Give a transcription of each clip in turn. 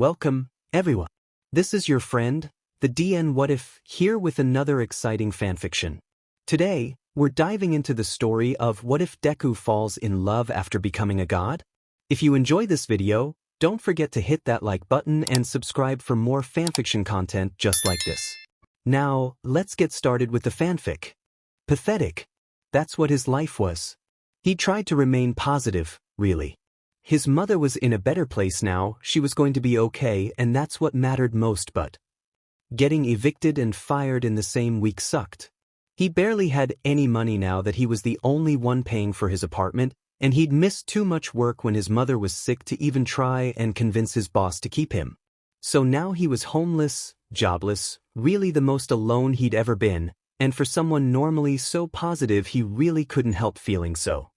Welcome, everyone. This is your friend, the DN What If, here with another exciting fanfiction. Today, we're diving into the story of what if Deku falls in love after becoming a god? If you enjoy this video, don't forget to hit that like button and subscribe for more fanfiction content just like this. Now, let's get started with the fanfic. Pathetic. That's what his life was. He tried to remain positive, really. His mother was in a better place now, she was going to be okay, and that's what mattered most, but getting evicted and fired in the same week sucked. He barely had any money now that he was the only one paying for his apartment, and he'd missed too much work when his mother was sick to even try and convince his boss to keep him. So now he was homeless, jobless, really the most alone he'd ever been, and for someone normally so positive he really couldn't help feeling so.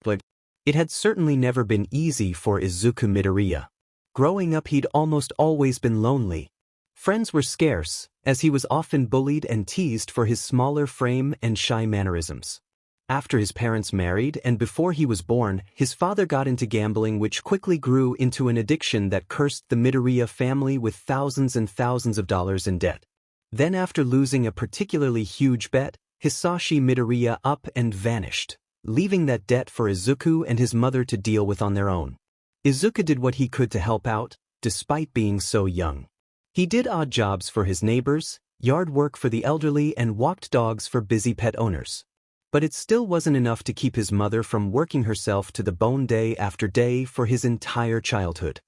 But it had certainly never been easy for Izuku Midoriya. Growing up he'd almost always been lonely. Friends were scarce, as he was often bullied and teased for his smaller frame and shy mannerisms. After his parents married and before he was born, his father got into gambling, which quickly grew into an addiction that cursed the Midoriya family with thousands and thousands of dollars in debt. Then after losing a particularly huge bet, Hisashi Midoriya up and vanished, leaving that debt for Izuku and his mother to deal with on their own. Izuku did what he could to help out, despite being so young. He did odd jobs for his neighbors, yard work for the elderly, and walked dogs for busy pet owners. But it still wasn't enough to keep his mother from working herself to the bone day after day for his entire childhood.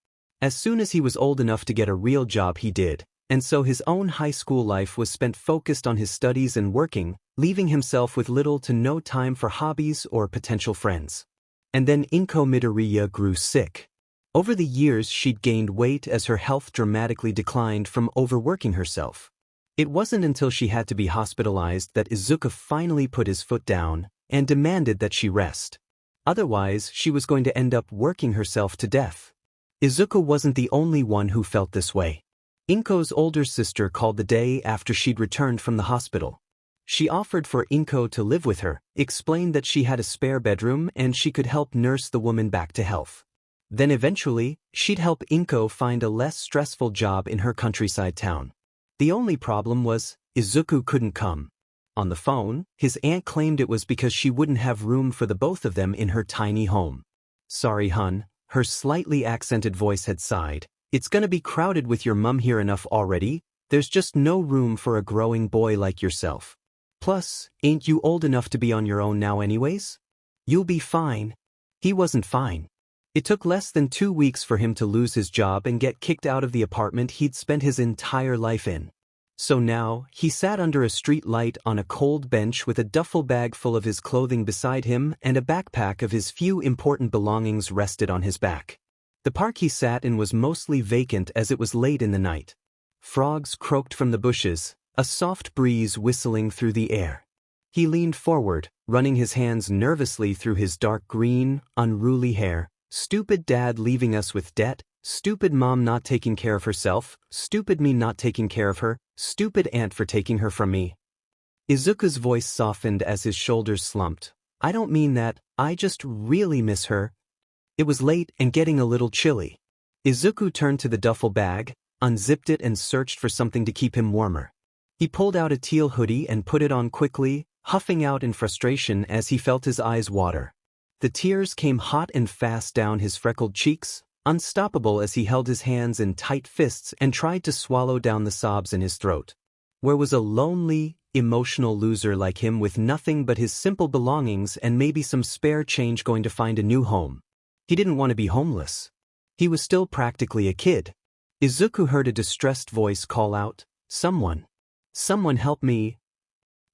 As soon as he was old enough to get a real job he did, and so his own high school life was spent focused on his studies and working, leaving himself with little to no time for hobbies or potential friends. And then Inko Midoriya grew sick. Over the years she'd gained weight as her health dramatically declined from overworking herself. It wasn't until she had to be hospitalized that Izuku finally put his foot down and demanded that she rest. Otherwise, she was going to end up working herself to death. Izuku wasn't the only one who felt this way. Inko's older sister called the day after she'd returned from the hospital. She offered for Inko to live with her, explained that she had a spare bedroom and she could help nurse the woman back to health. Then eventually, she'd help Inko find a less stressful job in her countryside town. The only problem was, Izuku couldn't come. On the phone, his aunt claimed it was because she wouldn't have room for the both of them in her tiny home. "Sorry, hun," her slightly accented voice had sighed. "It's gonna be crowded with your mum here enough already, there's just no room for a growing boy like yourself. Plus, ain't you old enough to be on your own now anyways? You'll be fine." He wasn't fine. It took less than 2 weeks for him to lose his job and get kicked out of the apartment he'd spent his entire life in. So now, he sat under a street light on a cold bench with a duffel bag full of his clothing beside him and a backpack of his few important belongings rested on his back. The park he sat in was mostly vacant as it was late in the night. Frogs croaked from the bushes, a soft breeze whistling through the air. He leaned forward, running his hands nervously through his dark green, unruly hair. "Stupid dad leaving us with debt, stupid mom not taking care of herself, stupid me not taking care of her, stupid aunt for taking her from me." Izuku's voice softened as his shoulders slumped. "I don't mean that, I just really miss her." It was late and getting a little chilly. Izuku turned to the duffel bag, unzipped it and searched for something to keep him warmer. He pulled out a teal hoodie and put it on quickly, huffing out in frustration as he felt his eyes water. The tears came hot and fast down his freckled cheeks, unstoppable as he held his hands in tight fists and tried to swallow down the sobs in his throat. Where was a lonely, emotional loser like him with nothing but his simple belongings and maybe some spare change going to find a new home? He didn't want to be homeless. He was still practically a kid. Izuku heard a distressed voice call out, "Someone! Someone help me!"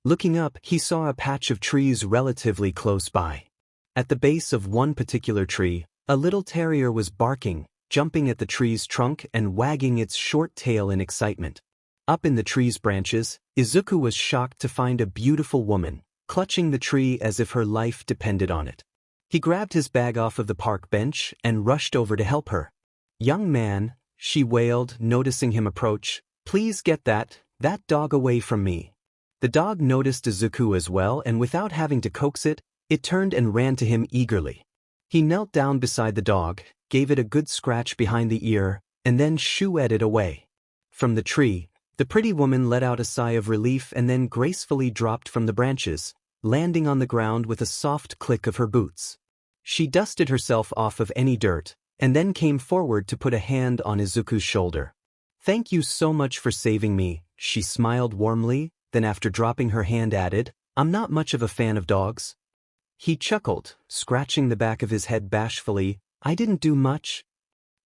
Looking up, he saw a patch of trees relatively close by. At the base of one particular tree, a little terrier was barking, jumping at the tree's trunk and wagging its short tail in excitement. Up in the tree's branches, Izuku was shocked to find a beautiful woman, clutching the tree as if her life depended on it. He grabbed his bag off of the park bench and rushed over to help her. "Young man," she wailed, noticing him approach, "please get that dog away from me." The dog noticed Izuku as well, and without having to coax it, it turned and ran to him eagerly. He knelt down beside the dog, gave it a good scratch behind the ear, and then shooed it away. From the tree, the pretty woman let out a sigh of relief and then gracefully dropped from the branches, landing on the ground with a soft click of her boots. She dusted herself off of any dirt, and then came forward to put a hand on Izuku's shoulder. "Thank you so much for saving me," she smiled warmly, then after dropping her hand added, "I'm not much of a fan of dogs." He chuckled, scratching the back of his head bashfully. "I didn't do much."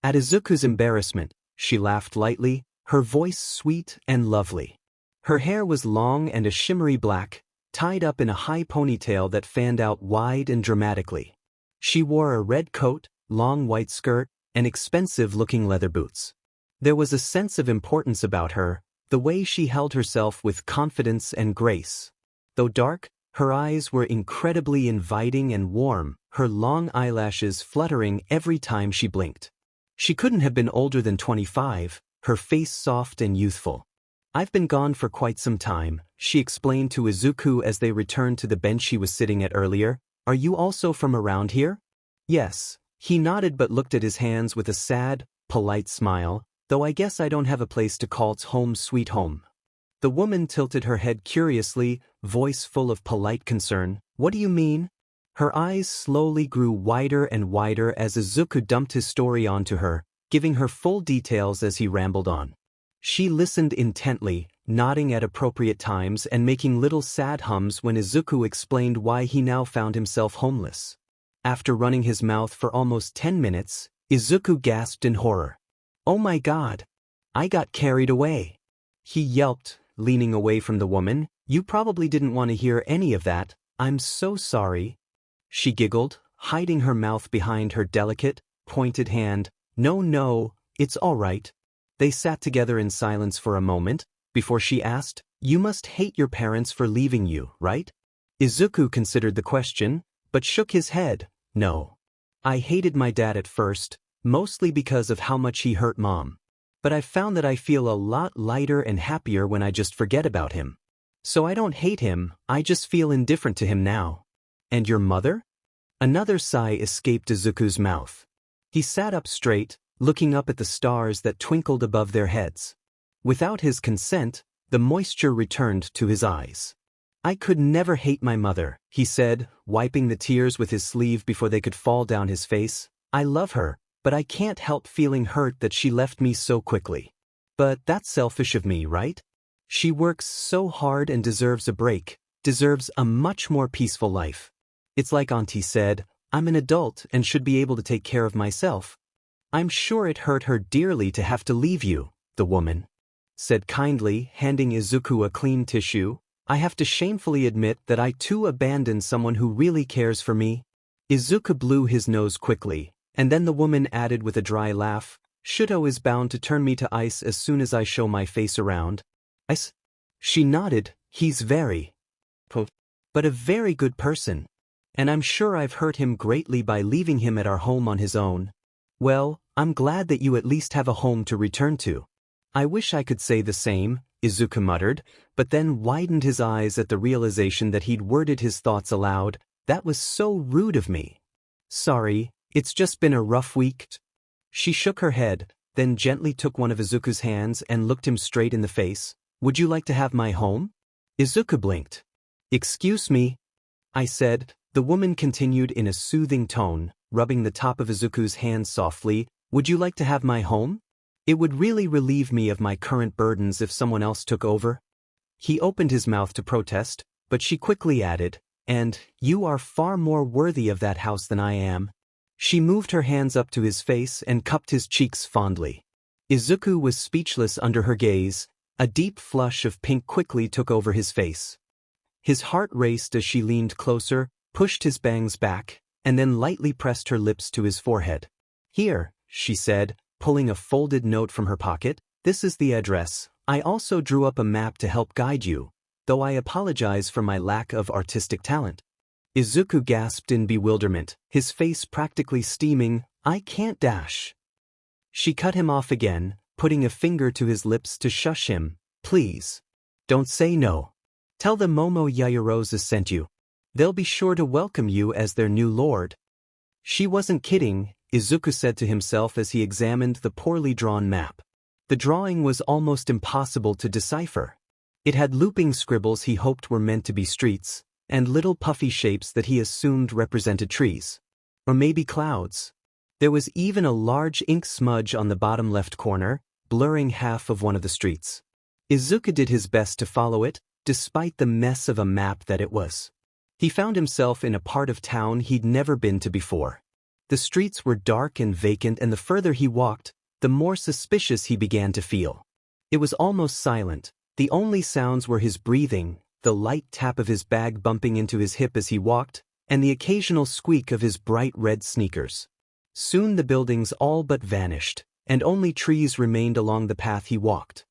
At Izuku's embarrassment, she laughed lightly, her voice sweet and lovely. Her hair was long and a shimmery black, tied up in a high ponytail that fanned out wide and dramatically. She wore a red coat, long white skirt, and expensive-looking leather boots. There was a sense of importance about her, the way she held herself with confidence and grace. Though dark, her eyes were incredibly inviting and warm, her long eyelashes fluttering every time she blinked. She couldn't have been older than 25, her face soft and youthful. "I've been gone for quite some time," she explained to Izuku as they returned to the bench she was sitting at earlier. "Are you also from around here?" "Yes." He nodded but looked at his hands with a sad, polite smile, "though I guess I don't have a place to call home sweet home." The woman tilted her head curiously, voice full of polite concern. "What do you mean?" Her eyes slowly grew wider and wider as Izuku dumped his story onto her, giving her full details as he rambled on. She listened intently, nodding at appropriate times and making little sad hums when Izuku explained why he now found himself homeless. After running his mouth for almost 10 minutes, Izuku gasped in horror. "Oh my God! I got carried away!" He yelped, leaning away from the woman. "You probably didn't want to hear any of that. I'm so sorry." She giggled, hiding her mouth behind her delicate, pointed hand. No, it's all right." They sat together in silence for a moment, before she asked, "You must hate your parents for leaving you, right?" Izuku considered the question, but shook his head. "No. I hated my dad at first, mostly because of how much he hurt Mom. But I've found that I feel a lot lighter and happier when I just forget about him. So I don't hate him, I just feel indifferent to him now." "And your mother?" Another sigh escaped Izuku's mouth. He sat up straight, looking up at the stars that twinkled above their heads. Without his consent, the moisture returned to his eyes. "I could never hate my mother," he said, wiping the tears with his sleeve before they could fall down his face. "I love her, but I can't help feeling hurt that she left me so quickly. But that's selfish of me, right? She works so hard and deserves a break, deserves a much more peaceful life. It's like Auntie said, I'm an adult and should be able to take care of myself." "I'm sure it hurt her dearly to have to leave you," the woman said kindly, handing Izuku a clean tissue. "I have to shamefully admit that I too abandoned someone who really cares for me." Izuku blew his nose quickly, and then the woman added with a dry laugh, "Shudo is bound to turn me to ice as soon as I show my face around." "Ice?" She nodded. "He's very, but a very good person. And I'm sure I've hurt him greatly by leaving him at our home on his own." "Well, I'm glad that you at least have a home to return to." "I wish I could say the same," Izuku muttered, but then widened his eyes at the realization that he'd worded his thoughts aloud. "That was so rude of me. Sorry, it's just been a rough week." She shook her head, then gently took one of Izuku's hands and looked him straight in the face. "Would you like to have my home?" Izuku blinked. "Excuse me," I said. The woman continued in a soothing tone, rubbing the top of Izuku's hand softly. "Would you like to have my home? It would really relieve me of my current burdens if someone else took over." He opened his mouth to protest, but she quickly added, "And you are far more worthy of that house than I am." She moved her hands up to his face and cupped his cheeks fondly. Izuku was speechless under her gaze. A deep flush of pink quickly took over his face. His heart raced as she leaned closer, pushed his bangs back, and then lightly pressed her lips to his forehead. "Here," she said, pulling a folded note from her pocket. "This is the address. I also drew up a map to help guide you, though I apologize for my lack of artistic talent." Izuku gasped in bewilderment, his face practically steaming. "I can't dash." She cut him off again, putting a finger to his lips to shush him. "Please. Don't say no. Tell them Momo Yaoyorozu sent you. They'll be sure to welcome you as their new lord." She wasn't kidding, Izuku said to himself as he examined the poorly drawn map. The drawing was almost impossible to decipher. It had looping scribbles he hoped were meant to be streets, and little puffy shapes that he assumed represented trees. Or maybe clouds. There was even a large ink smudge on the bottom left corner, blurring half of one of the streets. Izuku did his best to follow it, despite the mess of a map that it was. He found himself in a part of town he'd never been to before. The streets were dark and vacant, and the further he walked, the more suspicious he began to feel. It was almost silent. The only sounds were his breathing, the light tap of his bag bumping into his hip as he walked, and the occasional squeak of his bright red sneakers. Soon the buildings all but vanished, and only trees remained along the path he walked.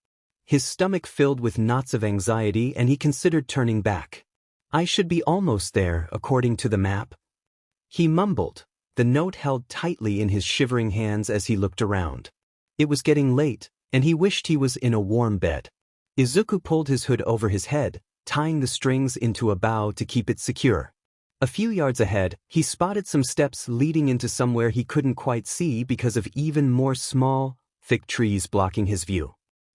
His stomach filled with knots of anxiety, and he considered turning back. I should be almost there, according to the map. He mumbled, the note held tightly in his shivering hands as he looked around. It was getting late, and he wished he was in a warm bed. Izuku pulled his hood over his head, tying the strings into a bough to keep it secure. A few yards ahead, he spotted some steps leading into somewhere he couldn't quite see because of even more small, thick trees blocking his view.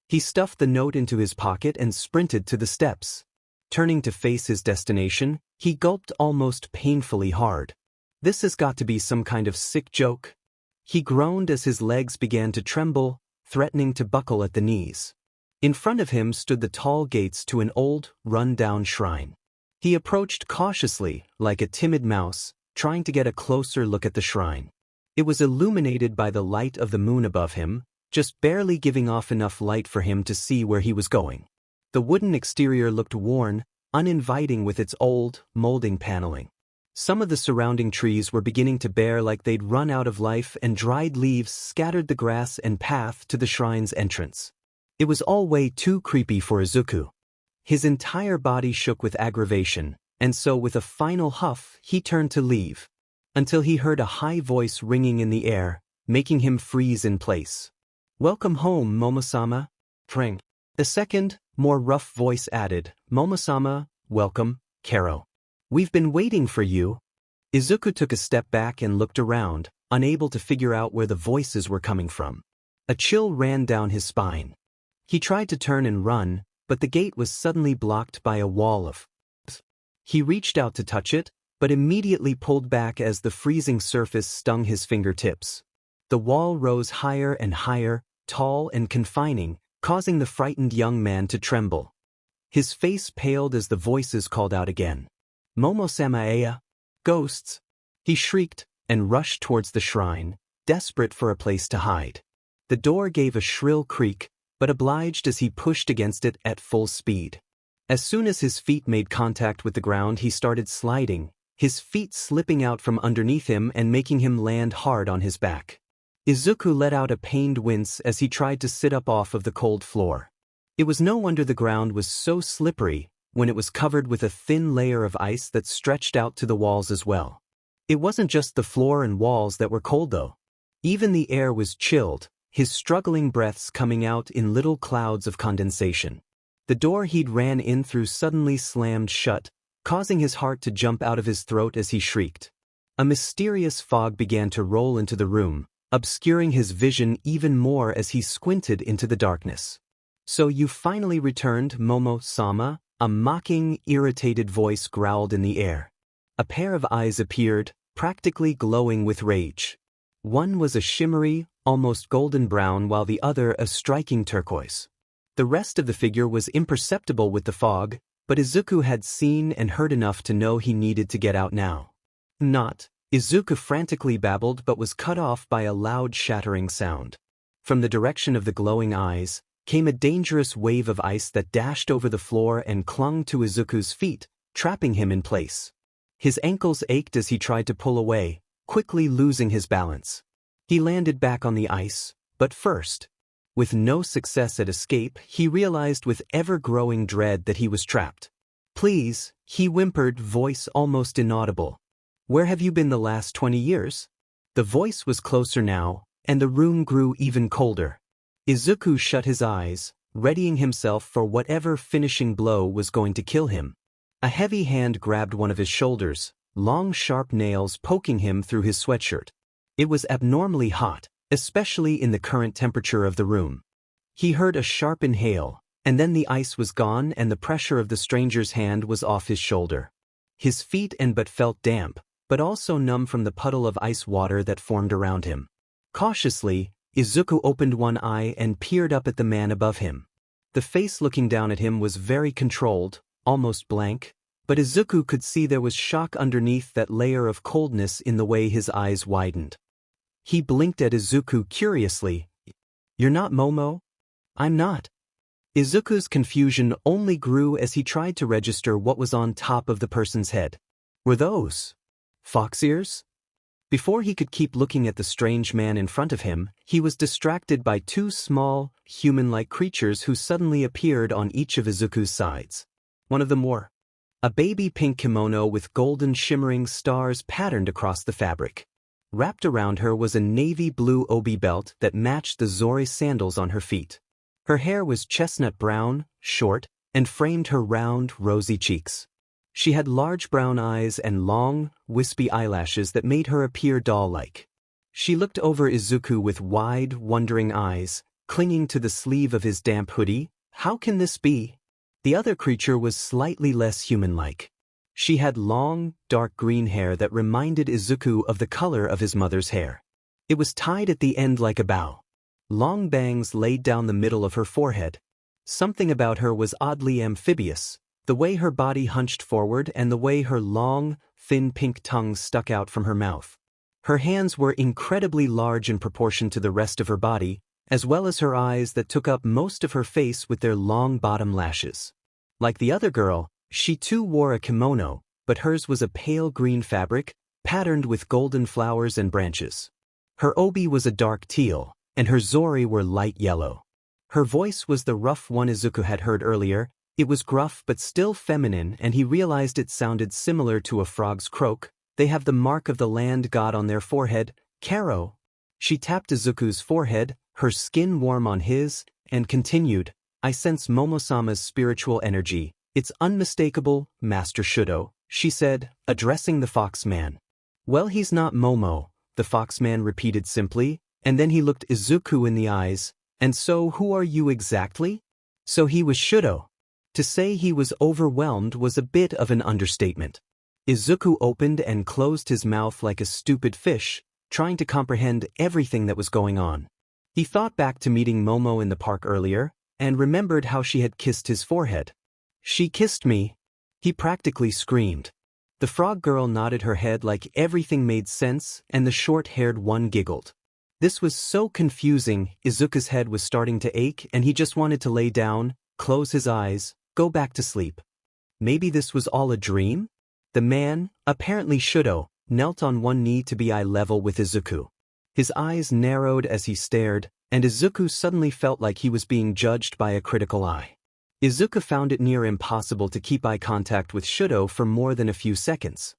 He stuffed the note into his pocket and sprinted to the steps. Turning to face his destination, he gulped almost painfully hard. This has got to be some kind of sick joke. He groaned as his legs began to tremble, threatening to buckle at the knees. In front of him stood the tall gates to an old, run-down shrine. He approached cautiously, like a timid mouse, trying to get a closer look at the shrine. It was illuminated by the light of the moon above him, just barely giving off enough light for him to see where he was going. The wooden exterior looked worn, uninviting with its old, molding paneling. Some of the surrounding trees were beginning to bear like they'd run out of life, and dried leaves scattered the grass and path to the shrine's entrance. It was all way too creepy for Izuku. His entire body shook with aggravation, and so with a final huff he turned to leave, until he heard a high voice ringing in the air, making him freeze in place. "Welcome home, Momo-sama." Pring. The second, more rough voice added, "Momo-sama, welcome, Karo. We've been waiting for you." Izuku took a step back and looked around, unable to figure out where the voices were coming from. A chill ran down his spine. He tried to turn and run, but the gate was suddenly blocked by a wall of ice. He reached out to touch it, but immediately pulled back as the freezing surface stung his fingertips. The wall rose higher and higher, tall and confining, causing the frightened young man to tremble. His face paled as the voices called out again. "Momo-sama-aya? Ghosts!" He shrieked and rushed towards the shrine, desperate for a place to hide. The door gave a shrill creak, but obliged as he pushed against it at full speed. As soon as his feet made contact with the ground, he started sliding, his feet slipping out from underneath him and making him land hard on his back. Izuku let out a pained wince as he tried to sit up off of the cold floor. It was no wonder the ground was so slippery, when it was covered with a thin layer of ice that stretched out to the walls as well. It wasn't just the floor and walls that were cold though. Even the air was chilled, his struggling breaths coming out in little clouds of condensation. The door he'd ran in through suddenly slammed shut, causing his heart to jump out of his throat as he shrieked. A mysterious fog began to roll into the room, obscuring his vision even more as he squinted into the darkness. "So you finally returned, Momo-sama?" A mocking, irritated voice growled in the air. A pair of eyes appeared, practically glowing with rage. One was a shimmery, almost golden brown, while the other a striking turquoise. The rest of the figure was imperceptible with the fog, but Izuku had seen and heard enough to know he needed to get out now. "Not," Izuku frantically babbled, but was cut off by a loud shattering sound. From the direction of the glowing eyes came a dangerous wave of ice that dashed over the floor and clung to Izuku's feet, trapping him in place. His ankles ached as he tried to pull away, quickly losing his balance. He landed back on the ice, but first, with no success at escape, he realized with ever-growing dread that he was trapped. "Please," he whimpered, voice almost inaudible. "Where have you been the last 20 years? The voice was closer now, and the room grew even colder. Izuku shut his eyes, readying himself for whatever finishing blow was going to kill him. A heavy hand grabbed one of his shoulders, long sharp nails poking him through his sweatshirt. It was abnormally hot, especially in the current temperature of the room. He heard a sharp inhale, and then the ice was gone and the pressure of the stranger's hand was off his shoulder. His feet and butt felt damp, but also numb from the puddle of ice water that formed around him. Cautiously, Izuku opened one eye and peered up at the man above him. The face looking down at him was very controlled, almost blank, but Izuku could see there was shock underneath that layer of coldness in the way his eyes widened. He blinked at Izuku curiously. "You're not Momo?" "I'm not." Izuku's confusion only grew as he tried to register what was on top of the person's head. Were those fox ears? Before he could keep looking at the strange man in front of him, he was distracted by two small, human-like creatures who suddenly appeared on each of Izuku's sides. One of them wore a baby pink kimono with golden shimmering stars patterned across the fabric. Wrapped around her was a navy blue obi belt that matched the Zori sandals on her feet. Her hair was chestnut brown, short, and framed her round, rosy cheeks. She had large brown eyes and long, wispy eyelashes that made her appear doll-like. She looked over Izuku with wide, wondering eyes, clinging to the sleeve of his damp hoodie. How can this be? The other creature was slightly less human-like. She had long, dark green hair that reminded Izuku of the color of his mother's hair. It was tied at the end like a bow. Long bangs laid down the middle of her forehead. Something about her was oddly amphibious, the way her body hunched forward and the way her long, thin pink tongue stuck out from her mouth. Her hands were incredibly large in proportion to the rest of her body, as well as her eyes that took up most of her face with their long bottom lashes. Like the other girl, she too wore a kimono, but hers was a pale green fabric, patterned with golden flowers and branches. Her obi was a dark teal, and her zori were light yellow. Her voice was the rough one Izuku had heard earlier. It was gruff but still feminine, and he realized it sounded similar to a frog's croak. "They have the mark of the land god on their forehead, Karo." She tapped Izuku's forehead, her skin warm on his, and continued, "I sense Momo-sama's spiritual energy. It's unmistakable, Master Shudo," she said, addressing the fox man. "Well, he's not Momo," the fox man repeated simply, and then he looked Izuku in the eyes. "And so who are you exactly?" So he was Shudo. To say he was overwhelmed was a bit of an understatement. Izuku opened and closed his mouth like a stupid fish, trying to comprehend everything that was going on. He thought back to meeting Momo in the park earlier, and remembered how she had kissed his forehead. "She kissed me," he practically screamed. The frog girl nodded her head like everything made sense, and the short-haired one giggled. This was so confusing. Izuku's head was starting to ache and he just wanted to lay down, close his eyes, go back to sleep. Maybe this was all a dream? The man, apparently Shudo, knelt on one knee to be eye level with Izuku. His eyes narrowed as he stared, and Izuku suddenly felt like he was being judged by a critical eye. Izuku found it near impossible to keep eye contact with Shudo for more than a few seconds.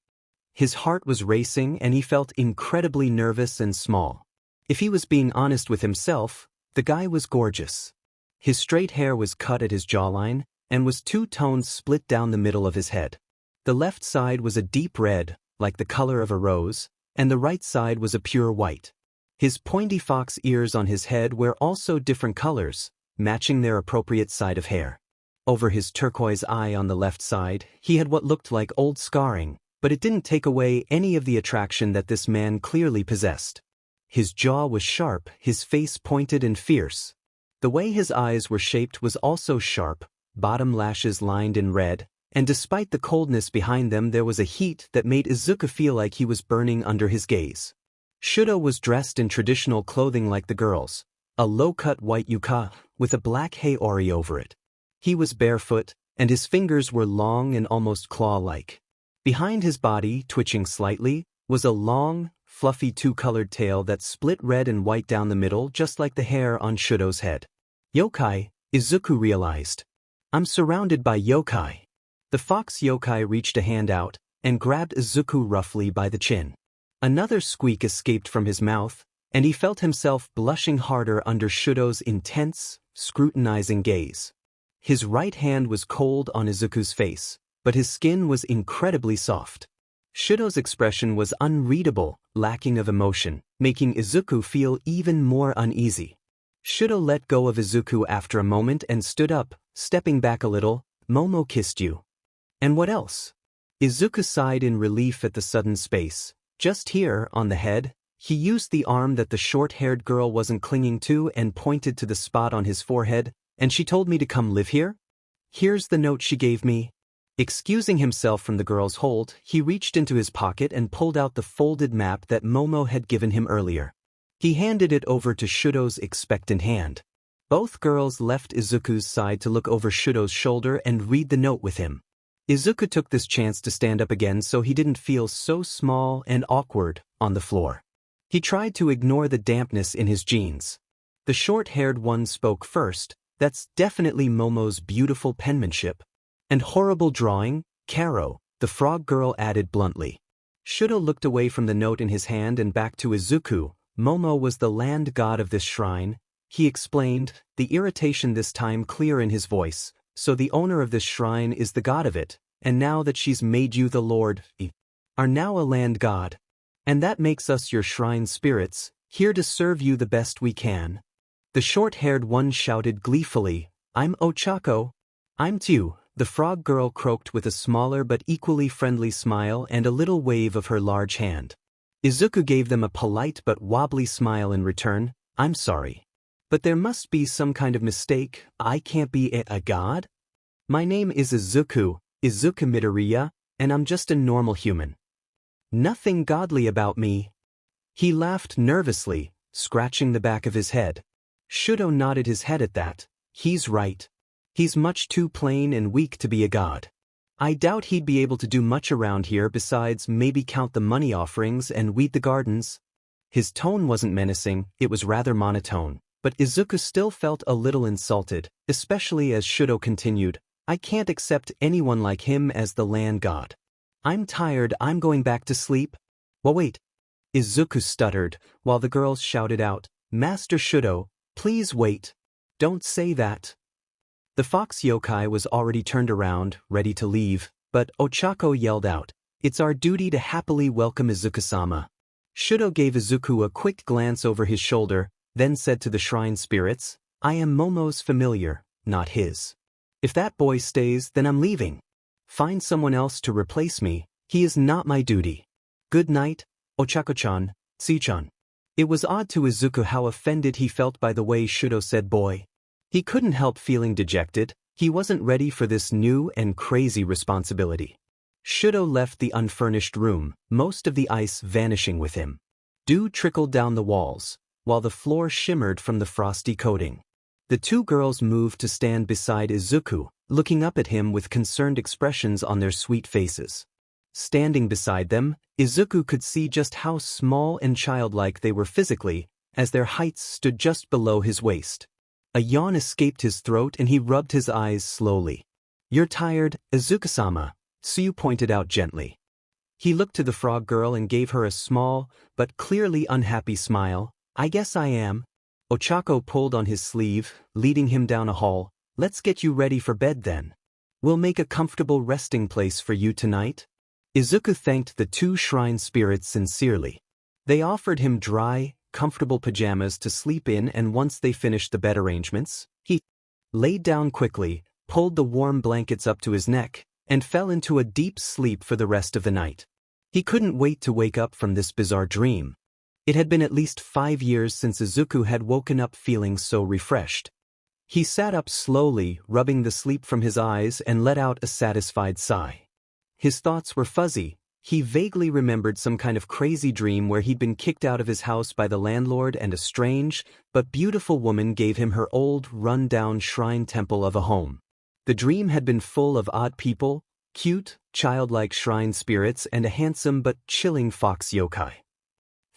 His heart was racing and he felt incredibly nervous and small. If he was being honest with himself, the guy was gorgeous. His straight hair was cut at his jawline, and was two tones split down the middle of his head. The left side was a deep red, like the color of a rose, and the right side was a pure white. His pointy fox ears on his head were also different colors, matching their appropriate side of hair. Over his turquoise eye on the left side, he had what looked like old scarring, but it didn't take away any of the attraction that this man clearly possessed. His jaw was sharp, his face pointed and fierce. The way his eyes were shaped was also sharp, bottom lashes lined in red, and despite the coldness behind them there was a heat that made Izuku feel like he was burning under his gaze. Shudo was dressed in traditional clothing like the girls, a low-cut white yuka with a black haori over it. He was barefoot, and his fingers were long and almost claw-like. Behind his body, twitching slightly, was a long, fluffy two-colored tail that split red and white down the middle just like the hair on Shudo's head. Yokai, Izuku realized. "I'm surrounded by yokai." The fox yokai reached a hand out and grabbed Izuku roughly by the chin. Another squeak escaped from his mouth, and he felt himself blushing harder under Shudo's intense, scrutinizing gaze. His right hand was cold on Izuku's face, but his skin was incredibly soft. Shudo's expression was unreadable, lacking of emotion, making Izuku feel even more uneasy. Shudo let go of Izuku after a moment and stood up, stepping back a little. Momo kissed you. And what else? Izuku sighed in relief at the sudden space. Just here, on the head. He used the arm that the short-haired girl wasn't clinging to and pointed to the spot on his forehead. And she told me to come live here? Here's the note she gave me. Excusing himself from the girl's hold, he reached into his pocket and pulled out the folded map that Momo had given him earlier. He handed it over to Shudo's expectant hand. Both girls left Izuku's side to look over Shudo's shoulder and read the note with him. Izuku took this chance to stand up again so he didn't feel so small and awkward on the floor. He tried to ignore the dampness in his jeans. The short-haired one spoke first. That's definitely Momo's beautiful penmanship. And horrible drawing, Karo, the frog girl added bluntly. Shudo looked away from the note in his hand and back to Izuku. Momo was the land god of this shrine, he explained, the irritation this time clear in his voice. So the owner of this shrine is the god of it, and now that she's made you the lord, are now a land god. And that makes us your shrine spirits, here to serve you the best we can. The short-haired one shouted gleefully, I'm Ochako. I'm too, the frog girl croaked with a smaller but equally friendly smile and a little wave of her large hand. Izuku gave them a polite but wobbly smile in return. I'm sorry. But there must be some kind of mistake. I can't be a god? My name is Izuku, Izuku Midoriya, and I'm just a normal human. Nothing godly about me. He laughed nervously, scratching the back of his head. Shudo nodded his head at that. He's right. He's much too plain and weak to be a god. I doubt he'd be able to do much around here besides maybe count the money offerings and weed the gardens. His tone wasn't menacing, it was rather monotone, but Izuku still felt a little insulted, especially as Shudo continued, I can't accept anyone like him as the land god. I'm tired, I'm going back to sleep. Well, wait. Izuku stuttered, while the girls shouted out, Master Shudo, please wait. Don't say that. The fox yokai was already turned around, ready to leave, but Ochako yelled out, It's our duty to happily welcome Izuku-sama. Shudo gave Izuku a quick glance over his shoulder, then said to the shrine spirits, I am Momo's familiar, not his. If that boy stays, then I'm leaving. Find someone else to replace me, he is not my duty. Good night, Ochako-chan, Tsu-chan. It was odd to Izuku how offended he felt by the way Shudo said boy. He couldn't help feeling dejected, he wasn't ready for this new and crazy responsibility. Shudo left the unfurnished room, most of the ice vanishing with him. Dew trickled down the walls, while the floor shimmered from the frosty coating. The two girls moved to stand beside Izuku, looking up at him with concerned expressions on their sweet faces. Standing beside them, Izuku could see just how small and childlike they were physically, as their heights stood just below his waist. A yawn escaped his throat and he rubbed his eyes slowly. You're tired, Izuku-sama, Tsuyu pointed out gently. He looked to the frog girl and gave her a small, but clearly unhappy smile. I guess I am. Ochako pulled on his sleeve, leading him down a hall. Let's get you ready for bed then. We'll make a comfortable resting place for you tonight. Izuku thanked the two shrine spirits sincerely. They offered him dry, comfortable pajamas to sleep in, and once they finished the bed arrangements, he laid down quickly, pulled the warm blankets up to his neck, and fell into a deep sleep for the rest of the night. He couldn't wait to wake up from this bizarre dream. It had been at least 5 years since Izuku had woken up feeling so refreshed. He sat up slowly, rubbing the sleep from his eyes, and let out a satisfied sigh. His thoughts were fuzzy. He vaguely remembered some kind of crazy dream where he'd been kicked out of his house by the landlord and a strange, but beautiful woman gave him her old, run-down shrine temple of a home. The dream had been full of odd people, cute, childlike shrine spirits, and a handsome but chilling fox yokai.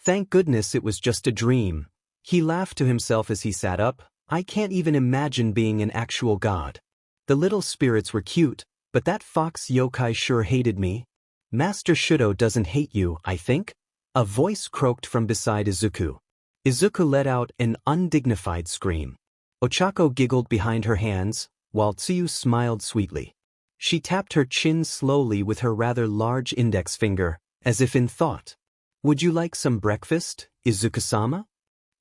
Thank goodness it was just a dream. He laughed to himself as he sat up. I can't even imagine being an actual god. The little spirits were cute, but that fox yokai sure hated me. Master Shudo doesn't hate you, I think? A voice croaked from beside Izuku. Izuku let out an undignified scream. Ochako giggled behind her hands, while Tsuyu smiled sweetly. She tapped her chin slowly with her rather large index finger, as if in thought. Would you like some breakfast, Izuku-sama?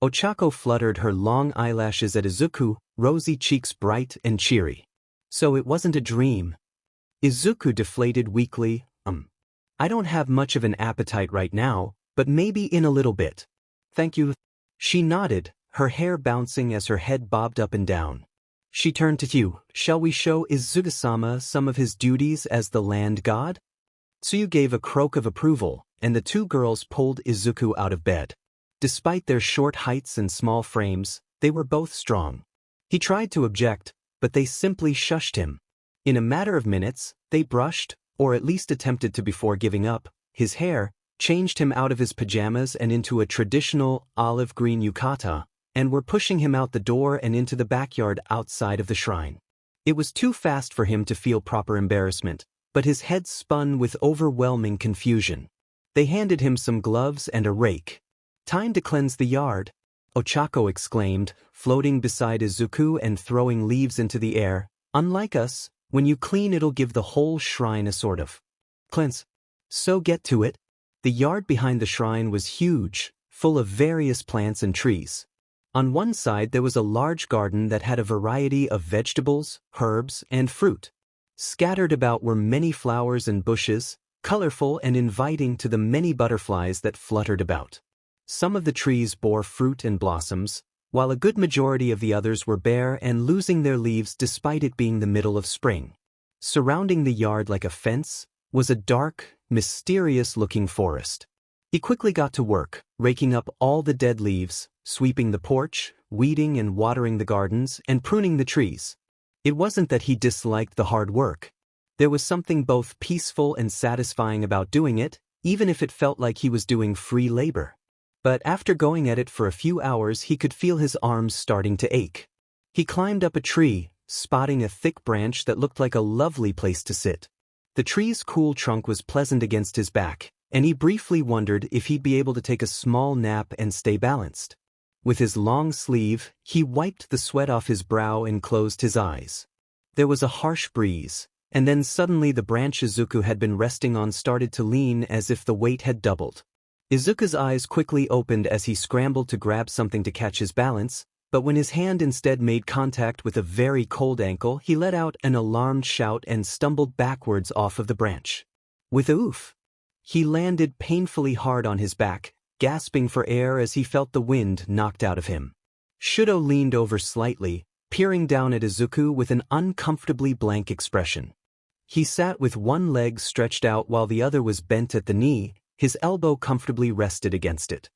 Ochako fluttered her long eyelashes at Izuku, rosy cheeks bright and cheery. So it wasn't a dream. Izuku deflated weakly, I don't have much of an appetite right now, but maybe in a little bit. Thank you. She nodded, her hair bouncing as her head bobbed up and down. She turned to Hugh. Shall we show Izuku-sama some of his duties as the land god? Tsuyu gave a croak of approval, and the two girls pulled Izuku out of bed. Despite their short heights and small frames, they were both strong. He tried to object, but they simply shushed him. In a matter of minutes, they brushed, or at least attempted to before giving up, his hair, changed him out of his pajamas and into a traditional olive green yukata, and were pushing him out the door and into the backyard outside of the shrine. It was too fast for him to feel proper embarrassment, but his head spun with overwhelming confusion. They handed him some gloves and a rake. Time to cleanse the yard, Ochako exclaimed, floating beside Izuku and throwing leaves into the air. Unlike us, when you clean it'll give the whole shrine a sort of cleanse. So get to it. The yard behind the shrine was huge, full of various plants and trees. On one side there was a large garden that had a variety of vegetables, herbs, and fruit. Scattered about were many flowers and bushes, colorful and inviting to the many butterflies that fluttered about. Some of the trees bore fruit and blossoms, while a good majority of the others were bare and losing their leaves despite it being the middle of spring. Surrounding the yard like a fence was a dark, mysterious-looking forest. He quickly got to work, raking up all the dead leaves, sweeping the porch, weeding and watering the gardens, and pruning the trees. It wasn't that he disliked the hard work. There was something both peaceful and satisfying about doing it, even if it felt like he was doing free labor. But after going at it for a few hours he could feel his arms starting to ache. He climbed up a tree, spotting a thick branch that looked like a lovely place to sit. The tree's cool trunk was pleasant against his back, and he briefly wondered if he'd be able to take a small nap and stay balanced. With his long sleeve, he wiped the sweat off his brow and closed his eyes. There was a harsh breeze, and then suddenly the branch Izuku had been resting on started to lean as if the weight had doubled. Izuku's eyes quickly opened as he scrambled to grab something to catch his balance, but when his hand instead made contact with a very cold ankle, he let out an alarmed shout and stumbled backwards off of the branch. With a oof, he landed painfully hard on his back, gasping for air as he felt the wind knocked out of him. Shudo leaned over slightly, peering down at Izuku with an uncomfortably blank expression. He sat with one leg stretched out while the other was bent at the knee, his elbow comfortably rested against it.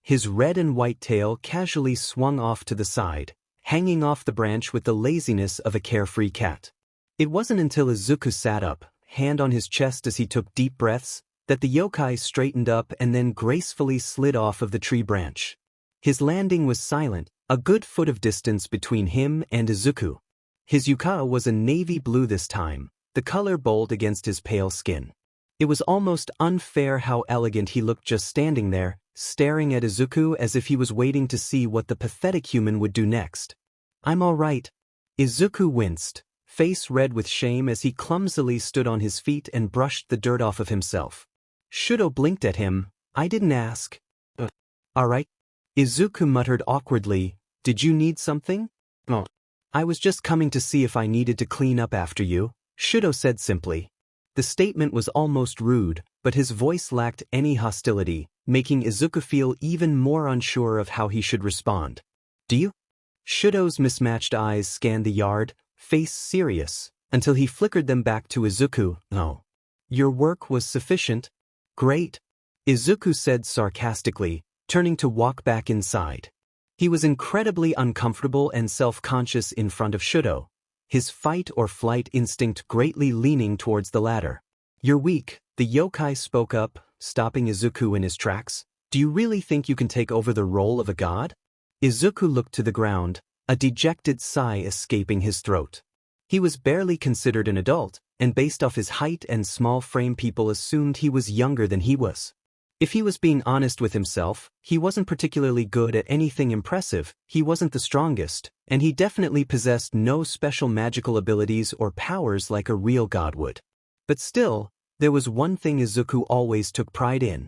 His red and white tail casually swung off to the side, hanging off the branch with the laziness of a carefree cat. It wasn't until Izuku sat up, hand on his chest as he took deep breaths, that the yokai straightened up and then gracefully slid off of the tree branch. His landing was silent, a good foot of distance between him and Izuku. His yukata was a navy blue this time, the color bold against his pale skin. It was almost unfair how elegant he looked just standing there, staring at Izuku as if he was waiting to see what the pathetic human would do next. I'm all right. Izuku winced, face red with shame as he clumsily stood on his feet and brushed the dirt off of himself. Shudo blinked at him. I didn't ask. All right. Izuku muttered awkwardly. Did you need something? Oh. I was just coming to see if I needed to clean up after you, Shudo said simply. The statement was almost rude, but his voice lacked any hostility, making Izuku feel even more unsure of how he should respond. Do you? Shudo's mismatched eyes scanned the yard, face serious, until he flickered them back to Izuku. No. Your work was sufficient. Great. Izuku said sarcastically, turning to walk back inside. He was incredibly uncomfortable and self-conscious in front of Shudo, his fight-or-flight instinct greatly leaning towards the latter. You're weak, the yokai spoke up, stopping Izuku in his tracks. Do you really think you can take over the role of a god? Izuku looked to the ground, a dejected sigh escaping his throat. He was barely considered an adult, and based off his height and small frame people assumed he was younger than he was. If he was being honest with himself, he wasn't particularly good at anything impressive, he wasn't the strongest, and he definitely possessed no special magical abilities or powers like a real god would. But still, there was one thing Izuku always took pride in.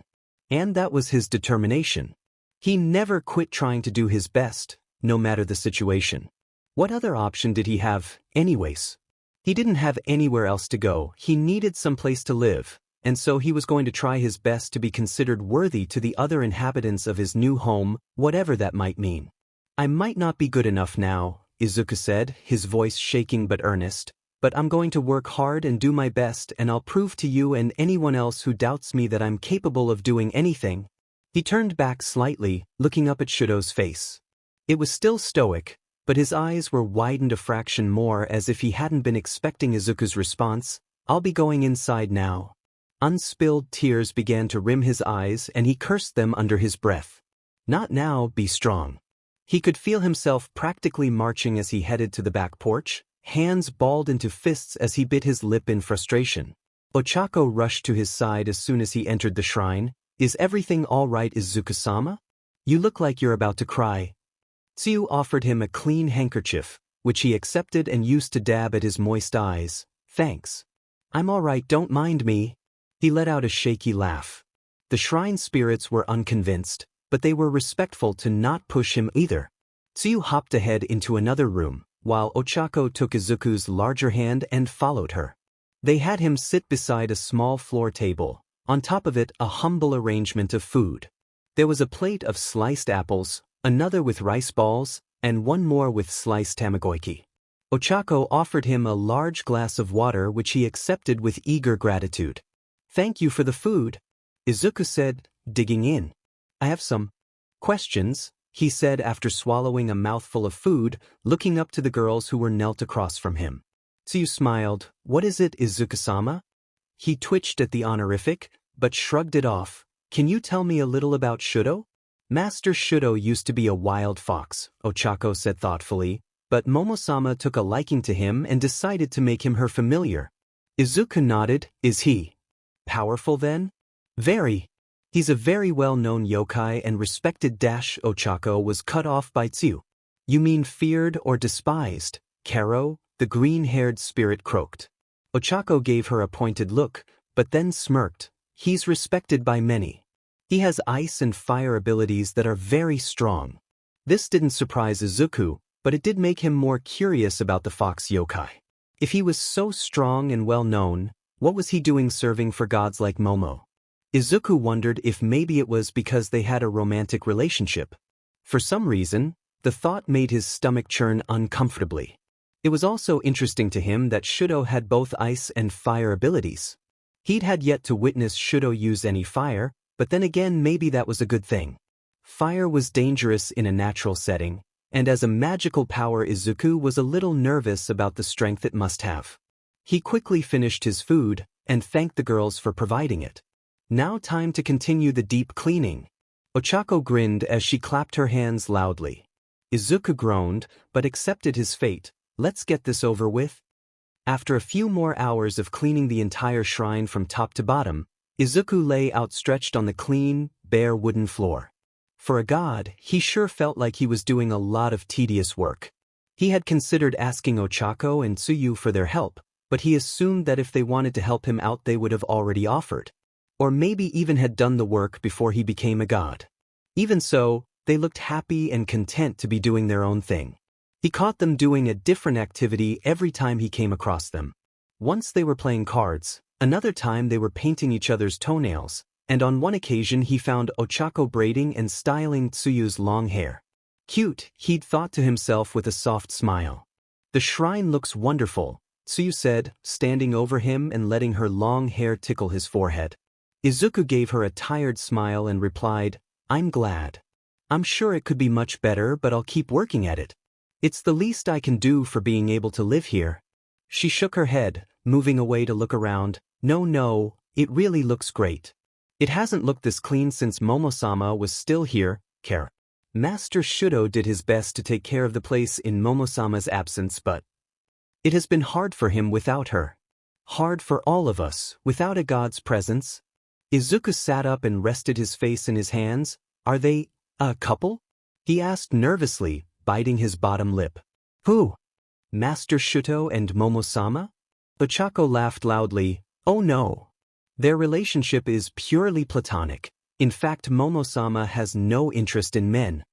And that was his determination. He never quit trying to do his best, no matter the situation. What other option did he have, anyways? He didn't have anywhere else to go, he needed some place to live, and so he was going to try his best to be considered worthy to the other inhabitants of his new home, whatever that might mean. I might not be good enough now, Izuku said, his voice shaking but earnest, but I'm going to work hard and do my best, and I'll prove to you and anyone else who doubts me that I'm capable of doing anything. He turned back slightly, looking up at Shudo's face. It was still stoic, but his eyes were widened a fraction more as if he hadn't been expecting Izuku's response. I'll be going inside now. Unspilled tears began to rim his eyes and he cursed them under his breath. Not now, be strong. He could feel himself practically marching as he headed to the back porch, hands balled into fists as he bit his lip in frustration. Ochako rushed to his side as soon as he entered the shrine. Is everything all right, Izuku-sama? You look like you're about to cry. Tsuyu offered him a clean handkerchief, which he accepted and used to dab at his moist eyes. Thanks. I'm all right, don't mind me. He let out a shaky laugh. The shrine spirits were unconvinced, but they were respectful to not push him either. Tsuyu hopped ahead into another room, while Ochako took Izuku's larger hand and followed her. They had him sit beside a small floor table, on top of it a humble arrangement of food. There was a plate of sliced apples, another with rice balls, and one more with sliced tamagoyaki. Ochako offered him a large glass of water which he accepted with eager gratitude. Thank you for the food, Izuku said, digging in. I have some questions, he said after swallowing a mouthful of food, looking up to the girls who were knelt across from him. Tsuyu smiled. What is it, Izuku-sama? He twitched at the honorific, but shrugged it off. Can you tell me a little about Shudo? Master Shudo used to be a wild fox, Ochako said thoughtfully, but Momo-sama took a liking to him and decided to make him her familiar. Izuku nodded. Is he powerful then? Very. He's a very well-known yokai and respected. Ochako was cut off by Tsuyu. You mean feared or despised, Karo? The green-haired spirit croaked. Ochako gave her a pointed look, but then smirked. He's respected by many. He has ice and fire abilities that are very strong. This didn't surprise Izuku, but it did make him more curious about the fox yokai. If he was so strong and well-known, what was he doing serving for gods like Momo? Izuku wondered if maybe it was because they had a romantic relationship. For some reason, the thought made his stomach churn uncomfortably. It was also interesting to him that Shudo had both ice and fire abilities. He'd had yet to witness Shudo use any fire, but then again maybe that was a good thing. Fire was dangerous in a natural setting, and as a magical power Izuku was a little nervous about the strength it must have. He quickly finished his food, and thanked the girls for providing it. Now time to continue the deep cleaning. Ochako grinned as she clapped her hands loudly. Izuku groaned, but accepted his fate. Let's get this over with. After a few more hours of cleaning the entire shrine from top to bottom, Izuku lay outstretched on the clean, bare wooden floor. For a god, he sure felt like he was doing a lot of tedious work. He had considered asking Ochako and Tsuyu for their help, but he assumed that if they wanted to help him out they would have already offered. Or maybe even had done the work before he became a god. Even so, they looked happy and content to be doing their own thing. He caught them doing a different activity every time he came across them. Once they were playing cards, another time they were painting each other's toenails, and on one occasion he found Ochako braiding and styling Tsuyu's long hair. Cute, he'd thought to himself with a soft smile. The shrine looks wonderful, Tsuyu said, standing over him and letting her long hair tickle his forehead. Izuku gave her a tired smile and replied, I'm glad. I'm sure it could be much better, but I'll keep working at it. It's the least I can do for being able to live here. She shook her head, moving away to look around. No, it really looks great. It hasn't looked this clean since Momo-sama was still here, Kara. Master Shudo did his best to take care of the place in Momo-sama's absence, but it has been hard for him without her. Hard for all of us, without a god's presence. Izuku sat up and rested his face in his hands. Are they a couple? He asked nervously, biting his bottom lip. Who? Master Shudo and Momo-sama? Ochako laughed loudly. Oh no. Their relationship is purely platonic. In fact, Momo-sama has no interest in men.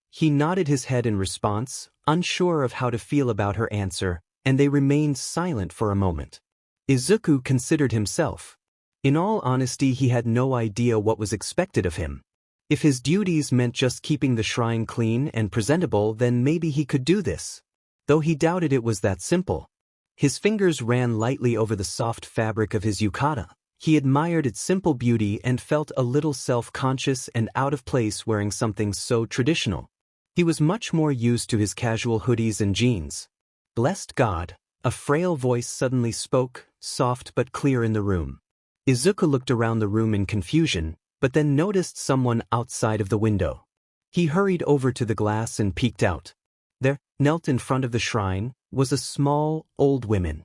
He nodded his head in response, unsure of how to feel about her answer, and they remained silent for a moment. Izuku considered himself. In all honesty, he had no idea what was expected of him. If his duties meant just keeping the shrine clean and presentable, then maybe he could do this. Though he doubted it was that simple. His fingers ran lightly over the soft fabric of his yukata. He admired its simple beauty and felt a little self-conscious and out of place wearing something so traditional. He was much more used to his casual hoodies and jeans. Blessed God, a frail voice suddenly spoke, soft but clear in the room. Izuku looked around the room in confusion, but then noticed someone outside of the window. He hurried over to the glass and peeked out. There, knelt in front of the shrine, was a small, old woman.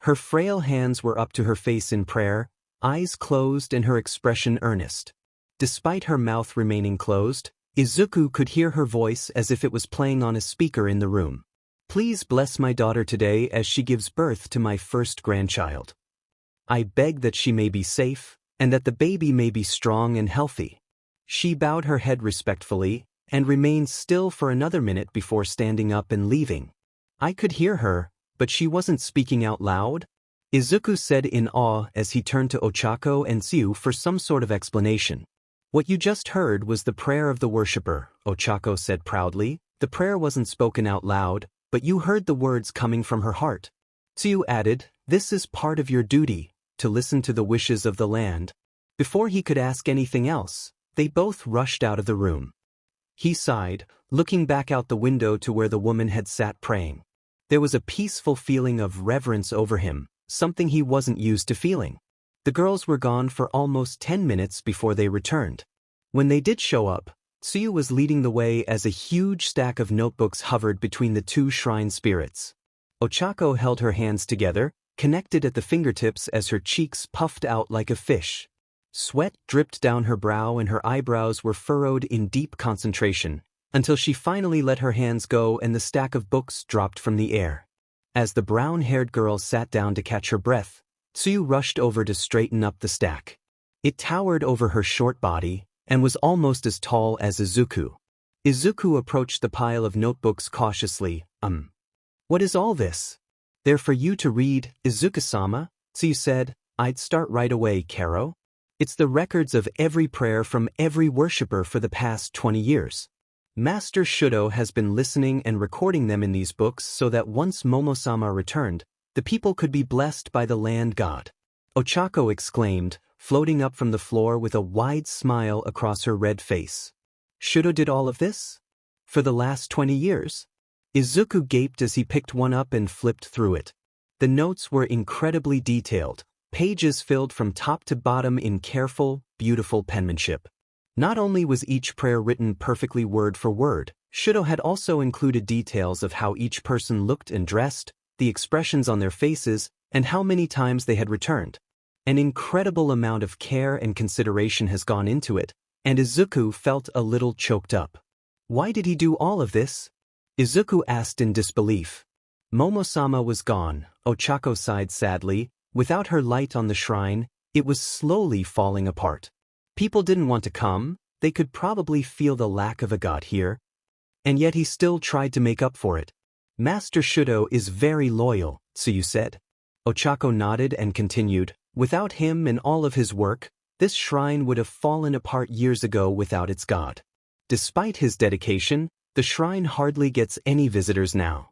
Her frail hands were up to her face in prayer, eyes closed and her expression earnest. Despite her mouth remaining closed, Izuku could hear her voice as if it was playing on a speaker in the room. Please bless my daughter today as she gives birth to my first grandchild. I beg that she may be safe, and that the baby may be strong and healthy. She bowed her head respectfully, and remained still for another minute before standing up and leaving. I could hear her, but she wasn't speaking out loud. Izuku said in awe as he turned to Ochako and Tsuyu for some sort of explanation. What you just heard was the prayer of the worshipper, Ochako said proudly. The prayer wasn't spoken out loud, but you heard the words coming from her heart. Tsuyu added, this is part of your duty, to listen to the wishes of the land. Before he could ask anything else, they both rushed out of the room. He sighed, looking back out the window to where the woman had sat praying. There was a peaceful feeling of reverence over him, something he wasn't used to feeling. The girls were gone for almost 10 minutes before they returned. When they did show up, Tsuyu was leading the way as a huge stack of notebooks hovered between the two shrine spirits. Ochako held her hands together, connected at the fingertips as her cheeks puffed out like a fish. Sweat dripped down her brow and her eyebrows were furrowed in deep concentration, until she finally let her hands go and the stack of books dropped from the air. As the brown-haired girl sat down to catch her breath, Tsuyu rushed over to straighten up the stack. It towered over her short body, and was almost as tall as Izuku. Izuku approached the pile of notebooks cautiously. What is all this? They're for you to read, Izuku-sama, Tsuyu said. I'd start right away, Karo. It's the records of every prayer from every worshipper for the past 20 years. Master Shudo has been listening and recording them in these books so that once Momo-sama returned, the people could be blessed by the land god. Ochako exclaimed, floating up from the floor with a wide smile across her red face. Shudo did all of this? For the last 20 years? Izuku gaped as he picked one up and flipped through it. The notes were incredibly detailed, pages filled from top to bottom in careful, beautiful penmanship. Not only was each prayer written perfectly word for word, Shudo had also included details of how each person looked and dressed, the expressions on their faces, and how many times they had returned. An incredible amount of care and consideration has gone into it, and Izuku felt a little choked up. Why did he do all of this? Izuku asked in disbelief. Momo-sama was gone, Ochako sighed sadly. Without her light on the shrine, it was slowly falling apart. People didn't want to come, they could probably feel the lack of a god here. And yet he still tried to make up for it. Master Shudo is very loyal, Tsuyu said. Ochako nodded and continued, without him and all of his work, this shrine would have fallen apart years ago without its god. Despite his dedication, the shrine hardly gets any visitors now.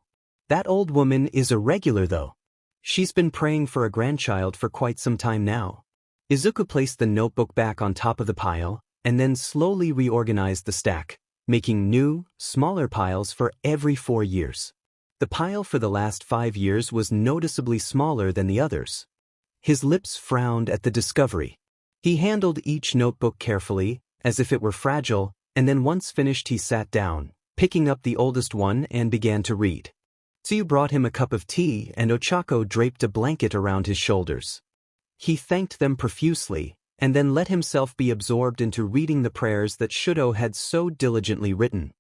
That old woman is a regular though. She's been praying for a grandchild for quite some time now. Izuku placed the notebook back on top of the pile, and then slowly reorganized the stack, making new, smaller piles for every 4 years. The pile for the last 5 years was noticeably smaller than the others. His lips frowned at the discovery. He handled each notebook carefully, as if it were fragile, and then once finished he sat down, picking up the oldest one and began to read. Tsuyu brought him a cup of tea and Ochako draped a blanket around his shoulders. He thanked them profusely, and then let himself be absorbed into reading the prayers that Shudo had so diligently written.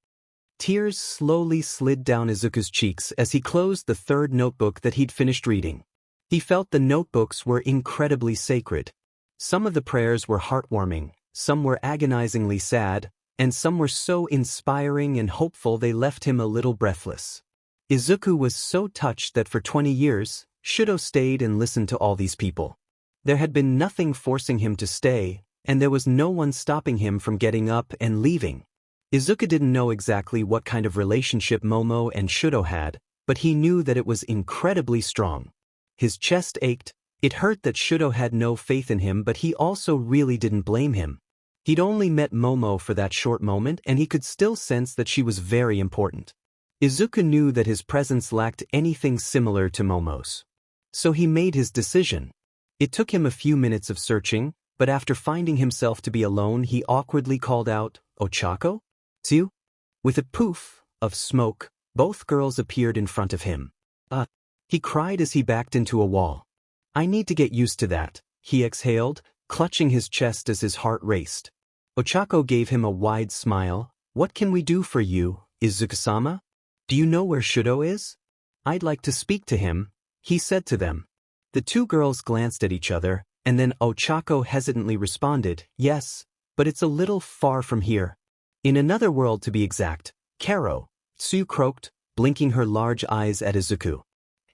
Tears slowly slid down Izuku's cheeks as he closed the third notebook that he'd finished reading. He felt the notebooks were incredibly sacred. Some of the prayers were heartwarming, some were agonizingly sad, and some were so inspiring and hopeful they left him a little breathless. Izuku was so touched that for 20 years, Shudo stayed and listened to all these people. There had been nothing forcing him to stay, and there was no one stopping him from getting up and leaving. Izuku didn't know exactly what kind of relationship Momo and Shudo had, but he knew that it was incredibly strong. His chest ached. It hurt that Shudo had no faith in him, but he also really didn't blame him. He'd only met Momo for that short moment, and he could still sense that she was very important. Izuku knew that his presence lacked anything similar to Momo's. So he made his decision. It took him a few minutes of searching, but after finding himself to be alone, he awkwardly called out, "Ochako? Tsu?" With a poof of smoke, both girls appeared in front of him. He cried as he backed into a wall. "I need to get used to that," he exhaled, clutching his chest as his heart raced. Ochako gave him a wide smile. "What can we do for you, Izuku-sama? Do you know where Shudo is? I'd like to speak to him," he said to them. The two girls glanced at each other, and then Ochako hesitantly responded, "Yes, but it's a little far from here. In another world to be exact." "Karo," Tsu croaked, blinking her large eyes at Izuku.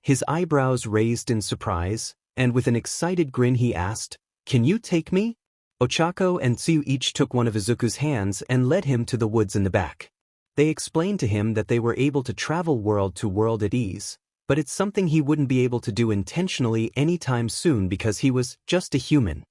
His eyebrows raised in surprise, and with an excited grin he asked, "Can you take me?" Ochako and Tsu each took one of Izuku's hands and led him to the woods in the back. They explained to him that they were able to travel world to world at ease, but it's something he wouldn't be able to do intentionally anytime soon because he was just a human.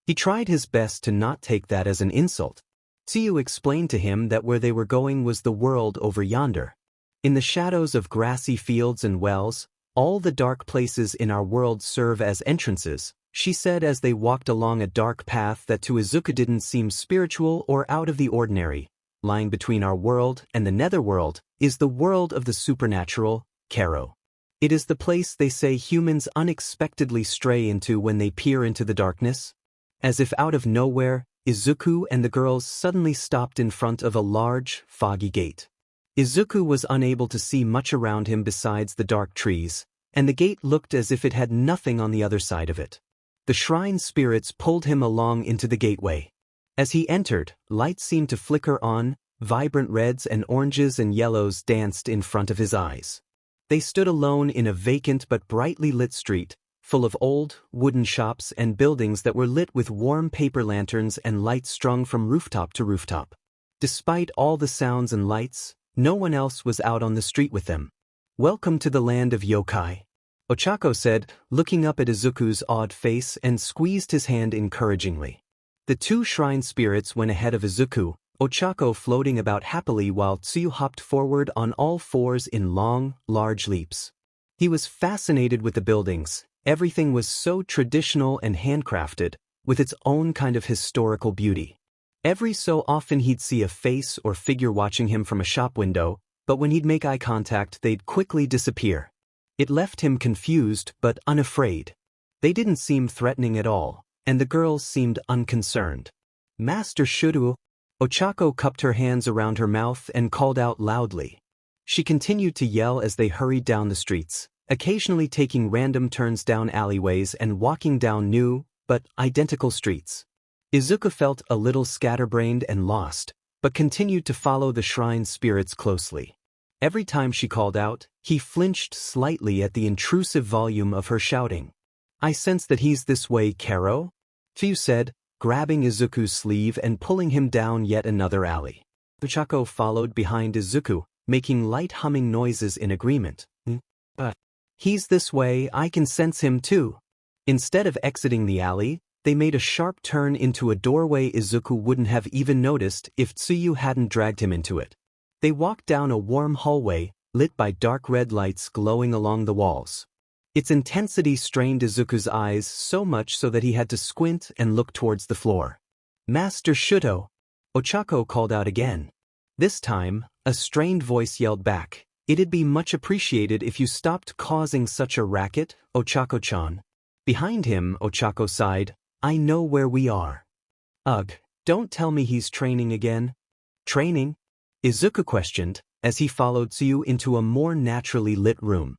He tried his best to not take that as an insult. Tsu explained to him that where they were going was the world over yonder. In the shadows of grassy fields and wells, all the dark places in our world serve as entrances, she said as they walked along a dark path that to Izuku didn't seem spiritual or out of the ordinary. Lying between our world and the netherworld is the world of the supernatural, Karo. It is the place they say humans unexpectedly stray into when they peer into the darkness. As if out of nowhere, Izuku and the girls suddenly stopped in front of a large, foggy gate. Izuku was unable to see much around him besides the dark trees, and the gate looked as if it had nothing on the other side of it. The shrine spirits pulled him along into the gateway. As he entered, lights seemed to flicker on, vibrant reds and oranges and yellows danced in front of his eyes. They stood alone in a vacant but brightly lit street, full of old, wooden shops and buildings that were lit with warm paper lanterns and lights strung from rooftop to rooftop. Despite all the sounds and lights, no one else was out on the street with them. "Welcome to the land of yokai," Ochako said, looking up at Izuku's odd face and squeezed his hand encouragingly. The two shrine spirits went ahead of Izuku, Ochako floating about happily while Tsuyu hopped forward on all fours in long, large leaps. He was fascinated with the buildings. Everything was so traditional and handcrafted, with its own kind of historical beauty. Every so often he'd see a face or figure watching him from a shop window, but when he'd make eye contact they'd quickly disappear. It left him confused but unafraid. They didn't seem threatening at all, and the girls seemed unconcerned. "Master Shudo," Ochako cupped her hands around her mouth and called out loudly. She continued to yell as they hurried down the streets, occasionally taking random turns down alleyways and walking down new, but identical streets. Izuku felt a little scatterbrained and lost, but continued to follow the shrine spirits closely. Every time she called out, he flinched slightly at the intrusive volume of her shouting. "I sense that he's this way, Karo," Tsu said, grabbing Izuku's sleeve and pulling him down yet another alley. Ochako followed behind Izuku, making light humming noises in agreement. "He's this way, I can sense him too." Instead of exiting the alley, they made a sharp turn into a doorway Izuku wouldn't have even noticed if Tsuyu hadn't dragged him into it. They walked down a warm hallway, lit by dark red lights glowing along the walls. Its intensity strained Izuku's eyes so much so that he had to squint and look towards the floor. "Master Shudo," Ochako called out again. This time, a strained voice yelled back, "It'd be much appreciated if you stopped causing such a racket, Ochako-chan." Behind him, Ochako sighed, "I know where we are." "Ugh, don't tell me he's training again." "Training?" Izuku questioned, as he followed Tsuyu into a more naturally lit room.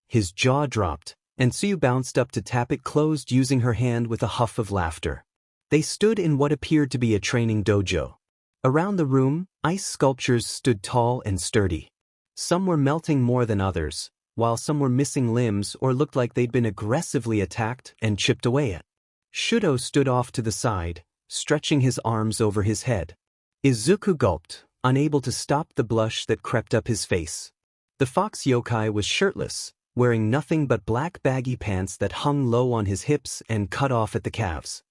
His jaw dropped, and Tsuyu bounced up to tap it closed using her hand with a huff of laughter. They stood in what appeared to be a training dojo. Around the room, ice sculptures stood tall and sturdy. Some were melting more than others, while some were missing limbs or looked like they'd been aggressively attacked and chipped away at. Shudo stood off to the side, stretching his arms over his head. Izuku gulped, unable to stop the blush that crept up his face. The fox yokai was shirtless, wearing nothing but black baggy pants that hung low on his hips and cut off at the calves.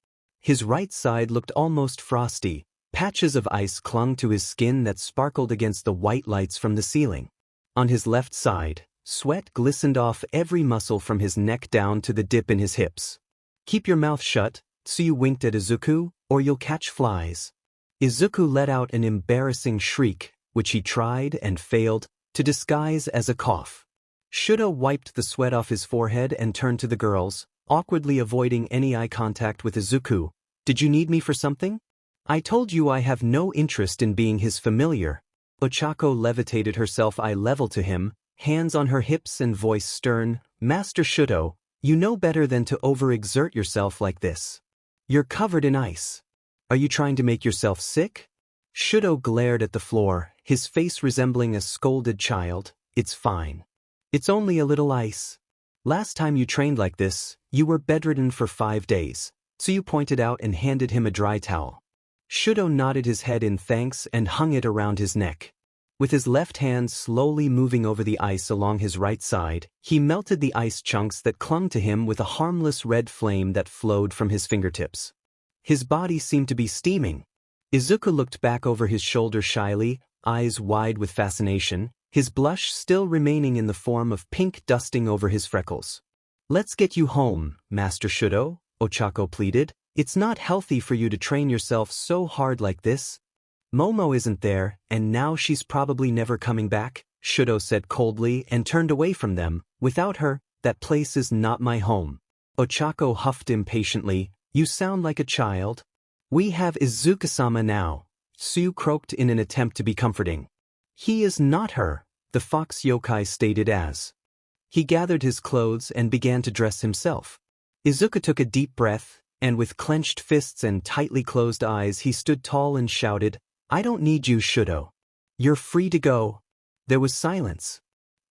His right side looked almost frosty. Patches of ice clung to his skin that sparkled against the white lights from the ceiling. On his left side, sweat glistened off every muscle from his neck down to the dip in his hips. "Keep your mouth shut," Tsuyu winked at Izuku, "or you'll catch flies." Izuku let out an embarrassing shriek, which he tried and failed to disguise as a cough. Shudo wiped the sweat off his forehead and turned to the girls, awkwardly avoiding any eye contact with Izuku. "Did you need me for something?" "I told you I have no interest in being his familiar." Ochako levitated herself eye level to him, hands on her hips and voice stern. "Master Shudo, you know better than to overexert yourself like this. You're covered in ice. Are you trying to make yourself sick?" Shudo glared at the floor, his face resembling a scolded child. "It's fine. It's only a little ice. Last time you trained like this, you were bedridden for 5 days." Tsuyu pointed out and handed him a dry towel. Shudo nodded his head in thanks and hung it around his neck. With his left hand slowly moving over the ice along his right side, he melted the ice chunks that clung to him with a harmless red flame that flowed from his fingertips. His body seemed to be steaming. Izuku looked back over his shoulder shyly, eyes wide with fascination, his blush still remaining in the form of pink dusting over his freckles. "Let's get you home, Master Shudo," Ochako pleaded. "It's not healthy for you to train yourself so hard like this." "Momo isn't there, and now she's probably never coming back," Shudo said coldly and turned away from them. "Without her, that place is not my home." Ochako huffed impatiently. "You sound like a child." "We have Izuku-sama now," Tsuyu croaked in an attempt to be comforting. "He is not her," the fox yokai stated as. He gathered his clothes and began to dress himself. Izuku took a deep breath, and with clenched fists and tightly closed eyes he stood tall and shouted, "I don't need you, Shudo. You're free to go." There was silence.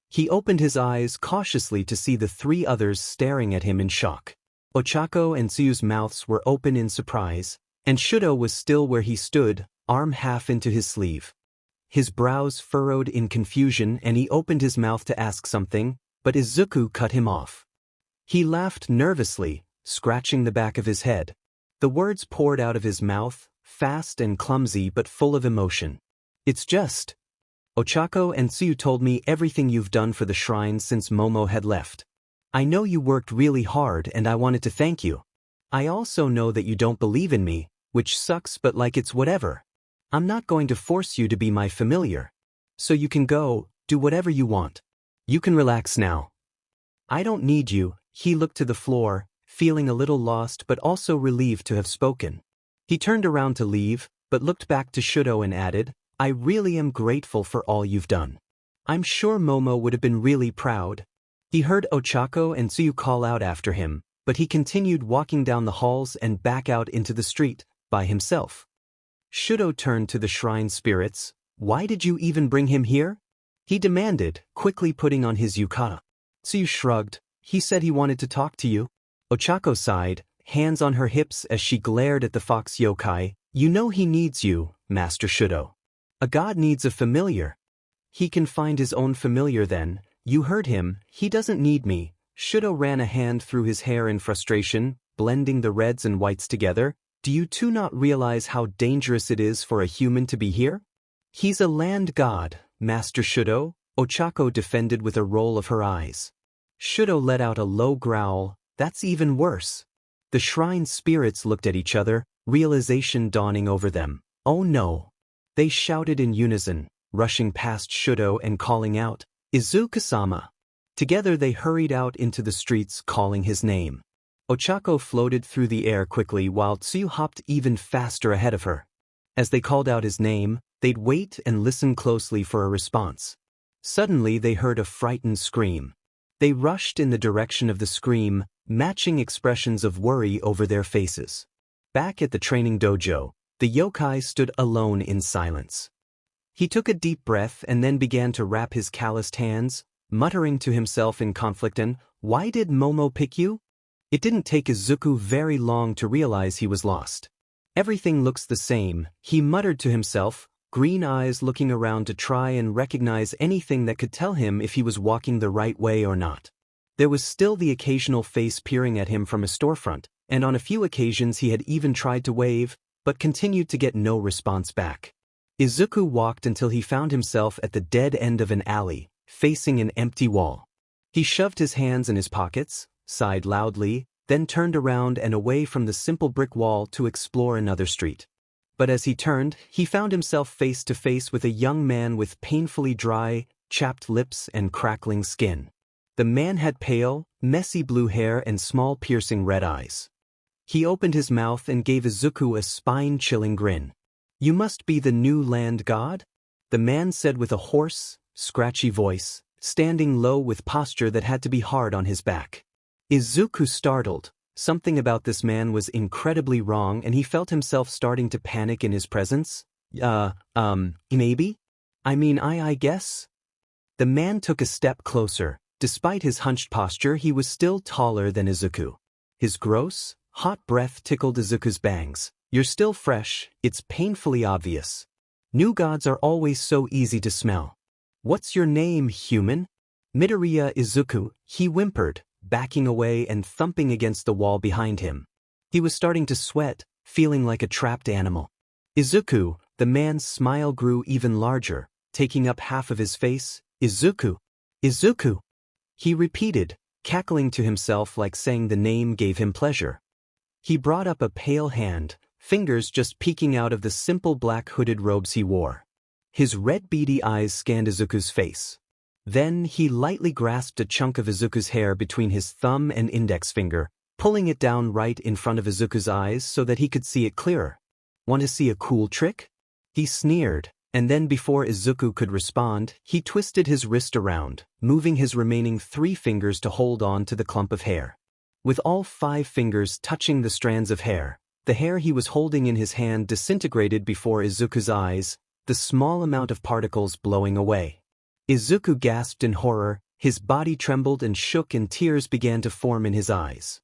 He opened his eyes cautiously to see the 3 others staring at him in shock. Ochako and Tsuyu's mouths were open in surprise, and Shudo was still where he stood, arm half into his sleeve. His brows furrowed in confusion and he opened his mouth to ask something, but Izuku cut him off. He laughed nervously, scratching the back of his head. The words poured out of his mouth, fast and clumsy but full of emotion. "It's just. Ochako and Tsuyu told me everything you've done for the shrine since Momo had left. I know you worked really hard and I wanted to thank you. I also know that you don't believe in me, which sucks, but like it's whatever. I'm not going to force you to be my familiar. So you can go, do whatever you want. You can relax now. I don't need you." He looked to the floor, feeling a little lost but also relieved to have spoken. He turned around to leave, but looked back to Shudo and added, "I really am grateful for all you've done. I'm sure Momo would have been really proud." He heard Ochako and Tsuyu call out after him, but he continued walking down the halls and back out into the street, by himself. Shudo turned to the shrine spirits. "Why did you even bring him here?" he demanded, quickly putting on his yukata. Tsuyu shrugged. "He said he wanted to talk to you." Ochako sighed, hands on her hips as she glared at the fox yokai. "You know he needs you, Master Shudo. A god needs a familiar. He can find his own familiar then. You heard him, he doesn't need me." Shudo ran a hand through his hair in frustration, blending the reds and whites together. "Do you two not realize how dangerous it is for a human to be here?" "He's a land god, Master Shudo," Ochako defended with a roll of her eyes. Shudo let out a low growl. "That's even worse." The shrine spirits looked at each other, realization dawning over them. "Oh no." They shouted in unison, rushing past Shudo and calling out, "Izuku-sama." Together they hurried out into the streets calling his name. Ochako floated through the air quickly while Tsuyu hopped even faster ahead of her. As they called out his name, they'd wait and listen closely for a response. Suddenly they heard a frightened scream. They rushed in the direction of the scream, matching expressions of worry over their faces. Back at the training dojo, the yokai stood alone in silence. He took a deep breath and then began to wrap his calloused hands, muttering to himself in conflict, "Why did Momo pick you?" It didn't take Izuku very long to realize he was lost. "Everything looks the same," he muttered to himself, green eyes looking around to try and recognize anything that could tell him if he was walking the right way or not. There was still the occasional face peering at him from a storefront, and on a few occasions he had even tried to wave, but continued to get no response back. Izuku walked until he found himself at the dead end of an alley, facing an empty wall. He shoved his hands in his pockets, sighed loudly, then turned around and away from the simple brick wall to explore another street. But as he turned, he found himself face to face with a young man with painfully dry, chapped lips and crackling skin. The man had pale, messy blue hair and small piercing red eyes. He opened his mouth and gave Izuku a spine-chilling grin. "You must be the new land god?" the man said with a hoarse, scratchy voice, standing low with posture that had to be hard on his back. Izuku startled. Something about this man was incredibly wrong and he felt himself starting to panic in his presence. Maybe? I guess?" The man took a step closer. Despite his hunched posture, he was still taller than Izuku. His gross, hot breath tickled Izuku's bangs. "You're still fresh, it's painfully obvious. New gods are always so easy to smell. What's your name, human?" "Midoriya Izuku," he whimpered, backing away and thumping against the wall behind him. He was starting to sweat, feeling like a trapped animal. "Izuku," the man's smile grew even larger, taking up half of his face. "Izuku. Izuku." He repeated, cackling to himself like saying the name gave him pleasure. He brought up a pale hand, fingers just peeking out of the simple black hooded robes he wore. His red beady eyes scanned Izuku's face. Then he lightly grasped a chunk of Izuku's hair between his thumb and index finger, pulling it down right in front of Izuku's eyes so that he could see it clearer. "Want to see a cool trick?" he sneered, and then before Izuku could respond, he twisted his wrist around, moving his remaining 3 fingers to hold on to the clump of hair. With all 5 fingers touching the strands of hair, the hair he was holding in his hand disintegrated before Izuku's eyes, the small amount of particles blowing away. Izuku gasped in horror, his body trembled and shook and tears began to form in his eyes.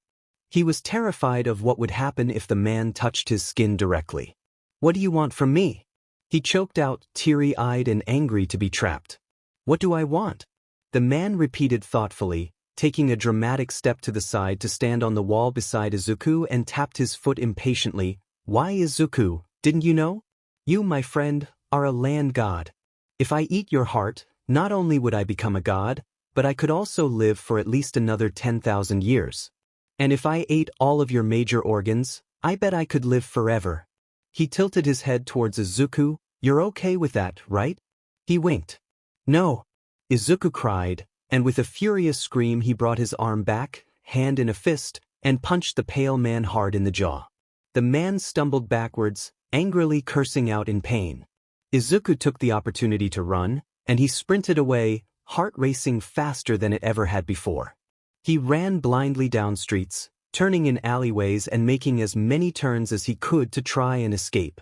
He was terrified of what would happen if the man touched his skin directly. "What do you want from me?" he choked out, teary-eyed and angry to be trapped. "What do I want?" the man repeated thoughtfully, taking a dramatic step to the side to stand on the wall beside Izuku and tapped his foot impatiently. "Why, Izuku, didn't you know? You, my friend, are a land god. If I eat your heart, not only would I become a god, but I could also live for at least another 10,000 years. And if I ate all of your major organs, I bet I could live forever." He tilted his head towards Izuku. "You're okay with that, right?" He winked. "No," Izuku cried, and with a furious scream he brought his arm back, hand in a fist, and punched the pale man hard in the jaw. The man stumbled backwards, angrily cursing out in pain. Izuku took the opportunity to run, and he sprinted away, heart racing faster than it ever had before. He ran blindly down streets, turning in alleyways and making as many turns as he could to try and escape.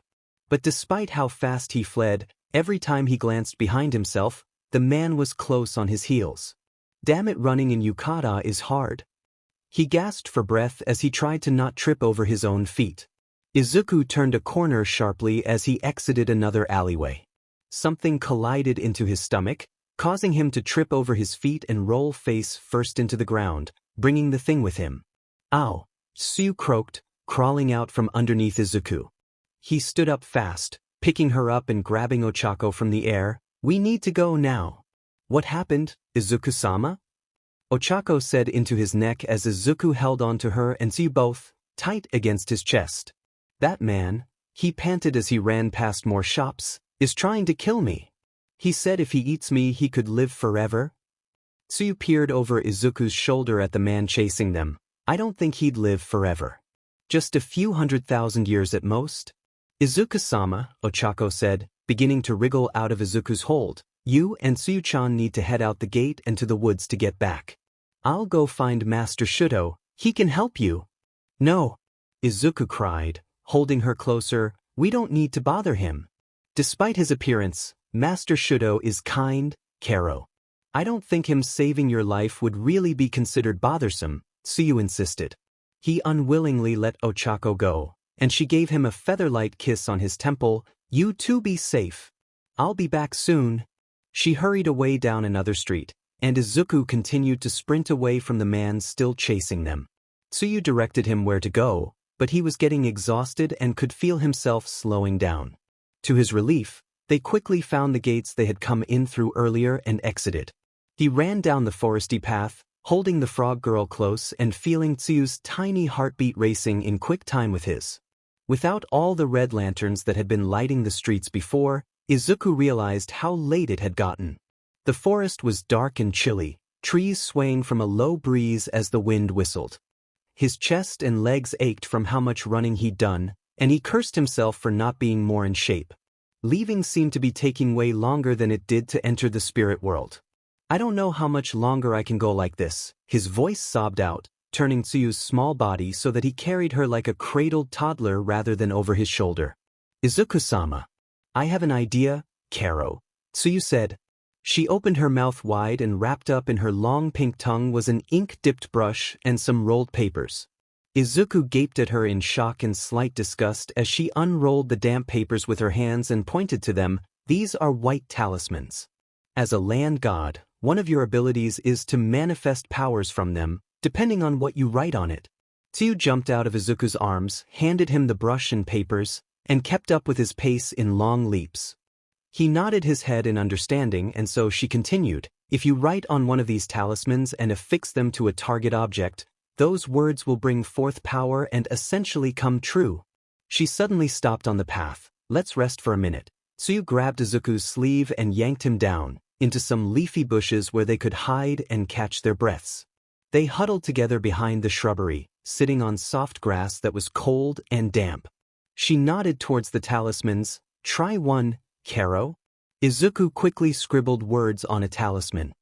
But despite how fast he fled, every time he glanced behind himself, the man was close on his heels. "Damn it, running in yukata is hard." He gasped for breath as he tried to not trip over his own feet. Izuku turned a corner sharply as he exited another alleyway. Something collided into his stomach, causing him to trip over his feet and roll face first into the ground, bringing the thing with him. "Ow!" Tsuyu croaked, crawling out from underneath Izuku. He stood up fast, picking her up and grabbing Ochako from the air. "We need to go now." "What happened, Izuku-sama?" Ochako said into his neck as Izuku held on to her and Tsuyu both, tight against his chest. "That man," he panted as he ran past more shops, "is trying to kill me. He said if he eats me he could live forever." Tsuyu peered over Izuku's shoulder at the man chasing them. "I don't think he'd live forever. Just a few 100,000 years at most." "Izuku-sama," Ochako said, beginning to wriggle out of Izuku's hold. "You and Tsuyu-chan need to head out the gate and to the woods to get back. I'll go find Master Shudo, he can help you." "No," Izuku cried, holding her closer, "We don't need to bother him. Despite his appearance, Master Shudo is kind, Kero. I don't think him saving your life would really be considered bothersome," Tsuyu insisted. He unwillingly let Ochako go, and she gave him a feather-light kiss on his temple. "You two be safe. I'll be back soon." She hurried away down another street, and Izuku continued to sprint away from the man still chasing them. Tsuyu directed him where to go, but he was getting exhausted and could feel himself slowing down. To his relief, they quickly found the gates they had come in through earlier and exited. He ran down the foresty path, holding the frog girl close and feeling Tsuyu's tiny heartbeat racing in quick time with his. Without all the red lanterns that had been lighting the streets before, Izuku realized how late it had gotten. The forest was dark and chilly, trees swaying from a low breeze as the wind whistled. His chest and legs ached from how much running he'd done, and he cursed himself for not being more in shape. Leaving seemed to be taking way longer than it did to enter the spirit world. "I don't know how much longer I can go like this," his voice sobbed out, turning Tsuyu's small body so that he carried her like a cradled toddler rather than over his shoulder. "Izuku-sama. I have an idea, Kero," Tsuyu said. She opened her mouth wide and wrapped up in her long pink tongue was an ink-dipped brush and some rolled papers. Izuku gaped at her in shock and slight disgust as she unrolled the damp papers with her hands and pointed to them. "These are white talismans. As a land god, one of your abilities is to manifest powers from them, depending on what you write on it." Tsuyu jumped out of Izuku's arms, handed him the brush and papers, and kept up with his pace in long leaps. He nodded his head in understanding, and so she continued, "If you write on one of these talismans and affix them to a target object, those words will bring forth power and essentially come true." She suddenly stopped on the path. "Let's rest for a minute." Tsuyu grabbed Izuku's sleeve and yanked him down, into some leafy bushes where they could hide and catch their breaths. They huddled together behind the shrubbery, sitting on soft grass that was cold and damp. She nodded towards the talismans. "Try one, Kero." Izuku quickly scribbled words on a talisman.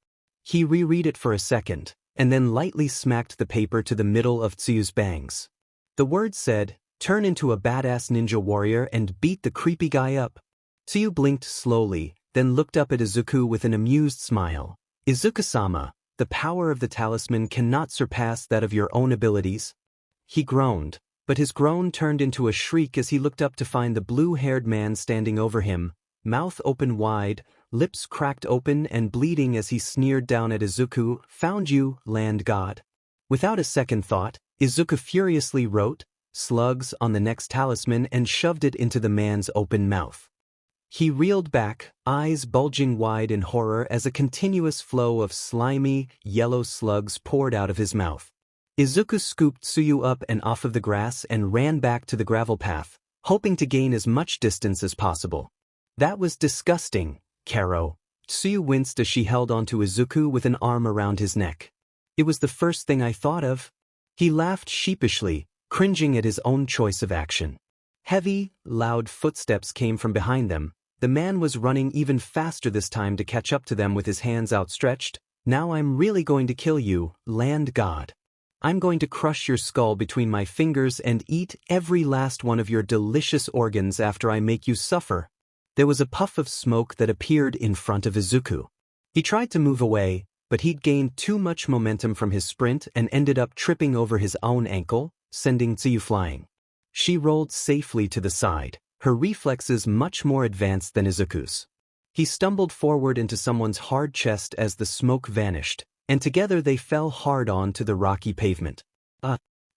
He reread it for a second, and then lightly smacked the paper to the middle of Tsuyu's bangs. The words said, "Turn into a badass ninja warrior and beat the creepy guy up." Tsuyu blinked slowly, then looked up at Izuku with an amused smile. "Izuku-sama, the power of the talisman cannot surpass that of your own abilities." He groaned, but his groan turned into a shriek as he looked up to find the blue-haired man standing over him, mouth open wide, lips cracked open and bleeding as he sneered down at Izuku. "Found you, land god." Without a second thought, Izuku furiously wrote, "slugs" on the next talisman and shoved it into the man's open mouth. He reeled back, eyes bulging wide in horror as a continuous flow of slimy, yellow slugs poured out of his mouth. Izuku scooped Tsuyu up and off of the grass and ran back to the gravel path, hoping to gain as much distance as possible. "That was disgusting, Kero." Tsuyu winced as she held onto Izuku with an arm around his neck. "It was the first thing I thought of." He laughed sheepishly, cringing at his own choice of action. Heavy, loud footsteps came from behind them. The man was running even faster this time to catch up to them with his hands outstretched. "Now I'm really going to kill you, land god. I'm going to crush your skull between my fingers and eat every last one of your delicious organs after I make you suffer." There was a puff of smoke that appeared in front of Izuku. He tried to move away, but he'd gained too much momentum from his sprint and ended up tripping over his own ankle, sending Tsuyu flying. She rolled safely to the side, her reflexes much more advanced than Izuku's. He stumbled forward into someone's hard chest as the smoke vanished, and together they fell hard on to the rocky pavement.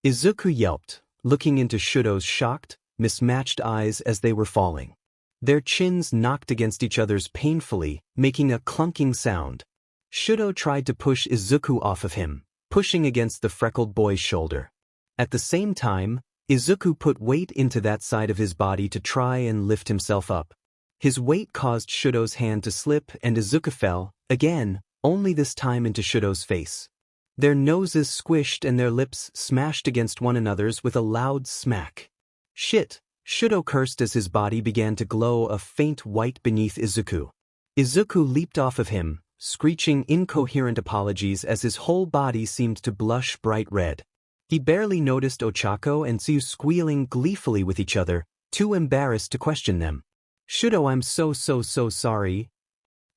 Izuku yelped, looking into Shudo's shocked, mismatched eyes as they were falling. Their chins knocked against each other's painfully, making a clunking sound. Shudo tried to push Izuku off of him, pushing against the freckled boy's shoulder. At the same time, Izuku put weight into that side of his body to try and lift himself up. His weight caused Shudo's hand to slip and Izuku fell, again, only this time into Shudo's face. Their noses squished and their lips smashed against one another's with a loud smack. "Shit," Shudo cursed as his body began to glow a faint white beneath Izuku. Izuku leaped off of him, screeching incoherent apologies as his whole body seemed to blush bright red. He barely noticed Ochako and Tsuyu squealing gleefully with each other, too embarrassed to question them. Shudo, I'm so sorry.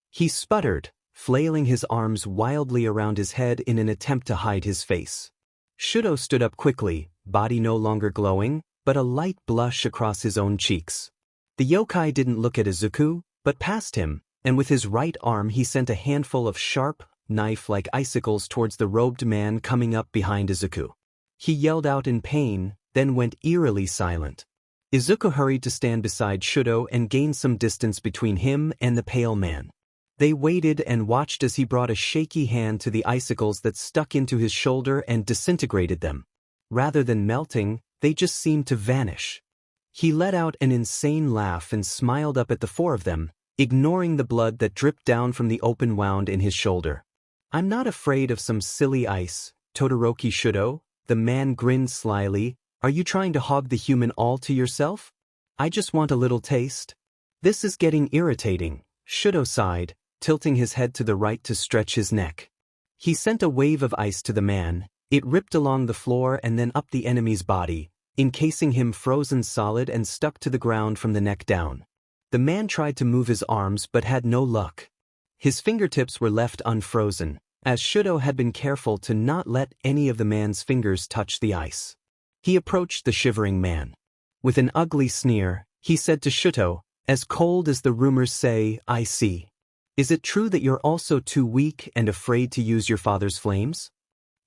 He sputtered, flailing his arms wildly around his head in an attempt to hide his face. Shudo stood up quickly, body no longer glowing, but a light blush across his own cheeks. The yokai didn't look at Izuku, but passed him, and with his right arm he sent a handful of sharp, knife-like icicles towards the robed man coming up behind Izuku. He yelled out in pain, then went eerily silent. Izuku hurried to stand beside Shudo and gain some distance between him and the pale man. They waited and watched as he brought a shaky hand to the icicles that stuck into his shoulder and disintegrated them. Rather than melting, they just seemed to vanish. He let out an insane laugh and smiled up at the four of them, ignoring the blood that dripped down from the open wound in his shoulder. I'm not afraid of some silly ice, Todoroki Shudo. The man grinned slyly. Are you trying to hog the human all to yourself? I just want a little taste. This is getting irritating, Shudo sighed, tilting his head to the right to stretch his neck. He sent a wave of ice to the man. It ripped along the floor and then up the enemy's body, encasing him frozen solid and stuck to the ground from the neck down. The man tried to move his arms but had no luck. His fingertips were left unfrozen, as Shudo had been careful to not let any of the man's fingers touch the ice. He approached the shivering man. With an ugly sneer, he said to Shudo, as cold as the rumors say, I see. Is it true that you're also too weak and afraid to use your father's flames?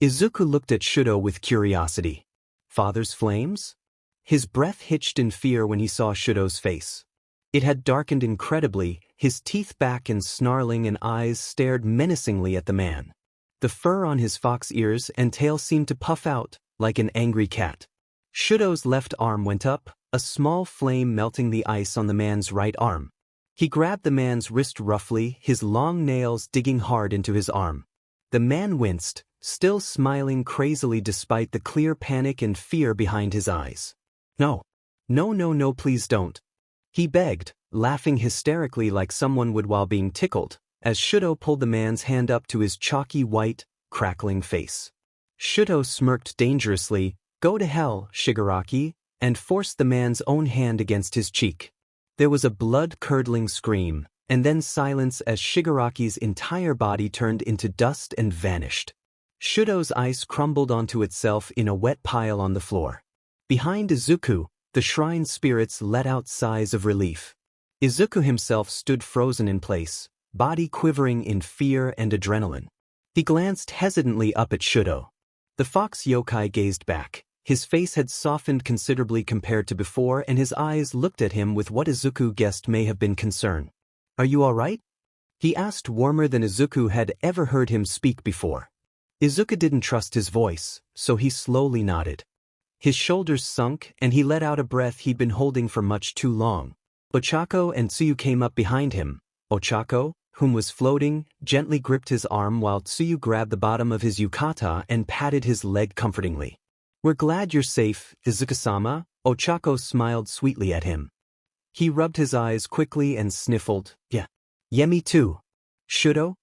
Izuku looked at Shudo with curiosity. Father's flames? His breath hitched in fear when he saw Shudo's face. It had darkened incredibly, his teeth back and snarling and eyes stared menacingly at the man. The fur on his fox ears and tail seemed to puff out, like an angry cat. Shudo's left arm went up, a small flame melting the ice on the man's right arm. He grabbed the man's wrist roughly, his long nails digging hard into his arm. The man winced, still smiling crazily despite the clear panic and fear behind his eyes. No, please don't. He begged, laughing hysterically like someone would while being tickled, as Shudo pulled the man's hand up to his chalky white, crackling face. Shudo smirked dangerously, "Go to hell, Shigaraki," and forced the man's own hand against his cheek. There was a blood-curdling scream, and then silence as Shigaraki's entire body turned into dust and vanished. Shudo's ice crumbled onto itself in a wet pile on the floor. Behind Izuku, the shrine spirits let out sighs of relief. Izuku himself stood frozen in place, body quivering in fear and adrenaline. He glanced hesitantly up at Shudo. The fox yokai gazed back. His face had softened considerably compared to before and his eyes looked at him with what Izuku guessed may have been concern. Are you all right? He asked, warmer than Izuku had ever heard him speak before. Izuku didn't trust his voice, so he slowly nodded. His shoulders sunk and he let out a breath he'd been holding for much too long. Ochako and Tsuyu came up behind him. Ochako, whom was floating, gently gripped his arm while Tsuyu grabbed the bottom of his yukata and patted his leg comfortingly. We're glad you're safe, Izuku-sama. Ochako smiled sweetly at him. He rubbed his eyes quickly and sniffled. Yeah, me too. Shudo?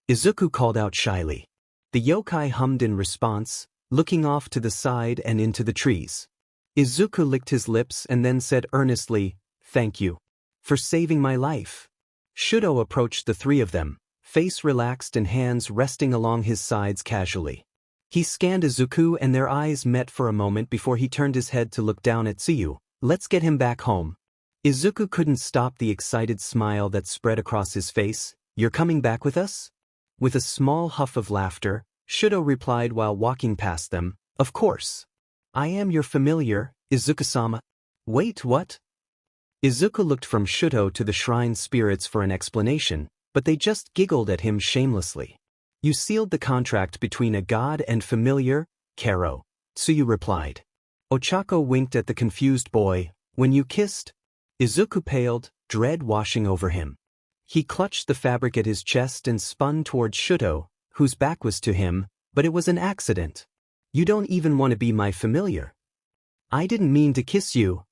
Izuku called out shyly. The yokai hummed in response, looking off to the side and into the trees. Izuku licked his lips and then said earnestly, "Thank you. For saving my life." Shudo approached the three of them, face relaxed and hands resting along his sides casually. He scanned Izuku and their eyes met for a moment before he turned his head to look down at Tsuyu. Let's get him back home. Izuku couldn't stop the excited smile that spread across his face. You're coming back with us? With a small huff of laughter, Shudo replied while walking past them, Of course. I am your familiar, Izuku-sama. Wait, what? Izuku looked from Shudo to the shrine spirits for an explanation, but they just giggled at him shamelessly. You sealed the contract between a god and familiar, Karo, Tsuyu replied. Ochako winked at the confused boy. When you kissed? Izuku paled, dread washing over him. He clutched the fabric at his chest and spun toward Shudo, whose back was to him, but it was an accident. You don't even want to be my familiar. I didn't mean to kiss you.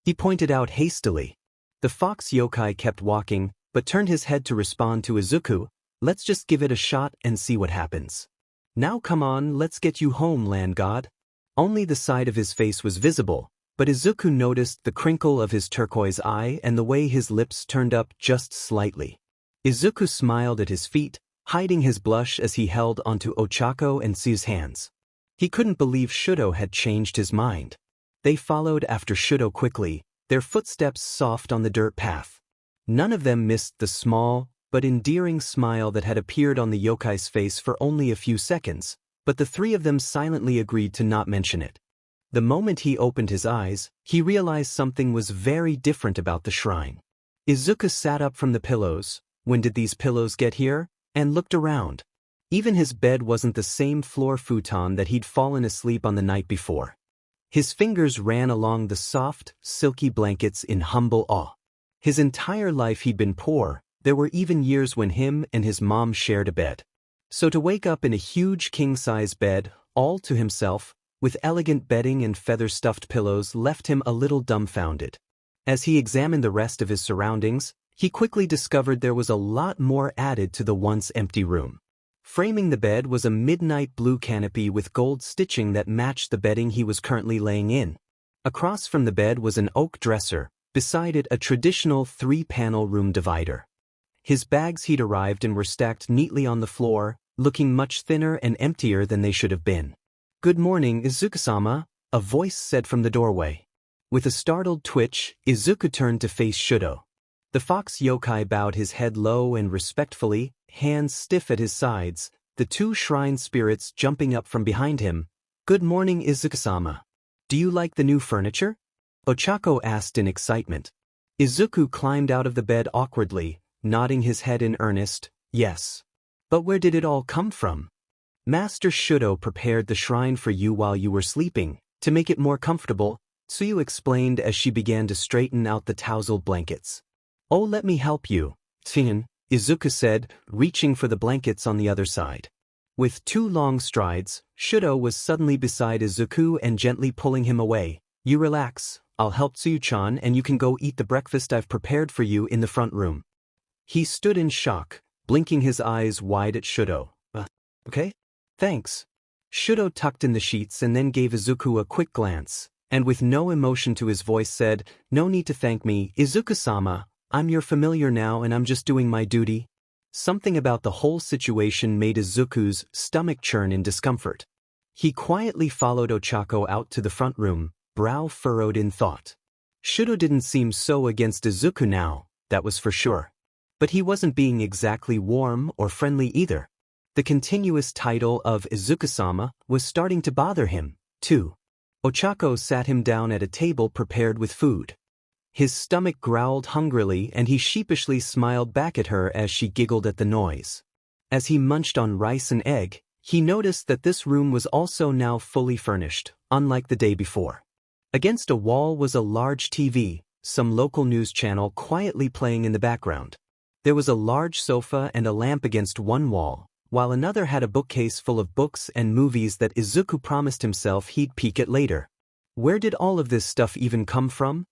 He pointed out hastily. The fox yokai kept walking, but turned his head to respond to Izuku. Let's just give it a shot and see what happens. Now come on, let's get you home, land god. Only the side of his face was visible, but Izuku noticed the crinkle of his turquoise eye and the way his lips turned up just slightly. Izuku smiled at his feet, hiding his blush as he held onto Ochako and Tsu's hands. He couldn't believe Shudo had changed his mind. They followed after Shudo quickly, their footsteps soft on the dirt path. None of them missed the small, but endearing smile that had appeared on the yokai's face for only a few seconds, but the three of them silently agreed to not mention it. The moment he opened his eyes, he realized something was very different about the shrine. Izuku sat up from the pillows. When did these pillows get here? And looked around. Even his bed wasn't the same floor futon that he'd fallen asleep on the night before. His fingers ran along the soft, silky blankets in humble awe. His entire life he'd been poor. There were even years when him and his mom shared a bed. So to wake up in a huge king-size bed, all to himself, with elegant bedding and feather-stuffed pillows, left him a little dumbfounded. As he examined the rest of his surroundings, he quickly discovered there was a lot more added to the once empty room. Framing the bed was a midnight blue canopy with gold stitching that matched the bedding he was currently laying in. Across from the bed was an oak dresser, beside it a traditional 3-panel room divider. His bags he'd arrived in were stacked neatly on the floor, looking much thinner and emptier than they should have been. "Good morning, Izuku-sama," a voice said from the doorway. With a startled twitch, Izuku turned to face Shudo. The fox yokai bowed his head low and respectfully, hands stiff at his sides, the two shrine spirits jumping up from behind him. "Good morning, Izuku-sama. Do you like the new furniture?" Ochako asked in excitement. Izuku climbed out of the bed awkwardly, nodding his head in earnest, "Yes. But where did it all come from?" "Master Shudo prepared the shrine for you while you were sleeping, to make it more comfortable," Tsuyu explained as she began to straighten out the tousled blankets. "Oh, let me help you, Tsuyin," Izuku said, reaching for the blankets on the other side. With 2 long strides, Shudo was suddenly beside Izuku and gently pulling him away. "You relax, I'll help Tsuyu-chan and you can go eat the breakfast I've prepared for you in the front room." He stood in shock, blinking his eyes wide at Shudo. Okay? Thanks." Shudo tucked in the sheets and then gave Izuku a quick glance, and with no emotion to his voice said, "No need to thank me, Izuku-sama. I'm your familiar now and I'm just doing my duty." Something about the whole situation made Izuku's stomach churn in discomfort. He quietly followed Ochako out to the front room, brow furrowed in thought. Shudo didn't seem so against Izuku now, that was for sure. But he wasn't being exactly warm or friendly either. The continuous title of Izuku-sama was starting to bother him, too. Ochako sat him down at a table prepared with food. His stomach growled hungrily and he sheepishly smiled back at her as she giggled at the noise. As he munched on rice and egg, he noticed that this room was also now fully furnished, unlike the day before. Against a wall was a large TV, some local news channel quietly playing in the background. There was a large sofa and a lamp against one wall, while another had a bookcase full of books and movies that Izuku promised himself he'd peek at later. Where did all of this stuff even come from?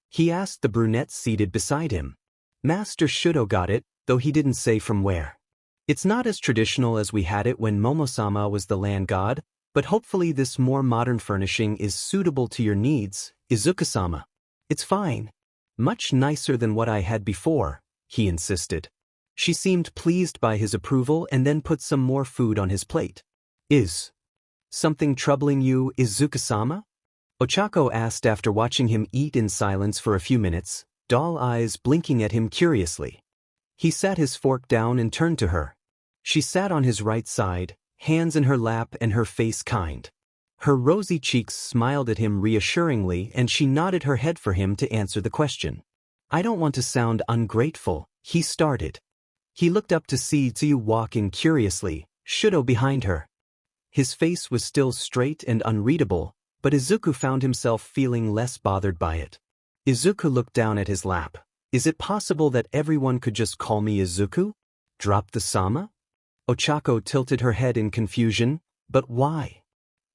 He asked the brunette seated beside him. Master Shudo got it, though he didn't say from where. "It's not as traditional as we had it when Momo-sama was the land god, but hopefully this more modern furnishing is suitable to your needs, Izuku-sama." "It's fine. Much nicer than what I had before," he insisted. She seemed pleased by his approval and then put some more food on his plate. "Is something troubling you, Izuku-sama?" Ochako asked after watching him eat in silence for a few minutes, doll eyes blinking at him curiously. He sat his fork down and turned to her. She sat on his right side, hands in her lap and her face kind. Her rosy cheeks smiled at him reassuringly and she nodded her head for him to answer the question. "I don't want to sound ungrateful," he started. He looked up to see Tsuyu walk in curiously, Shudo behind her. His face was still straight and unreadable, but Izuku found himself feeling less bothered by it. Izuku looked down at his lap. "Is it possible that everyone could just call me Izuku? Drop the sama?" Ochako tilted her head in confusion. "But why?"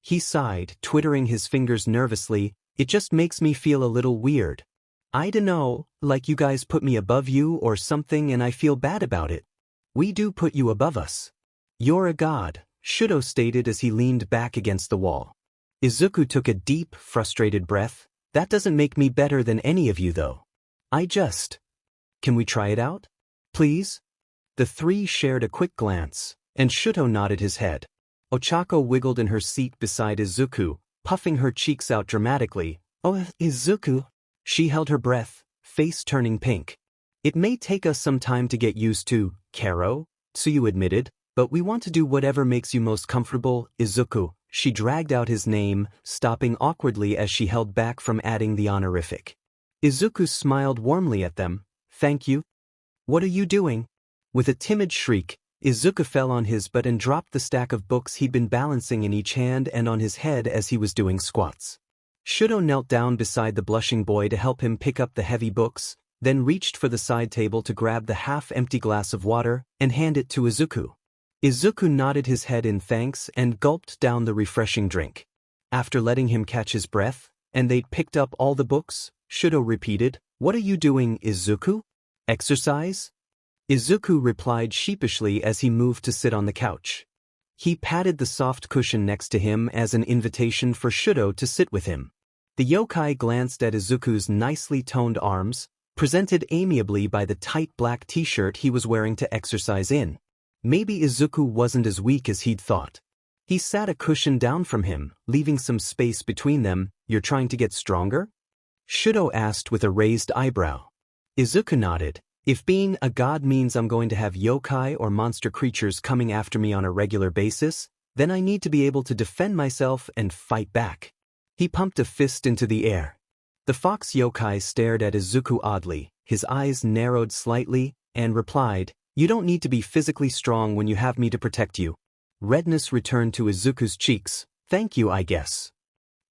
He sighed, twiddling his fingers nervously. "It just makes me feel a little weird. I dunno, like you guys put me above you or something and I feel bad about it." "We do put you above us. You're a god," Shudo stated as he leaned back against the wall. Izuku took a deep, frustrated breath. That doesn't make me better than any of you though. Can we try it out? Please? The three shared a quick glance, and Shudo nodded his head. Ochako wiggled in her seat beside Izuku, puffing her cheeks out dramatically. Oh, Izuku. She held her breath, face turning pink. It may take us some time to get used to, Karo, Tsuyu admitted, but we want to do whatever makes you most comfortable, Izuku. She dragged out his name, stopping awkwardly as she held back from adding the honorific. Izuku smiled warmly at them. Thank you. What are you doing? With a timid shriek, Izuku fell on his butt and dropped the stack of books he'd been balancing in each hand and on his head as he was doing squats. Shudo knelt down beside the blushing boy to help him pick up the heavy books, then reached for the side table to grab the half-empty glass of water and hand it to Izuku. Izuku nodded his head in thanks and gulped down the refreshing drink. After letting him catch his breath, and they'd picked up all the books, Shudo repeated, What are you doing, Izuku? Exercise? Izuku replied sheepishly as he moved to sit on the couch. He patted the soft cushion next to him as an invitation for Shudo to sit with him. The yokai glanced at Izuku's nicely toned arms, presented amiably by the tight black t-shirt he was wearing to exercise in. Maybe Izuku wasn't as weak as he'd thought. He sat a cushion down from him, leaving some space between them. You're trying to get stronger? Shudo asked with a raised eyebrow. Izuku nodded. If being a god means I'm going to have yokai or monster creatures coming after me on a regular basis, then I need to be able to defend myself and fight back. He pumped a fist into the air. The fox yokai stared at Izuku oddly, his eyes narrowed slightly, and replied, You don't need to be physically strong when you have me to protect you. Redness returned to Izuku's cheeks. Thank you, I guess.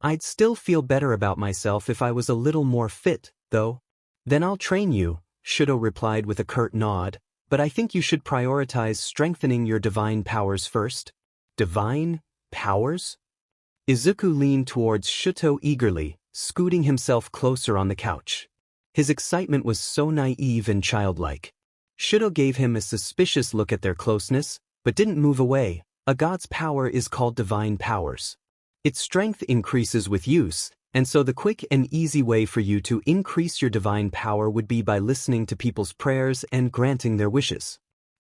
I'd still feel better about myself if I was a little more fit, though. Then I'll train you, Shudo replied with a curt nod, but I think you should prioritize strengthening your divine powers first. Divine powers? Izuku leaned towards Shudo eagerly, scooting himself closer on the couch. His excitement was so naive and childlike. Shudo gave him a suspicious look at their closeness, but didn't move away. A god's power is called divine powers. Its strength increases with use, and so the quick and easy way for you to increase your divine power would be by listening to people's prayers and granting their wishes.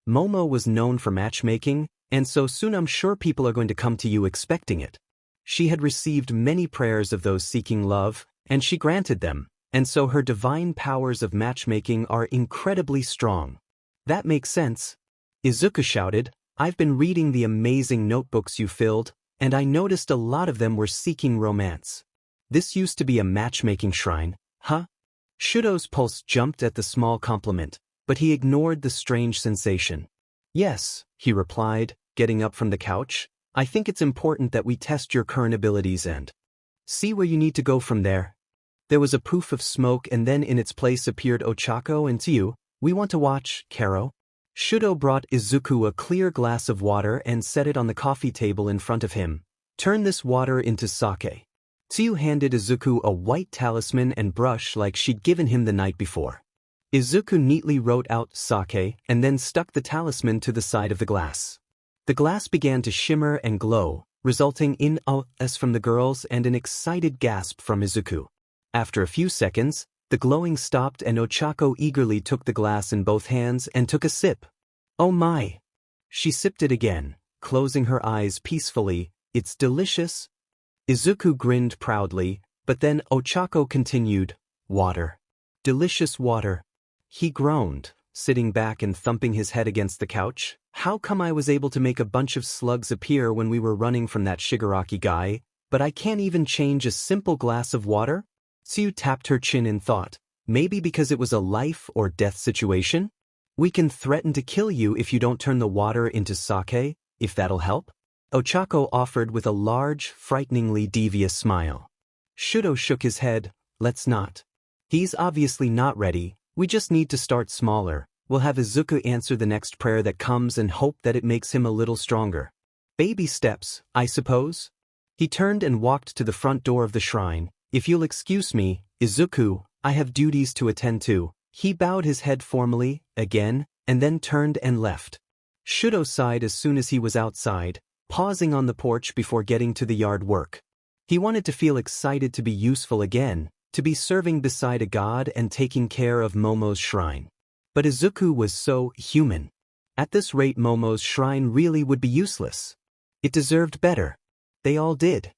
Momo was known for matchmaking, and so soon I'm sure people are going to come to you expecting it. She had received many prayers of those seeking love, and she granted them, and so her divine powers of matchmaking are incredibly strong. That makes sense. Izuku shouted, I've been reading the amazing notebooks you filled, and I noticed a lot of them were seeking romance. This used to be a matchmaking shrine, huh? Shudo's pulse jumped at the small compliment, but he ignored the strange sensation. Yes, he replied, getting up from the couch. I think it's important that we test your current abilities and see where you need to go from there. There was a poof of smoke and then in its place appeared Ochako and Tsuyu. We want to watch, Karo. Shudo brought Izuku a clear glass of water and set it on the coffee table in front of him. Turn this water into sake. Tsuyu handed Izuku a white talisman and brush like she'd given him the night before. Izuku neatly wrote out sake and then stuck the talisman to the side of the glass. The glass began to shimmer and glow, resulting in a "s" from the girls and an excited gasp from Izuku. After a few seconds, the glowing stopped and Ochako eagerly took the glass in both hands and took a sip. Oh my! She sipped it again, closing her eyes peacefully. It's delicious. Izuku grinned proudly, but then Ochako continued, Water. Delicious water. He groaned, sitting back and thumping his head against the couch. How come I was able to make a bunch of slugs appear when we were running from that Shigaraki guy, but I can't even change a simple glass of water? Tsuyu tapped her chin in thought. Maybe because it was a life or death situation? We can threaten to kill you if you don't turn the water into sake, if that'll help? Ochako offered with a large, frighteningly devious smile. Shudo shook his head. Let's not. He's obviously not ready. We just need to start smaller. We'll have Izuku answer the next prayer that comes and hope that it makes him a little stronger. Baby steps, I suppose? He turned and walked to the front door of the shrine. If you'll excuse me, Izuku, I have duties to attend to. He bowed his head formally, again, and then turned and left. Shudo sighed as soon as he was outside, pausing on the porch before getting to the yard work. He wanted to feel excited to be useful again, to be serving beside a god and taking care of Momo's shrine. But Izuku was so human. At this rate, Momo's shrine really would be useless. It deserved better. They all did.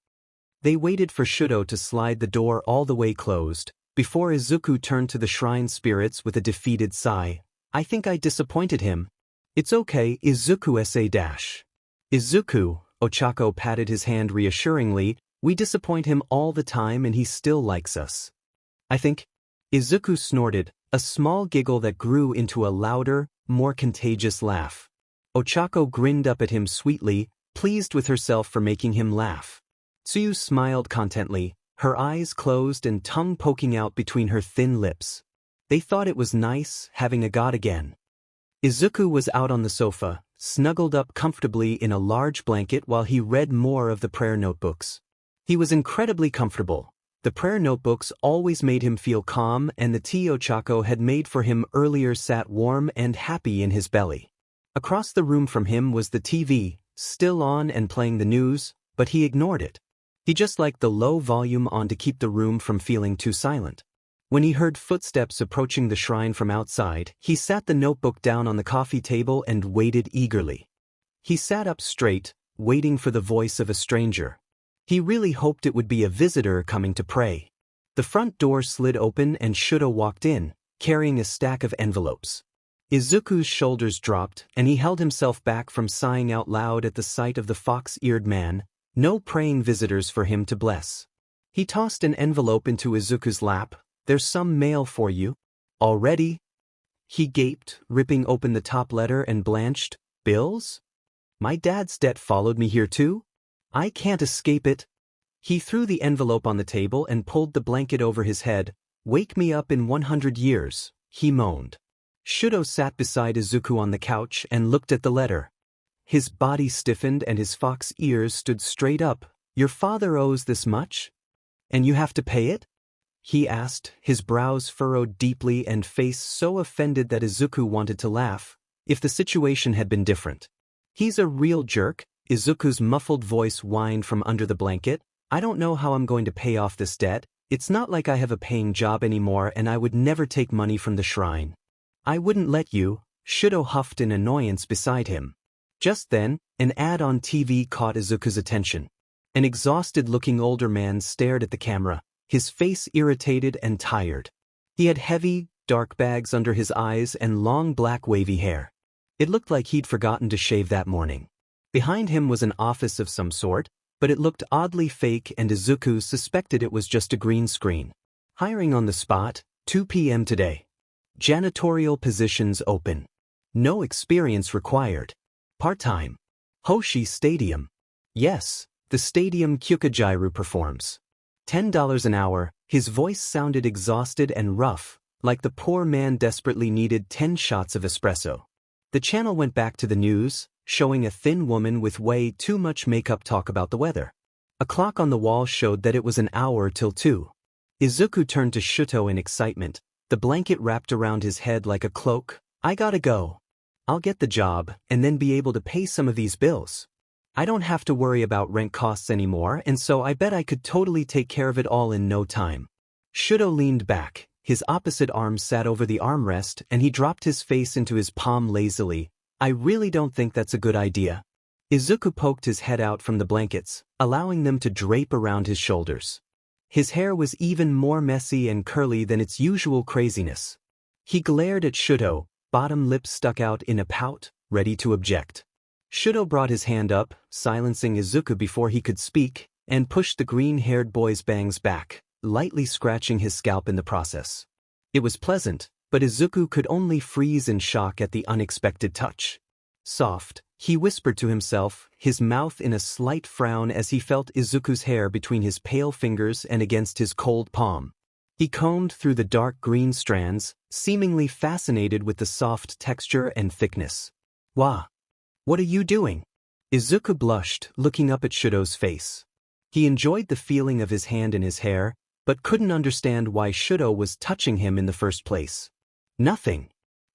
They waited for Shudo to slide the door all the way closed, before Izuku turned to the shrine spirits with a defeated sigh. I think I disappointed him. It's okay, Izuku sa-. Izuku, Ochako patted his hand reassuringly, we disappoint him all the time and he still likes us. I think. Izuku snorted, a small giggle that grew into a louder, more contagious laugh. Ochako grinned up at him sweetly, pleased with herself for making him laugh. Tsuyu smiled contently, her eyes closed and tongue poking out between her thin lips. They thought it was nice having a god again. Izuku was out on the sofa, snuggled up comfortably in a large blanket while he read more of the prayer notebooks. He was incredibly comfortable. The prayer notebooks always made him feel calm, and the tea Ochako had made for him earlier sat warm and happy in his belly. Across the room from him was the TV, still on and playing the news, but he ignored it. He just liked the low volume on to keep the room from feeling too silent. When he heard footsteps approaching the shrine from outside, he sat the notebook down on the coffee table and waited eagerly. He sat up straight, waiting for the voice of a stranger. He really hoped it would be a visitor coming to pray. The front door slid open and Shudo walked in, carrying a stack of envelopes. Izuku's shoulders dropped, and he held himself back from sighing out loud at the sight of the fox-eared man. No praying visitors for him to bless. He tossed an envelope into Izuku's lap. There's some mail for you. Already? He gaped, ripping open the top letter and blanched. Bills? My dad's debt followed me here too? I can't escape it. He threw the envelope on the table and pulled the blanket over his head. Wake me up in 100 years, he moaned. Shudo sat beside Izuku on the couch and looked at the letter. His body stiffened and his fox ears stood straight up. Your father owes this much? And you have to pay it? He asked, his brows furrowed deeply and face so offended that Izuku wanted to laugh, if the situation had been different. He's a real jerk, Izuku's muffled voice whined from under the blanket. I don't know how I'm going to pay off this debt. It's not like I have a paying job anymore and I would never take money from the shrine. I wouldn't let you, Shudo huffed in annoyance beside him. Just then, an ad on TV caught Izuku's attention. An exhausted-looking older man stared at the camera, his face irritated and tired. He had heavy, dark bags under his eyes and long black wavy hair. It looked like he'd forgotten to shave that morning. Behind him was an office of some sort, but it looked oddly fake and Izuku suspected it was just a green screen. Hiring on the spot, 2 p.m. today. Janitorial positions open. No experience required. Part-time. Hoshi Stadium. Yes, the stadium Kyukajiru performs. $10 an hour. His voice sounded exhausted and rough, like the poor man desperately needed 10 shots of espresso. The channel went back to the news, showing a thin woman with way too much makeup talk about the weather. A clock on the wall showed that it was an hour till 2. Izuku turned to Shuto in excitement, the blanket wrapped around his head like a cloak. I gotta go. I'll get the job and then be able to pay some of these bills. I don't have to worry about rent costs anymore, and so I bet I could totally take care of it all in no time. Shudo leaned back, his opposite arm sat over the armrest and he dropped his face into his palm lazily. I really don't think that's a good idea. Izuku poked his head out from the blankets, allowing them to drape around his shoulders. His hair was even more messy and curly than its usual craziness. He glared at Shudo, bottom lip stuck out in a pout, ready to object. Shudo brought his hand up, silencing Izuku before he could speak, and pushed the green-haired boy's bangs back, lightly scratching his scalp in the process. It was pleasant, but Izuku could only freeze in shock at the unexpected touch. Soft, he whispered to himself, his mouth in a slight frown as he felt Izuku's hair between his pale fingers and against his cold palm. He combed through the dark green strands, seemingly fascinated with the soft texture and thickness. Wah! What are you doing? Izuku blushed, looking up at Shudo's face. He enjoyed the feeling of his hand in his hair, but couldn't understand why Shudo was touching him in the first place. Nothing.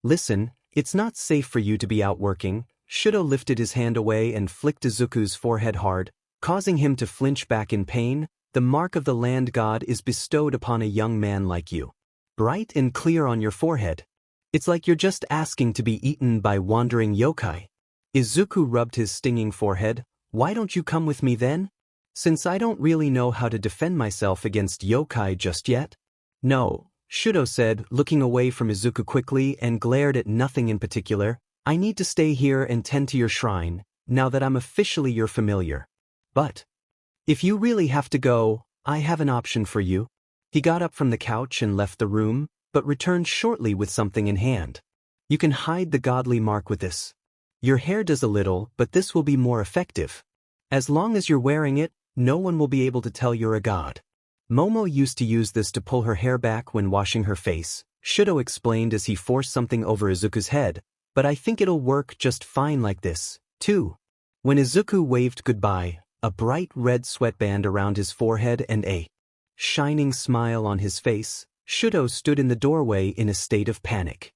Listen, it's not safe for you to be out working. Shudo lifted his hand away and flicked Izuku's forehead hard, causing him to flinch back in pain. the mark of the land god is bestowed upon a young man like you. Bright and clear on your forehead. It's like you're just asking to be eaten by wandering yokai. Izuku rubbed his stinging forehead. Why don't you come with me then? Since I don't really know how to defend myself against yokai just yet. No, Shudo said, looking away from Izuku quickly and glared at nothing in particular. I need to stay here and tend to your shrine, now that I'm officially your familiar. But if you really have to go, I have an option for you. He got up from the couch and left the room, but returned shortly with something in hand. You can hide the godly mark with this. Your hair does a little, but this will be more effective. As long as you're wearing it, no one will be able to tell you're a god. Momo used to use this to pull her hair back when washing her face, Shudo explained as he forced something over Izuku's head, but I think it'll work just fine like this, too. When Izuku waved goodbye, a bright red sweatband around his forehead and a shining smile on his face, Shudo stood in the doorway in a state of panic.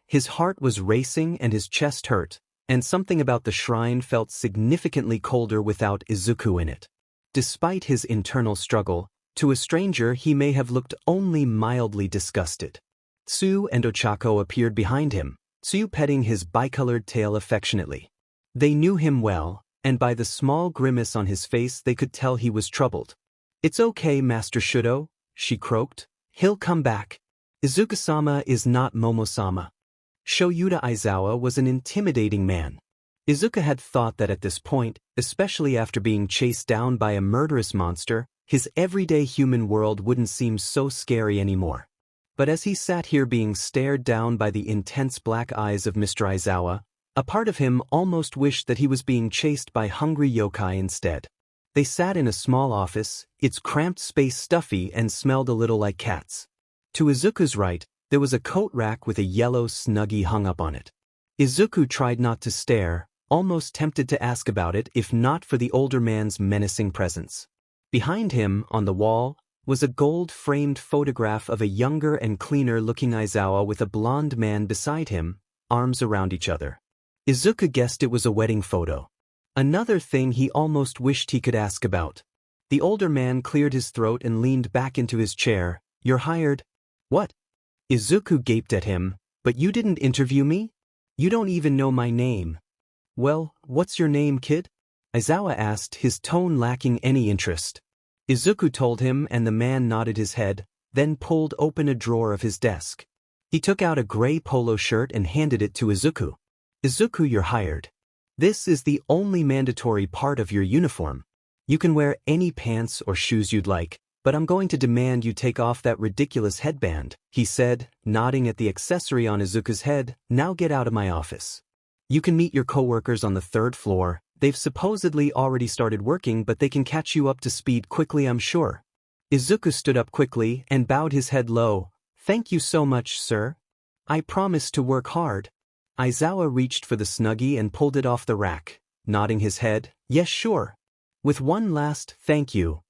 His heart was racing and his chest hurt, and something about the shrine felt significantly colder without Izuku in it. Despite his internal struggle, to a stranger he may have looked only mildly disgusted. Tsu and Ochako appeared behind him, Tsu petting his bicolored tail affectionately. They knew him well, and by the small grimace on his face they could tell he was troubled. It's okay, Master Shudo, she croaked. He'll come back. Izuku-sama is not Momo-sama. Shoyuda Aizawa was an intimidating man. Izuku had thought that at this point, especially after being chased down by a murderous monster, his everyday human world wouldn't seem so scary anymore. But as he sat here being stared down by the intense black eyes of Mr. Aizawa, a part of him almost wished that he was being chased by hungry yokai instead. They sat in a small office, its cramped space stuffy and smelled a little like cats. To Izuku's right, there was a coat rack with a yellow Snuggie hung up on it. Izuku tried not to stare, almost tempted to ask about it if not for the older man's menacing presence. Behind him, on the wall, was a gold-framed photograph of a younger and cleaner-looking Aizawa with a blonde man beside him, arms around each other. Izuku guessed it was a wedding photo. Another thing he almost wished he could ask about. The older man cleared his throat and leaned back into his chair. You're hired? What? Izuku gaped at him. But you didn't interview me? You don't even know my name. Well, what's your name, kid? Aizawa asked, his tone lacking any interest. Izuku told him and the man nodded his head, then pulled open a drawer of his desk. He took out a gray polo shirt and handed it to Izuku. Izuku, you're hired. This is the only mandatory part of your uniform. You can wear any pants or shoes you'd like, but I'm going to demand you take off that ridiculous headband, he said, nodding at the accessory on Izuku's head. Now get out of my office. You can meet your coworkers on the 3rd floor. They've supposedly already started working, but they can catch you up to speed quickly, I'm sure. Izuku stood up quickly and bowed his head low. Thank you so much, sir. I promise to work hard. Aizawa reached for the Snuggie and pulled it off the rack, nodding his head. Yes, sure. With one last thank you,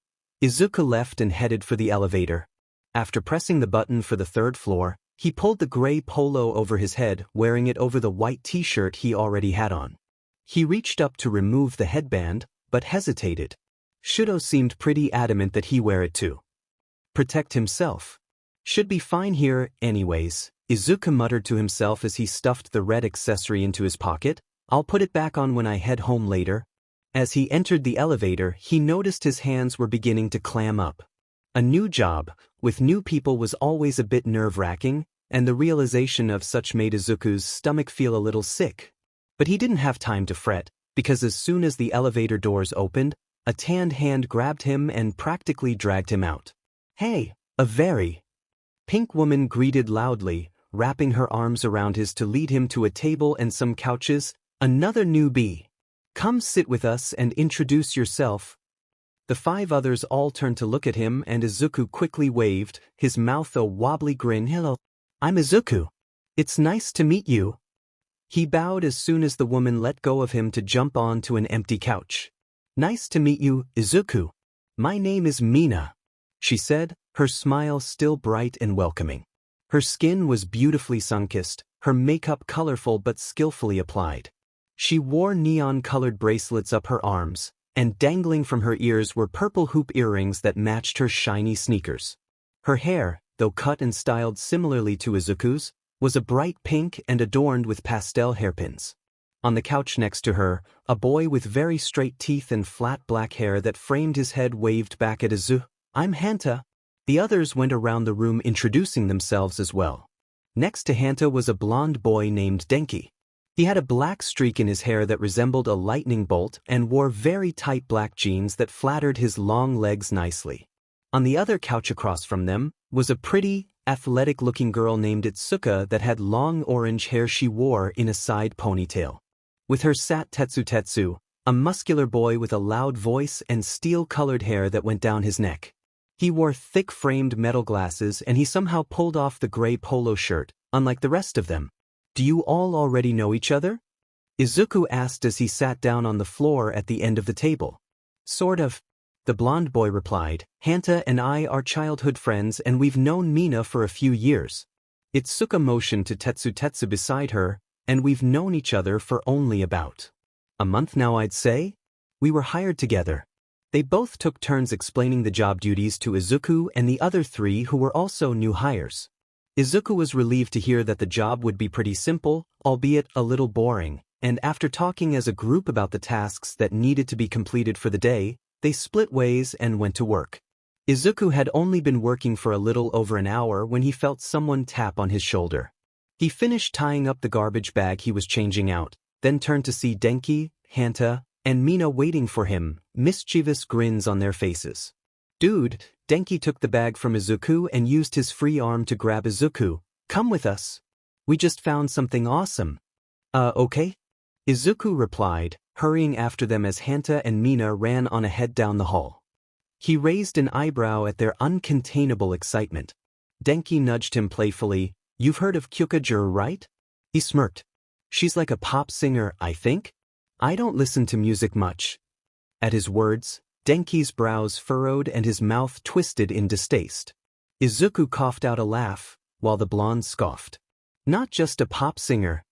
Izuku left and headed for the elevator. After pressing the button for the 3rd floor, he pulled the gray polo over his head, wearing it over the white t-shirt he already had on. He reached up to remove the headband, but hesitated. Shudo seemed pretty adamant that he wear it too. Protect himself. Should be fine here, anyways, Izuku muttered to himself as he stuffed the red accessory into his pocket. I'll put it back on when I head home later. As he entered the elevator, he noticed his hands were beginning to clam up. A new job, with new people, was always a bit nerve-wracking, and the realization of such made Izuku's stomach feel a little sick. But he didn't have time to fret, because as soon as the elevator doors opened, a tanned hand grabbed him and practically dragged him out. Hey, a very pink woman greeted loudly, wrapping her arms around his to lead him to a table and some couches. Another newbie. Come sit with us and introduce yourself. The 5 others all turned to look at him and Izuku quickly waved, his mouth a wobbly grin. Hello. I'm Izuku. It's nice to meet you. He bowed as soon as the woman let go of him to jump onto an empty couch. Nice to meet you, Izuku. My name is Mina, she said, her smile still bright and welcoming. Her skin was beautifully sun-kissed, her makeup colorful but skillfully applied. She wore neon-colored bracelets up her arms, and dangling from her ears were purple hoop earrings that matched her shiny sneakers. Her hair, though cut and styled similarly to Izuku's, was a bright pink and adorned with pastel hairpins. On the couch next to her, a boy with very straight teeth and flat black hair that framed his head waved back at Izuku. "I'm Hanta." The others went around the room introducing themselves as well. Next to Hanta was a blonde boy named Denki. He had a black streak in his hair that resembled a lightning bolt and wore very tight black jeans that flattered his long legs nicely. On the other couch across from them was a pretty, athletic-looking girl named Itsuka that had long orange hair she wore in a side ponytail. With her sat Tetsu, a muscular boy with a loud voice and steel-colored hair that went down his neck. He wore thick-framed metal glasses and he somehow pulled off the gray polo shirt, unlike the rest of them. "Do you all already know each other?" Izuku asked as he sat down on the floor at the end of the table. "Sort of," the blonde boy replied. "Hanta and I are childhood friends and we've known Mina for a few years." Itsuka motioned to Tetsu beside her, "And we've known each other for only about a month now, I'd say. We were hired together." They both took turns explaining the job duties to Izuku and the other three who were also new hires. Izuku was relieved to hear that the job would be pretty simple, albeit a little boring, and after talking as a group about the tasks that needed to be completed for the day, they split ways and went to work. Izuku had only been working for a little over an hour when he felt someone tap on his shoulder. He finished tying up the garbage bag he was changing out, then turned to see Denki, Hanta, and Mina waiting for him, mischievous grins on their faces. "Dude," Denki took the bag from Izuku and used his free arm to grab Izuku. "Come with us. We just found something awesome." Okay?" Izuku replied, hurrying after them as Hanta and Mina ran on ahead down the hall. He raised an eyebrow at their uncontainable excitement. Denki nudged him playfully. "You've heard of Kyukajiro, right?" He smirked. "She's like a pop singer, I think. I don't listen to music much." At his words, Denki's brows furrowed and his mouth twisted in distaste. Izuku coughed out a laugh, while the blonde scoffed. "Not just a pop singer,"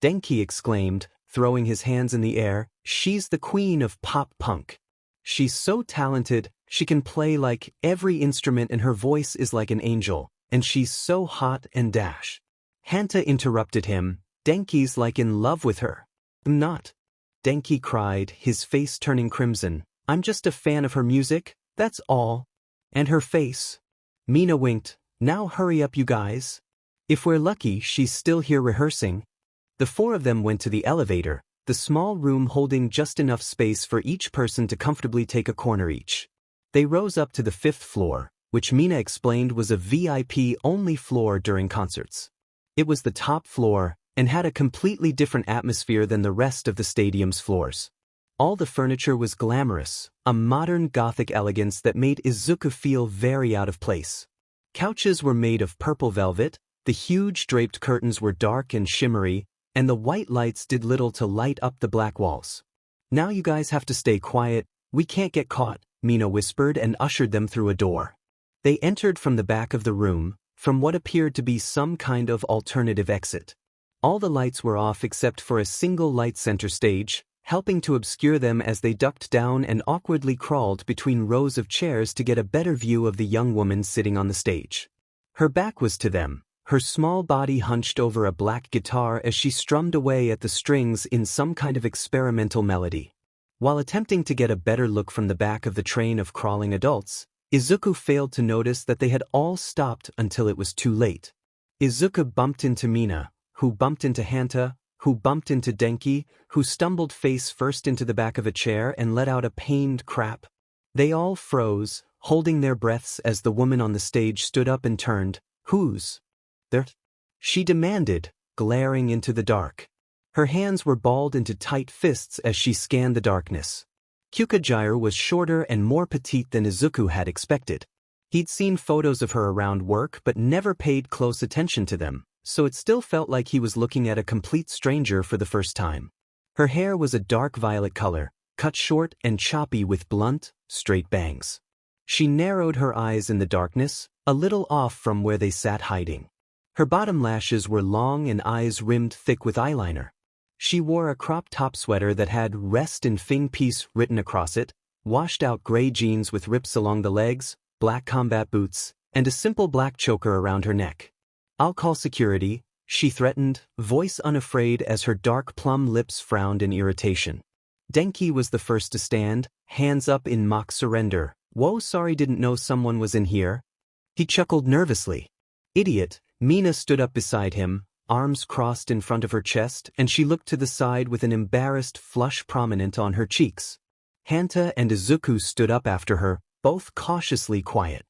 Denki exclaimed, throwing his hands in the air. "She's the queen of pop punk. She's so talented, she can play like every instrument and her voice is like an angel. And she's so hot and dash." Hanta interrupted him. "Denki's like in love with her." "I'm not," Denki cried, his face turning crimson. "I'm just a fan of her music, that's all." "And her face." Mina winked. "Now hurry up, you guys. If we're lucky, she's still here rehearsing." The four of them went to the elevator, the small room holding just enough space for each person to comfortably take a corner each. They rose up to the 5th floor, which Mina explained was a VIP-only floor during concerts. It was the top floor, and had a completely different atmosphere than the rest of the stadium's floors. All the furniture was glamorous, a modern Gothic elegance that made Izuku feel very out of place. Couches were made of purple velvet, the huge draped curtains were dark and shimmery, and the white lights did little to light up the black walls. "Now you guys have to stay quiet, we can't get caught," Mina whispered and ushered them through a door. They entered from the back of the room, from what appeared to be some kind of alternative exit. All the lights were off except for a single light center stage, helping to obscure them as they ducked down and awkwardly crawled between rows of chairs to get a better view of the young woman sitting on the stage. Her back was to them, her small body hunched over a black guitar as she strummed away at the strings in some kind of experimental melody. While attempting to get a better look from the back of the train of crawling adults, Izuku failed to notice that they had all stopped until it was too late. Izuku bumped into Mina, who bumped into Hanta, who bumped into Denki, who stumbled face first into the back of a chair and let out a pained crap. They all froze, holding their breaths as the woman on the stage stood up and turned. "Who's there?" she demanded, glaring into the dark. Her hands were balled into tight fists as she scanned the darkness. Kyukajiro was shorter and more petite than Izuku had expected. He'd seen photos of her around work but never paid close attention to them, so it still felt like he was looking at a complete stranger for the first time. Her hair was a dark violet color, cut short and choppy with blunt, straight bangs. She narrowed her eyes in the darkness, a little off from where they sat hiding. Her bottom lashes were long and eyes rimmed thick with eyeliner. She wore a crop top sweater that had "Rest in Fing Peace" written across it, washed-out gray jeans with rips along the legs, black combat boots, and a simple black choker around her neck. "I'll call security," she threatened, voice unafraid as her dark plum lips frowned in irritation. Denki was the first to stand, hands up in mock surrender. "Whoa, sorry, didn't know someone was in here." He chuckled nervously. "Idiot." Mina stood up beside him, arms crossed in front of her chest, and she looked to the side with an embarrassed flush prominent on her cheeks. Hanta and Izuku stood up after her, both cautiously quiet.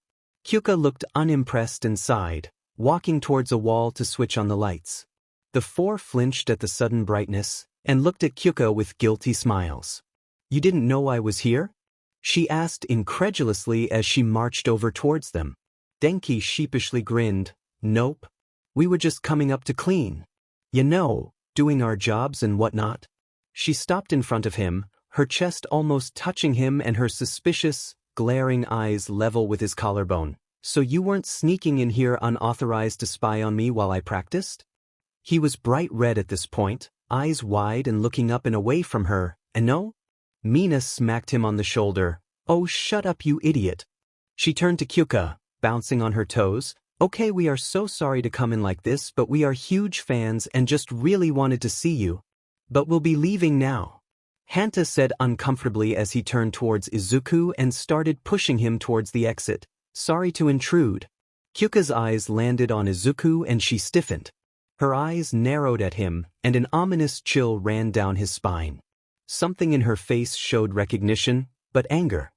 Kyuka looked unimpressed and sighed, walking towards a wall to switch on the lights. The four flinched at the sudden brightness, and looked at Kyuka with guilty smiles. "You didn't know I was here?" she asked incredulously as she marched over towards them. Denki sheepishly grinned. "Nope. We were just coming up to clean. You know, doing our jobs and whatnot." She stopped in front of him, her chest almost touching him and her suspicious, glaring eyes level with his collarbone. "So you weren't sneaking in here unauthorized to spy on me while I practiced?" He was bright red at this point, eyes wide and looking up and away from her. "And no?" Mina smacked him on the shoulder. "Oh, shut up, you idiot." She turned to Kyuka, bouncing on her toes. "Okay, we are so sorry to come in like this, but we are huge fans and just really wanted to see you. But we'll be leaving now," Hanta said uncomfortably as he turned towards Izuku and started pushing him towards the exit. "Sorry to intrude." Kyuka's eyes landed on Izuku and she stiffened. Her eyes narrowed at him, and an ominous chill ran down his spine. Something in her face showed recognition, but anger.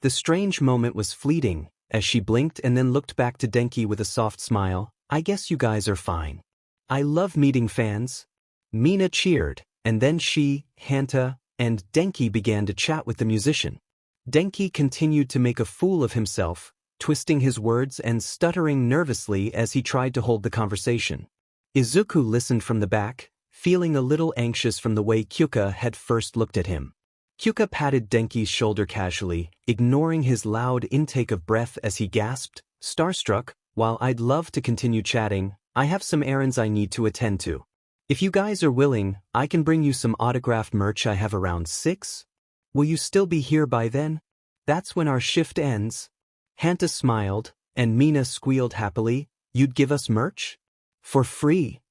The strange moment was fleeting, as she blinked and then looked back to Denki with a soft smile. "I guess you guys are fine. I love meeting fans." Mina cheered, and then she, Hanta, and Denki began to chat with the musician. Denki continued to make a fool of himself, twisting his words and stuttering nervously as he tried to hold the conversation. Izuku listened from the back, feeling a little anxious from the way Kyuka had first looked at him. Kyuka patted Denki's shoulder casually, ignoring his loud intake of breath as he gasped, starstruck, "While I'd love to continue chatting, I have some errands I need to attend to. If you guys are willing, I can bring you some autographed merch I have around 6. Will you still be here by then? That's when our shift ends." Hanta smiled, and Mina squealed happily. "You'd give us merch? For free?"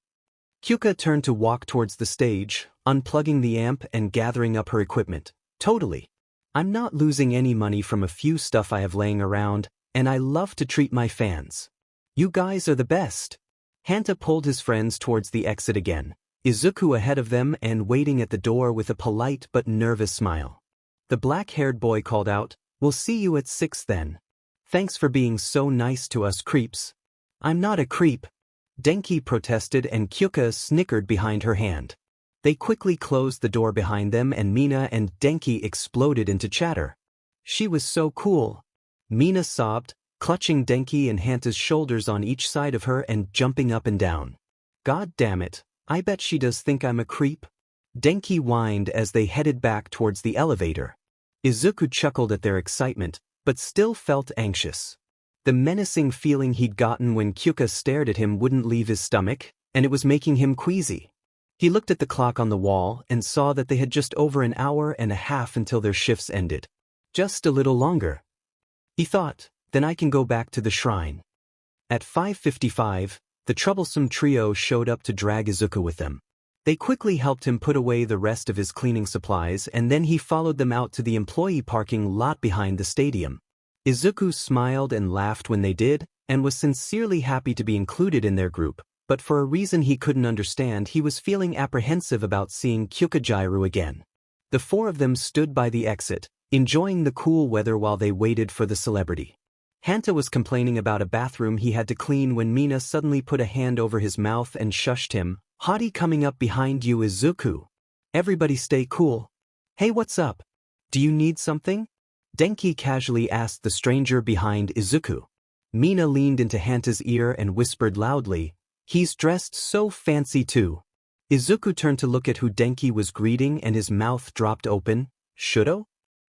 Kyuka turned to walk towards the stage, unplugging the amp and gathering up her equipment. "Totally. I'm not losing any money from a few stuff I have laying around, and I love to treat my fans. You guys are the best." Hanta pulled his friends towards the exit again, Izuku ahead of them and waiting at the door with a polite but nervous smile. The black-haired boy called out, "We'll see you at 6 then. Thanks for being so nice to us creeps." "I'm not a creep," Denki protested, and Kyuka snickered behind her hand. They quickly closed the door behind them and Mina and Denki exploded into chatter. "She was so cool," Mina sobbed, clutching Denki and Hanta's shoulders on each side of her and jumping up and down. "God damn it, I bet she does think I'm a creep," Denki whined as they headed back towards the elevator. Izuku chuckled at their excitement, but still felt anxious. The menacing feeling he'd gotten when Kyuka stared at him wouldn't leave his stomach, and it was making him queasy. He looked at the clock on the wall and saw that they had just over an hour and a half until their shifts ended. Just a little longer, he thought, then I can go back to the shrine. At 5:55, the troublesome trio showed up to drag Izuku with them. They quickly helped him put away the rest of his cleaning supplies and then he followed them out to the employee parking lot behind the stadium. Izuku smiled and laughed when they did, and was sincerely happy to be included in their group, but for a reason he couldn't understand he was feeling apprehensive about seeing Kyukajairu again. The four of them stood by the exit, enjoying the cool weather while they waited for the celebrity. Hanta was complaining about a bathroom he had to clean when Mina suddenly put a hand over his mouth and shushed him. "Hottie coming up behind you, Izuku. Everybody stay cool." "Hey, what's up? Do you need something?" Denki casually asked the stranger behind Izuku. Mina leaned into Hanta's ear and whispered loudly, "He's dressed so fancy too." Izuku turned to look at who Denki was greeting and his mouth dropped open. "Shudo?"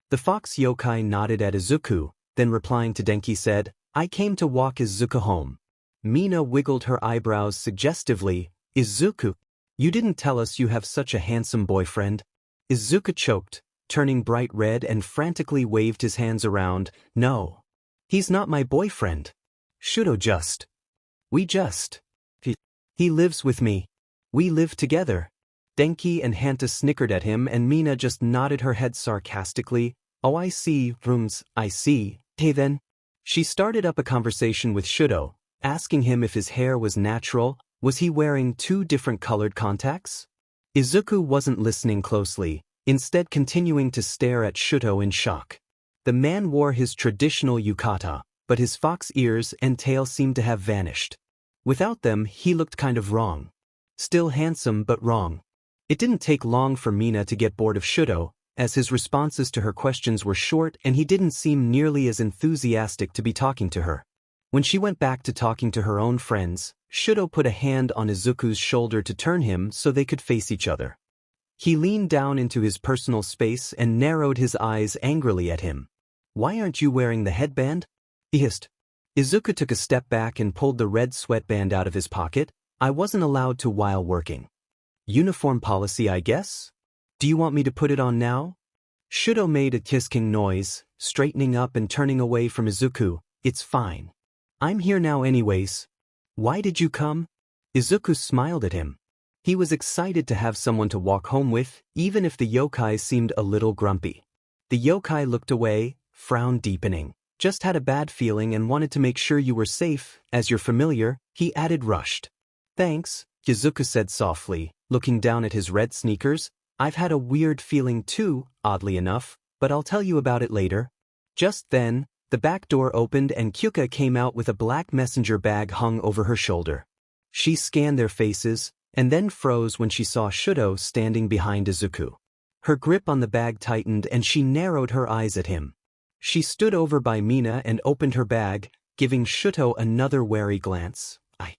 The fox yokai nodded at Izuku, then replying to Denki said, "I came to walk Izuku home." Mina wiggled her eyebrows suggestively. "Izuku, You didn't tell us you have such a handsome boyfriend. Izuku choked, turning bright red and frantically waved his hands around. No. He's not my boyfriend. Shudo just. We just. He lives with me. We live together. Denki and Hanta snickered at him and Mina just nodded her head sarcastically. Oh, I see, rooms, I see. Hey then. She started up a conversation with Shudo, asking him if his hair was natural. Was he wearing 2 different colored contacts? Izuku wasn't listening closely, instead continuing to stare at Shudo in shock. The man wore his traditional yukata, but his fox ears and tail seemed to have vanished. Without them, he looked kind of wrong. Still handsome but wrong. It didn't take long for Mina to get bored of Shudo, as his responses to her questions were short and he didn't seem nearly as enthusiastic to be talking to her. When she went back to talking to her own friends, Shudo put a hand on Izuku's shoulder to turn him so they could face each other. He leaned down into his personal space and narrowed his eyes angrily at him. Why aren't you wearing the headband? He hissed. Izuku took a step back and pulled the red sweatband out of his pocket. I wasn't allowed to while working. Uniform policy, I guess? Do you want me to put it on now? Shudo made a tisking noise, straightening up and turning away from Izuku. It's fine. I'm here now anyways. Why did you come? Izuku smiled at him. He was excited to have someone to walk home with, even if the yokai seemed a little grumpy. The yokai looked away, frown deepening. Just had a bad feeling and wanted to make sure you were safe, as you're familiar, he added rushed. Thanks, Izuku said softly, looking down at his red sneakers. I've had a weird feeling too, oddly enough, but I'll tell you about it later. Just then, the back door opened and Kyuka came out with a black messenger bag hung over her shoulder. She scanned their faces, and then froze when she saw Shudo standing behind Izuku. Her grip on the bag tightened and she narrowed her eyes at him. She stood over by Mina and opened her bag, giving Shudo another wary glance. I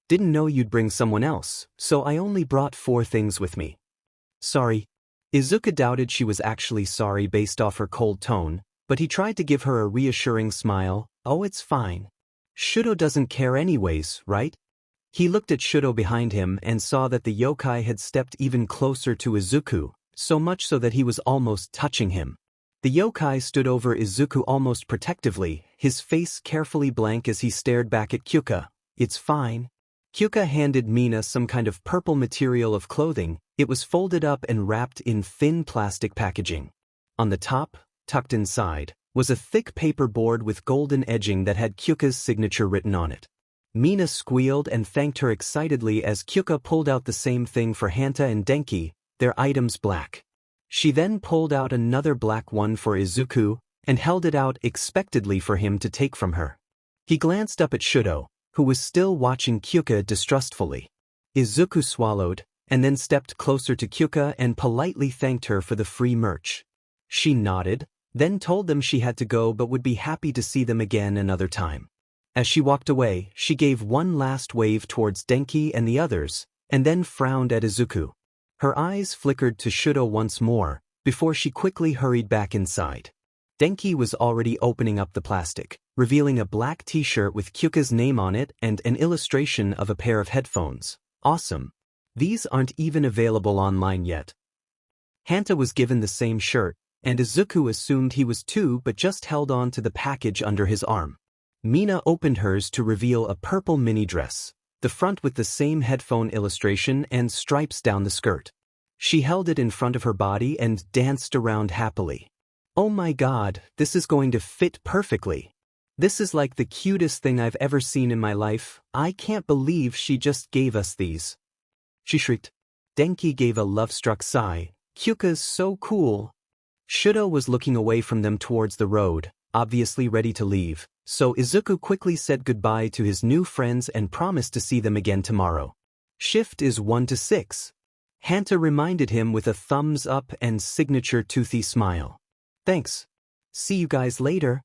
didn't know you'd bring someone else, so I only brought 4 things with me. Sorry. Izuku doubted she was actually sorry based off her cold tone, but he tried to give her a reassuring smile. Oh, it's fine. Shudo doesn't care anyways, right? He looked at Shudo behind him and saw that the yokai had stepped even closer to Izuku, so much so that he was almost touching him. The yokai stood over Izuku almost protectively, his face carefully blank as he stared back at Kyuka. It's fine. Kyuka handed Mina some kind of purple material of clothing. It was folded up and wrapped in thin plastic packaging. On the top, tucked inside, was a thick paper board with golden edging that had Kyuka's signature written on it. Mina squealed and thanked her excitedly as Kyuka pulled out the same thing for Hanta and Denki, their items black. She then pulled out another black one for Izuku and held it out expectantly for him to take from her. He glanced up at Shudo, who was still watching Kyuka distrustfully. Izuku swallowed, and then stepped closer to Kyuka and politely thanked her for the free merch. She nodded, then told them she had to go but would be happy to see them again another time. As she walked away, she gave one last wave towards Denki and the others, and then frowned at Izuku. Her eyes flickered to Shudo once more, before she quickly hurried back inside. Denki was already opening up the plastic, revealing a black t-shirt with Kyuka's name on it and an illustration of a pair of headphones. Awesome. These aren't even available online yet. Hanta was given the same shirt, and Izuku assumed he was too but just held on to the package under his arm. Mina opened hers to reveal a purple mini dress, the front with the same headphone illustration and stripes down the skirt. She held it in front of her body and danced around happily. Oh my god, this is going to fit perfectly. This is like the cutest thing I've ever seen in my life. I can't believe she just gave us these. She shrieked. Denki gave a love-struck sigh. Kyuka's so cool. Shudo was looking away from them towards the road, obviously ready to leave, so Izuku quickly said goodbye to his new friends and promised to see them again tomorrow. Shift is 1 to 6. Hanta reminded him with a thumbs up and signature toothy smile. Thanks. See you guys later.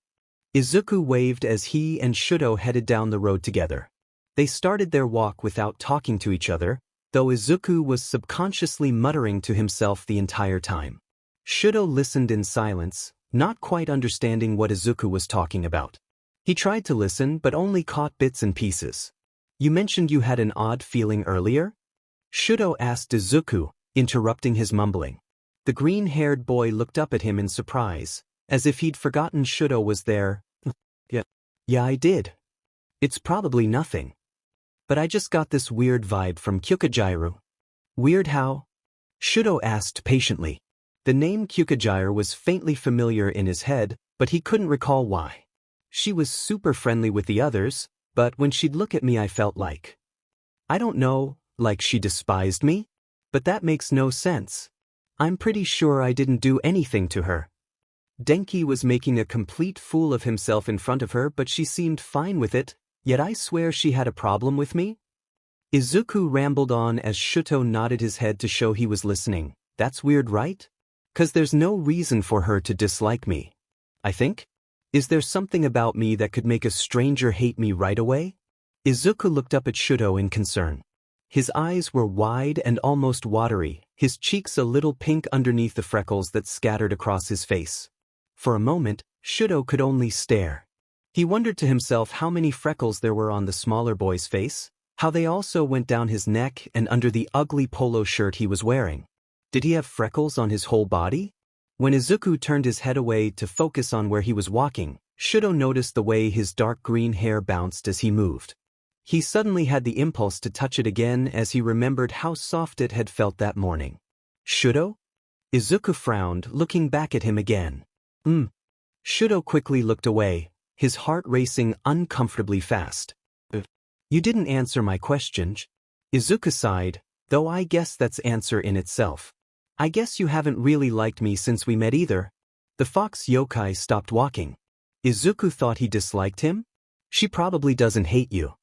Izuku waved as he and Shudo headed down the road together. They started their walk without talking to each other, though Izuku was subconsciously muttering to himself the entire time. Shudo listened in silence, not quite understanding what Izuku was talking about. He tried to listen but only caught bits and pieces. You mentioned you had an odd feeling earlier? Shudo asked Izuku, interrupting his mumbling. The green-haired boy looked up at him in surprise, as if he'd forgotten Shudo was there. Yeah, I did. It's probably nothing. But I just got this weird vibe from Kyukajiru. Weird how? Shudo asked patiently. The name Kyukajiru was faintly familiar in his head, but he couldn't recall why. She was super friendly with the others, but when she'd look at me I felt like, I don't know, like she despised me? But that makes no sense. I'm pretty sure I didn't do anything to her. Denki was making a complete fool of himself in front of her, but she seemed fine with it, yet I swear she had a problem with me? Izuku rambled on as Shuto nodded his head to show he was listening. That's weird, right? 'Cause there's no reason for her to dislike me. I think? Is there something about me that could make a stranger hate me right away? Izuku looked up at Shudo in concern. His eyes were wide and almost watery, his cheeks a little pink underneath the freckles that scattered across his face. For a moment, Shudo could only stare. He wondered to himself how many freckles there were on the smaller boy's face, how they also went down his neck and under the ugly polo shirt he was wearing. Did he have freckles on his whole body? When Izuku turned his head away to focus on where he was walking, Shudo noticed the way his dark green hair bounced as he moved. He suddenly had the impulse to touch it again as he remembered how soft it had felt that morning. Shudo? Izuku frowned, looking back at him again. Shudo quickly looked away, his heart racing uncomfortably fast. You didn't answer my question. Izuku sighed, though I guess that's answer in itself. I guess you haven't really liked me since we met either. The fox yokai stopped walking. Izuku thought he disliked him? She probably doesn't hate you.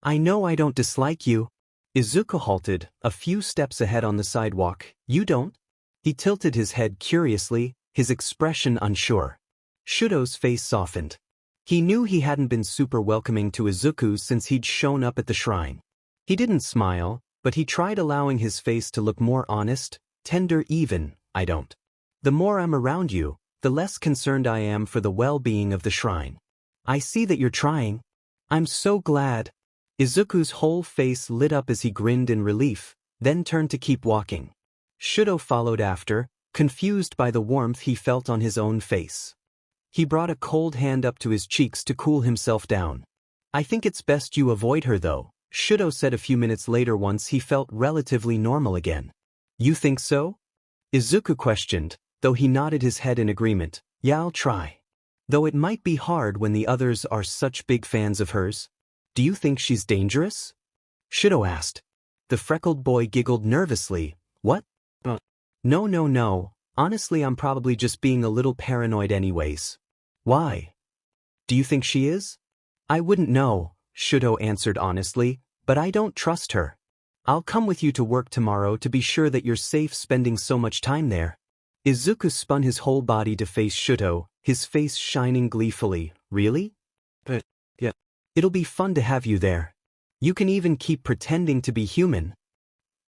I know I don't dislike you. Izuku halted, a few steps ahead on the sidewalk. You don't? He tilted his head curiously, his expression unsure. Shudo's face softened. He knew he hadn't been super welcoming to Izuku since he'd shown up at the shrine. He didn't smile, but he tried allowing his face to look more honest, tender even. I don't. The more I'm around you, the less concerned I am for the well-being of the shrine. I see that you're trying. I'm so glad. Izuku's whole face lit up as he grinned in relief, then turned to keep walking. Shudo followed after, confused by the warmth he felt on his own face. He brought a cold hand up to his cheeks to cool himself down. I think it's best you avoid her though, Shudo said a few minutes later once he felt relatively normal again. You think so? Izuku questioned, though he nodded his head in agreement. Yeah, I'll try. Though it might be hard when the others are such big fans of hers. Do you think she's dangerous? Shudo asked. The freckled boy giggled nervously. What? No. Honestly, I'm probably just being a little paranoid anyways. Why? Do you think she is? I wouldn't know, Shudo answered honestly, but I don't trust her. I'll come with you to work tomorrow to be sure that you're safe spending so much time there. Izuku spun his whole body to face Shudo, his face shining gleefully. Really? But, yeah. It'll be fun to have you there. You can even keep pretending to be human.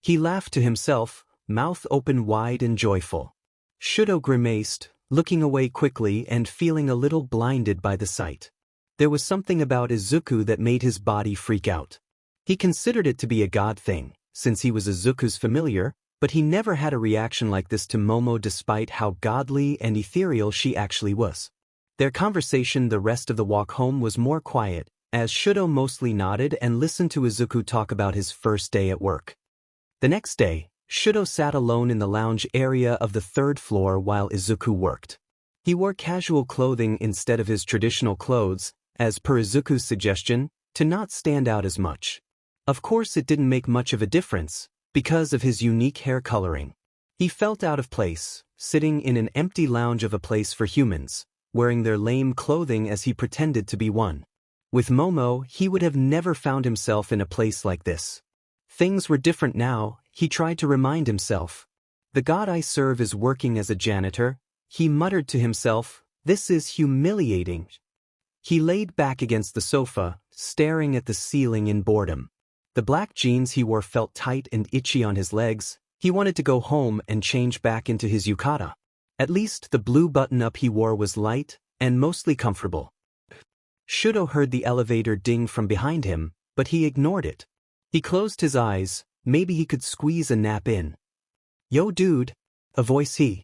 He laughed to himself, mouth open wide and joyful. Shudo grimaced, looking away quickly and feeling a little blinded by the sight. There was something about Izuku that made his body freak out. He considered it to be a god thing, since he was Izuku's familiar, but he never had a reaction like this to Momo despite how godly and ethereal she actually was. Their conversation the rest of the walk home was more quiet, as Shudo mostly nodded and listened to Izuku talk about his first day at work. The next day, Shudo sat alone in the lounge area of the third floor while Izuku worked. He wore casual clothing instead of his traditional clothes, as per Izuku's suggestion, to not stand out as much. Of course it didn't make much of a difference, because of his unique hair coloring. He felt out of place, sitting in an empty lounge of a place for humans, wearing their lame clothing as he pretended to be one. With Momo, he would have never found himself in a place like this. Things were different now, he tried to remind himself. The god I serve is working as a janitor, he muttered to himself. This is humiliating. He laid back against the sofa, staring at the ceiling in boredom. The black jeans he wore felt tight and itchy on his legs. He wanted to go home and change back into his yukata. At least the blue button-up he wore was light and mostly comfortable. Shudo heard the elevator ding from behind him, but he ignored it. He closed his eyes, Maybe he could squeeze a nap in. Yo dude, a voice he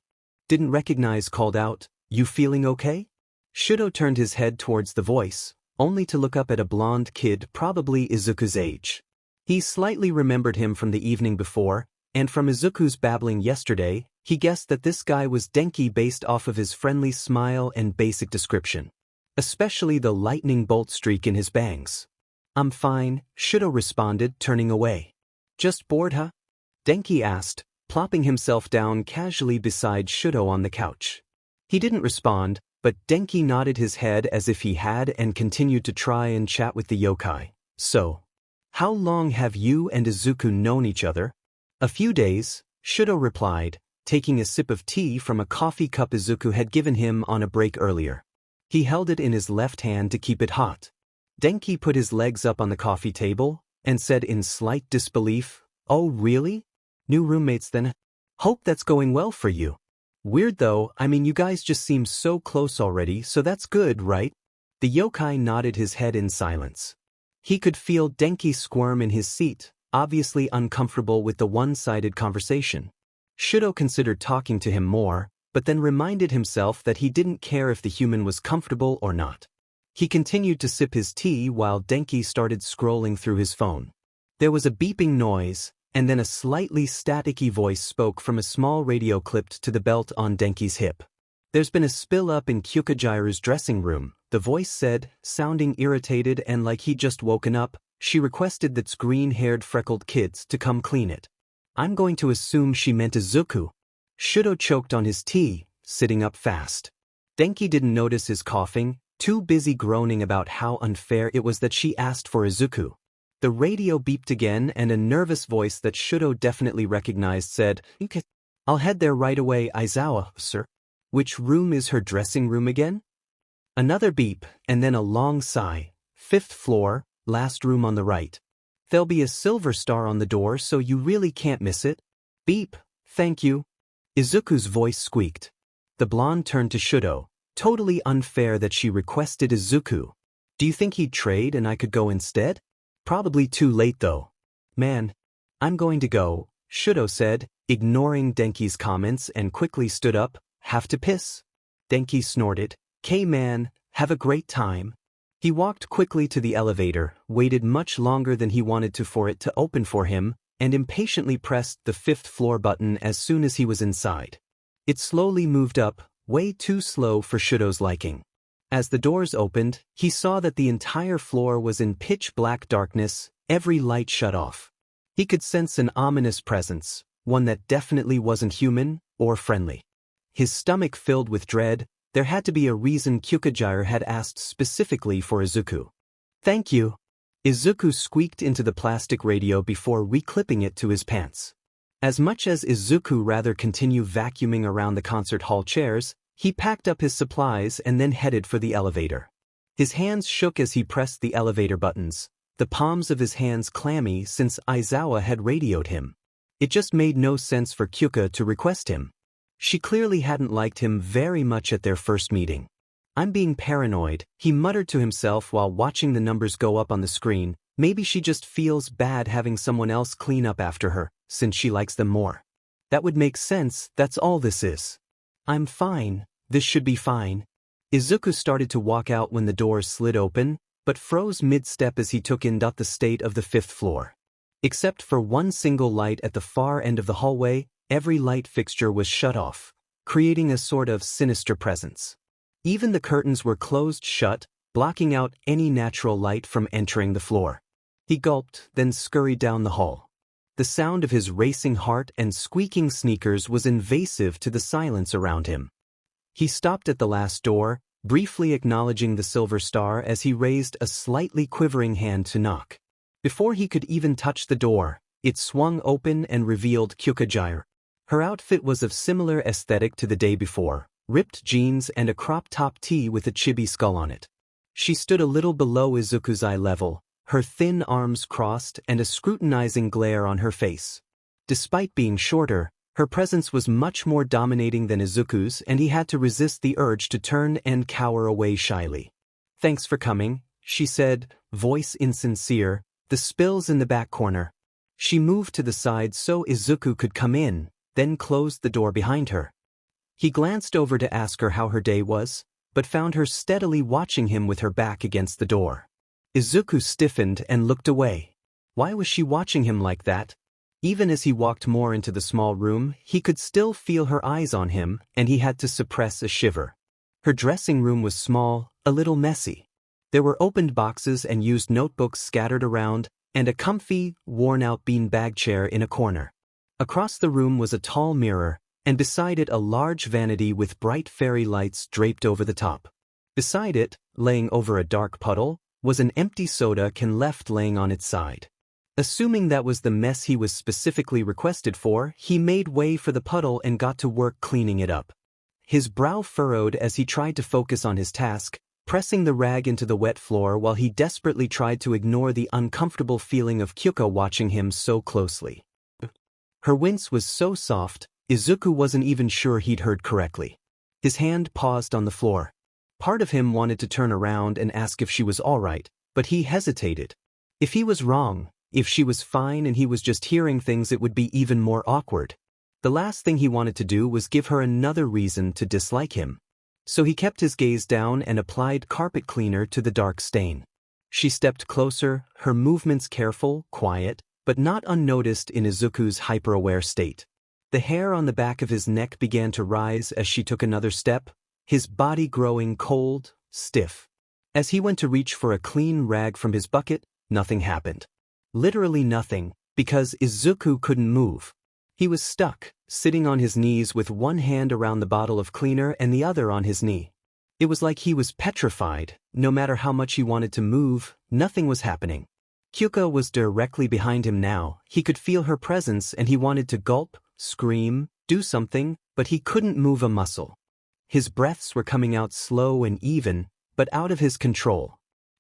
didn't recognize called out, you feeling okay? Shudo turned his head towards the voice, only to look up at a blonde kid probably Izuku's age. He slightly remembered him from the evening before, and from Izuku's babbling yesterday, he guessed that this guy was Denki based off of his friendly smile and basic description. Especially the lightning bolt streak in his bangs. I'm fine, Shudo responded, turning away. Just bored, huh? Denki asked, plopping himself down casually beside Shudo on the couch. He didn't respond, but Denki nodded his head as if he had and continued to try and chat with the yokai. So, how long have you and Izuku known each other? A few days, Shudo replied, taking a sip of tea from a coffee cup Izuku had given him on a break earlier. He held it in his left hand to keep it hot. Denki put his legs up on the coffee table and said in slight disbelief, oh really? New roommates then? Hope that's going well for you. Weird though, I mean you guys just seem so close already, so that's good, right? The yokai nodded his head in silence. He could feel Denki squirm in his seat, obviously uncomfortable with the one-sided conversation. Shudo considered talking to him more, but then reminded himself that he didn't care if the human was comfortable or not. He continued to sip his tea while Denki started scrolling through his phone. There was a beeping noise, and then a slightly staticky voice spoke from a small radio clipped to the belt on Denki's hip. There's been a spill up in Kyukajiru's dressing room, the voice said, sounding irritated and like he'd just woken up. She requested that's green-haired freckled kids to come clean it. I'm going to assume she meant Izuku. Shudo choked on his tea, sitting up fast. Denki didn't notice his coughing, too busy groaning about how unfair it was that she asked for Izuku. The radio beeped again and a nervous voice that Shudo definitely recognized said, okay, I'll head there right away, Aizawa, sir. Which room is her dressing room again? Another beep, and then a long sigh. 5th floor, last room on the right. There'll be a silver star on the door so you really can't miss it. Beep, thank you. Izuku's voice squeaked. The blonde turned to Shudo. Totally unfair that she requested Izuku. Do you think he'd trade and I could go instead? Probably too late though. Man, I'm going to go, Shudo said, ignoring Denki's comments and quickly stood up. Have to piss? Denki snorted. "K man, have a great time." He walked quickly to the elevator, waited much longer than he wanted to for it to open for him, and impatiently pressed the 5th floor button as soon as he was inside. It slowly moved up, way too slow for Shudo's liking. As the doors opened, he saw that the entire floor was in pitch-black darkness, every light shut off. He could sense an ominous presence, one that definitely wasn't human or friendly. His stomach filled with dread. There had to be a reason Kyukajiru had asked specifically for Izuku. "Thank you." Izuku squeaked into the plastic radio before reclipping it to his pants. As much as Izuku rather continue vacuuming around the concert hall chairs, he packed up his supplies and then headed for the elevator. His hands shook as he pressed the elevator buttons, the palms of his hands clammy since Aizawa had radioed him. It just made no sense for Kyuka to request him. She clearly hadn't liked him very much at their first meeting. "I'm being paranoid," he muttered to himself while watching the numbers go up on the screen. Maybe she just feels bad having someone else clean up after her, since she likes them more. That would make sense, that's all this is. "I'm fine, this should be fine." Izuku started to walk out when the doors slid open, but froze mid-step as he took in the state of the 5th floor. Except for one single light at the far end of the hallway, every light fixture was shut off, creating a sort of sinister presence. Even the curtains were closed shut, blocking out any natural light from entering the floor. He gulped, then scurried down the hall. The sound of his racing heart and squeaking sneakers was invasive to the silence around him. He stopped at the last door, briefly acknowledging the silver star as he raised a slightly quivering hand to knock. Before he could even touch the door, it swung open and revealed Kyukajiru. Her outfit was of similar aesthetic to the day before, ripped jeans and a crop-top tee with a chibi skull on it. She stood a little below Izuku's eye level, her thin arms crossed and a scrutinizing glare on her face. Despite being shorter, her presence was much more dominating than Izuku's and he had to resist the urge to turn and cower away shyly. "Thanks for coming," she said, voice insincere. "The spill's in the back corner." She moved to the side so Izuku could come in, then closed the door behind her. He glanced over to ask her how her day was, but found her steadily watching him with her back against the door. Izuku stiffened and looked away. Why was she watching him like that? Even as he walked more into the small room, he could still feel her eyes on him, and he had to suppress a shiver. Her dressing room was small, a little messy. There were opened boxes and used notebooks scattered around, and a comfy, worn-out bean-bag chair in a corner. Across the room was a tall mirror, and beside it a large vanity with bright fairy lights draped over the top. Beside it, laying over a dark puddle, was an empty soda can left laying on its side. Assuming that was the mess he was specifically requested for, he made way for the puddle and got to work cleaning it up. His brow furrowed as he tried to focus on his task, pressing the rag into the wet floor while he desperately tried to ignore the uncomfortable feeling of Kyuko watching him so closely. Her wince was so soft, Izuku wasn't even sure he'd heard correctly. His hand paused on the floor. Part of him wanted to turn around and ask if she was all right, but he hesitated. If he was wrong, if she was fine and he was just hearing things, it would be even more awkward. The last thing he wanted to do was give her another reason to dislike him. So he kept his gaze down and applied carpet cleaner to the dark stain. She stepped closer, her movements careful, quiet, but not unnoticed in Izuku's hyper-aware state. The hair on the back of his neck began to rise as she took another step, his body growing cold, stiff. As he went to reach for a clean rag from his bucket, nothing happened. Literally nothing, because Izuku couldn't move. He was stuck, sitting on his knees with one hand around the bottle of cleaner and the other on his knee. It was like he was petrified. No matter how much he wanted to move, nothing was happening. Kyuko was directly behind him now. He could feel her presence and he wanted to gulp, scream, do something, but he couldn't move a muscle. His breaths were coming out slow and even, but out of his control.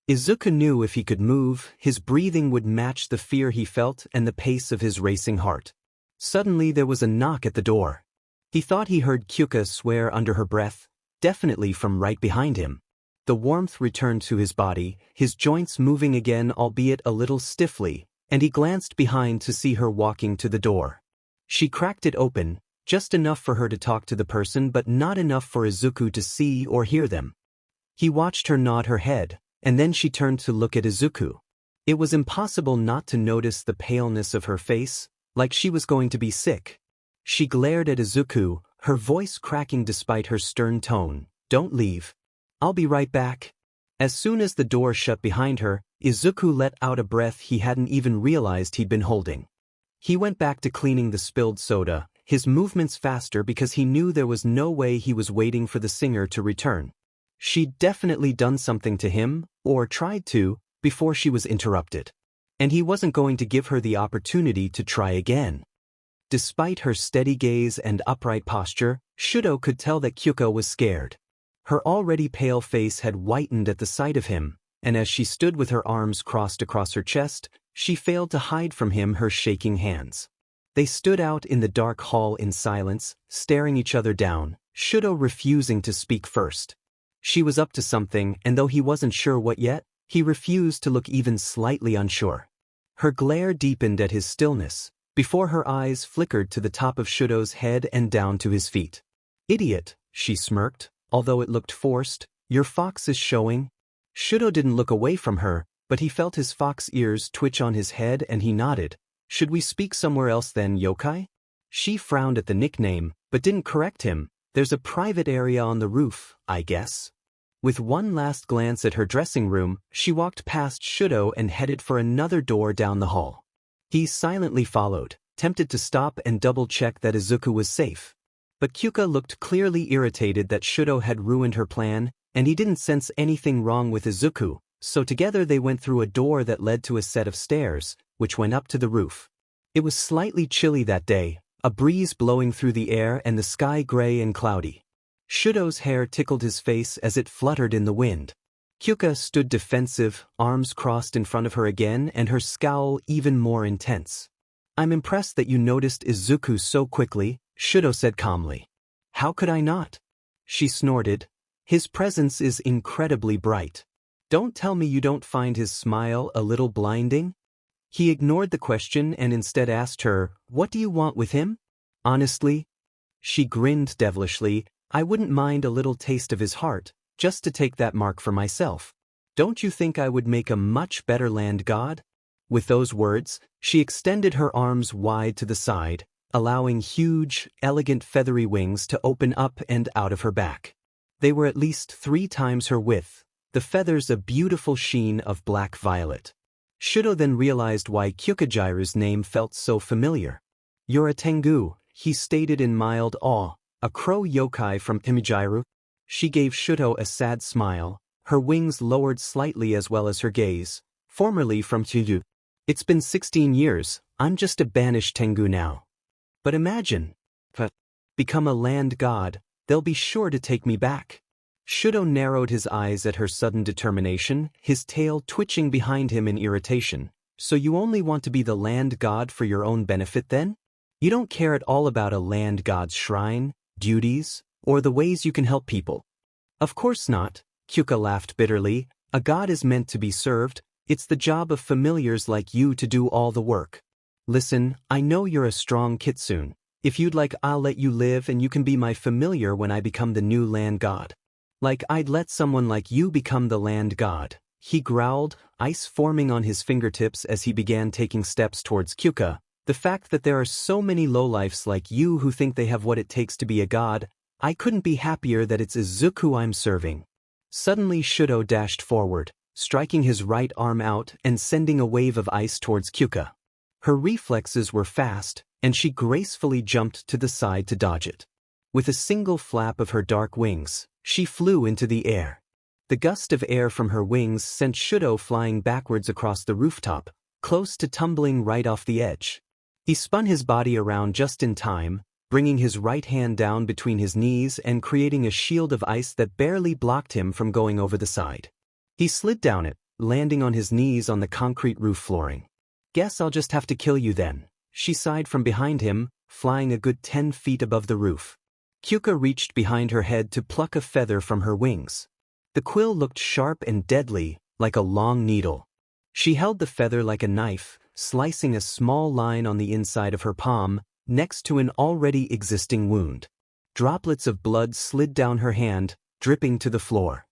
Izuku knew if he could move, his breathing would match the fear he felt and the pace of his racing heart. Suddenly there was a knock at the door. He thought he heard Kyuko swear under her breath, definitely from right behind him. The warmth returned to his body, his joints moving again albeit a little stiffly, and he glanced behind to see her walking to the door. She cracked it open, just enough for her to talk to the person but not enough for Izuku to see or hear them. He watched her nod her head, and then she turned to look at Izuku. It was impossible not to notice the paleness of her face, like she was going to be sick. She glared at Izuku, her voice cracking despite her stern tone. "Don't leave. I'll be right back." As soon as the door shut behind her, Izuku let out a breath he hadn't even realized he'd been holding. He went back to cleaning the spilled soda, his movements faster because he knew there was no way he was waiting for the singer to return. She'd definitely done something to him, or tried to, before she was interrupted. And he wasn't going to give her the opportunity to try again. Despite her steady gaze and upright posture, Shudo could tell that Kyuko was scared. Her already pale face had whitened at the sight of him, and as she stood with her arms crossed across her chest, she failed to hide from him her shaking hands. They stood out in the dark hall in silence, staring each other down, Shudo refusing to speak first. She was up to something, and though he wasn't sure what yet, he refused to look even slightly unsure. Her glare deepened at his stillness, before her eyes flickered to the top of Shudo's head and down to his feet. "Idiot," she smirked, although it looked forced. "Your fox is showing." Shudo didn't look away from her, but he felt his fox ears twitch on his head and he nodded. "Should we speak somewhere else then, yokai?" She frowned at the nickname, but didn't correct him. "There's a private area on the roof, I guess." With one last glance at her dressing room, she walked past Shudo and headed for another door down the hall. He silently followed, tempted to stop and double-check that Izuku was safe. But Kyuko looked clearly irritated that Shudo had ruined her plan, and he didn't sense anything wrong with Izuku, so together they went through a door that led to a set of stairs, which went up to the roof. It was slightly chilly that day, a breeze blowing through the air and the sky gray and cloudy. Shudo's hair tickled his face as it fluttered in the wind. Kyuko stood defensive, arms crossed in front of her again and her scowl even more intense. "I'm impressed that you noticed Izuku so quickly," Shudo said calmly. "How could I not?" She snorted. "His presence is incredibly bright. Don't tell me you don't find his smile a little blinding?" He ignored the question and instead asked her, "What do you want with him?" "Honestly?" She grinned devilishly. "I wouldn't mind a little taste of his heart, just to take that mark for myself. Don't you think I would make a much better land god?" With those words, she extended her arms wide to the side, allowing huge, elegant feathery wings to open up and out of her back. They were at least 3 times her width, the feathers a beautiful sheen of black-violet. Shudo then realized why Kyukajiru's name felt so familiar. "You're a tangu," he stated in mild awe, "a crow yokai from Imijiru?" She gave Shudo a sad smile, her wings lowered slightly as well as her gaze. "Formerly from Shudo. It's been 16 years, I'm just a banished tengu now. But imagine, become a land god, they'll be sure to take me back." Shudo narrowed his eyes at her sudden determination, his tail twitching behind him in irritation. "So you only want to be the land god for your own benefit then? You don't care at all about a land god's shrine, duties, or the ways you can help people?" "Of course not," Kyuka laughed bitterly. "A god is meant to be served. It's the job of familiars like you to do all the work. Listen, I know you're a strong kitsune. If you'd like, I'll let you live and you can be my familiar when I become the new land god." "Like I'd let someone like you become the land god," he growled, ice forming on his fingertips as he began taking steps towards Kyuka. "The fact that there are so many lowlifes like you who think they have what it takes to be a god, I couldn't be happier that it's Izuku I'm serving." Suddenly Shudo dashed forward, striking his right arm out and sending a wave of ice towards Kyuka. Her reflexes were fast, and she gracefully jumped to the side to dodge it. With a single flap of her dark wings, she flew into the air. The gust of air from her wings sent Shudo flying backwards across the rooftop, close to tumbling right off the edge. He spun his body around just in time, bringing his right hand down between his knees and creating a shield of ice that barely blocked him from going over the side. He slid down it, landing on his knees on the concrete roof flooring. "Guess I'll just have to kill you then," she sighed from behind him, flying a good 10 feet above the roof. Kyuka reached behind her head to pluck a feather from her wings. The quill looked sharp and deadly, like a long needle. She held the feather like a knife, slicing a small line on the inside of her palm, next to an already existing wound. Droplets of blood slid down her hand, dripping to the floor.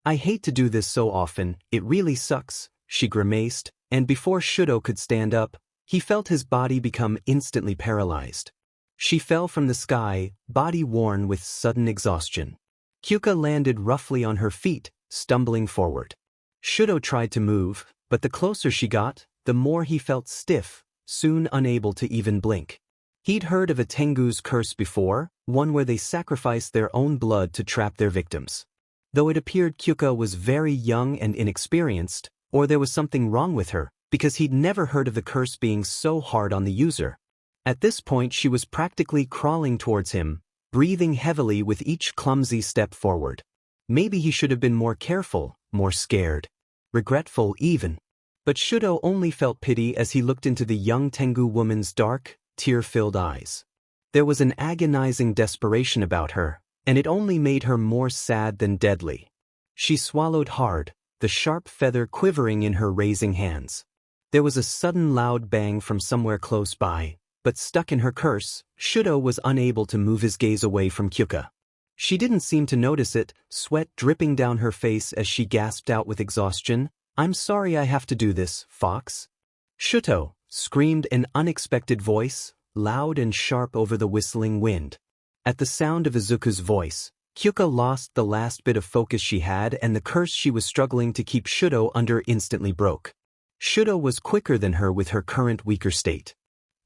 "I hate to do this so often, it really sucks," she grimaced, and before Shudo could stand up, he felt his body become instantly paralyzed. She fell from the sky, body worn with sudden exhaustion. Kyuka landed roughly on her feet, stumbling forward. Shudo tried to move, but the closer she got, the more he felt stiff, soon unable to even blink. He'd heard of a Tengu's curse before, one where they sacrifice their own blood to trap their victims. Though it appeared Kyuka was very young and inexperienced, or there was something wrong with her, because he'd never heard of the curse being so hard on the user. At this point she was practically crawling towards him, breathing heavily with each clumsy step forward. Maybe he should have been more careful, more scared. Regretful even. But Shudo only felt pity as he looked into the young Tengu woman's dark, tear-filled eyes. There was an agonizing desperation about her, and it only made her more sad than deadly. She swallowed hard, the sharp feather quivering in her raising hands. There was a sudden loud bang from somewhere close by, but stuck in her curse, Shudo was unable to move his gaze away from Kyuka. She didn't seem to notice it, sweat dripping down her face as she gasped out with exhaustion, "I'm sorry I have to do this, Fox." "Shudo!" screamed an unexpected voice, loud and sharp over the whistling wind. At the sound of Izuku's voice, Kyuka lost the last bit of focus she had, and the curse she was struggling to keep Shudo under instantly broke. Shudo was quicker than her with her current weaker state.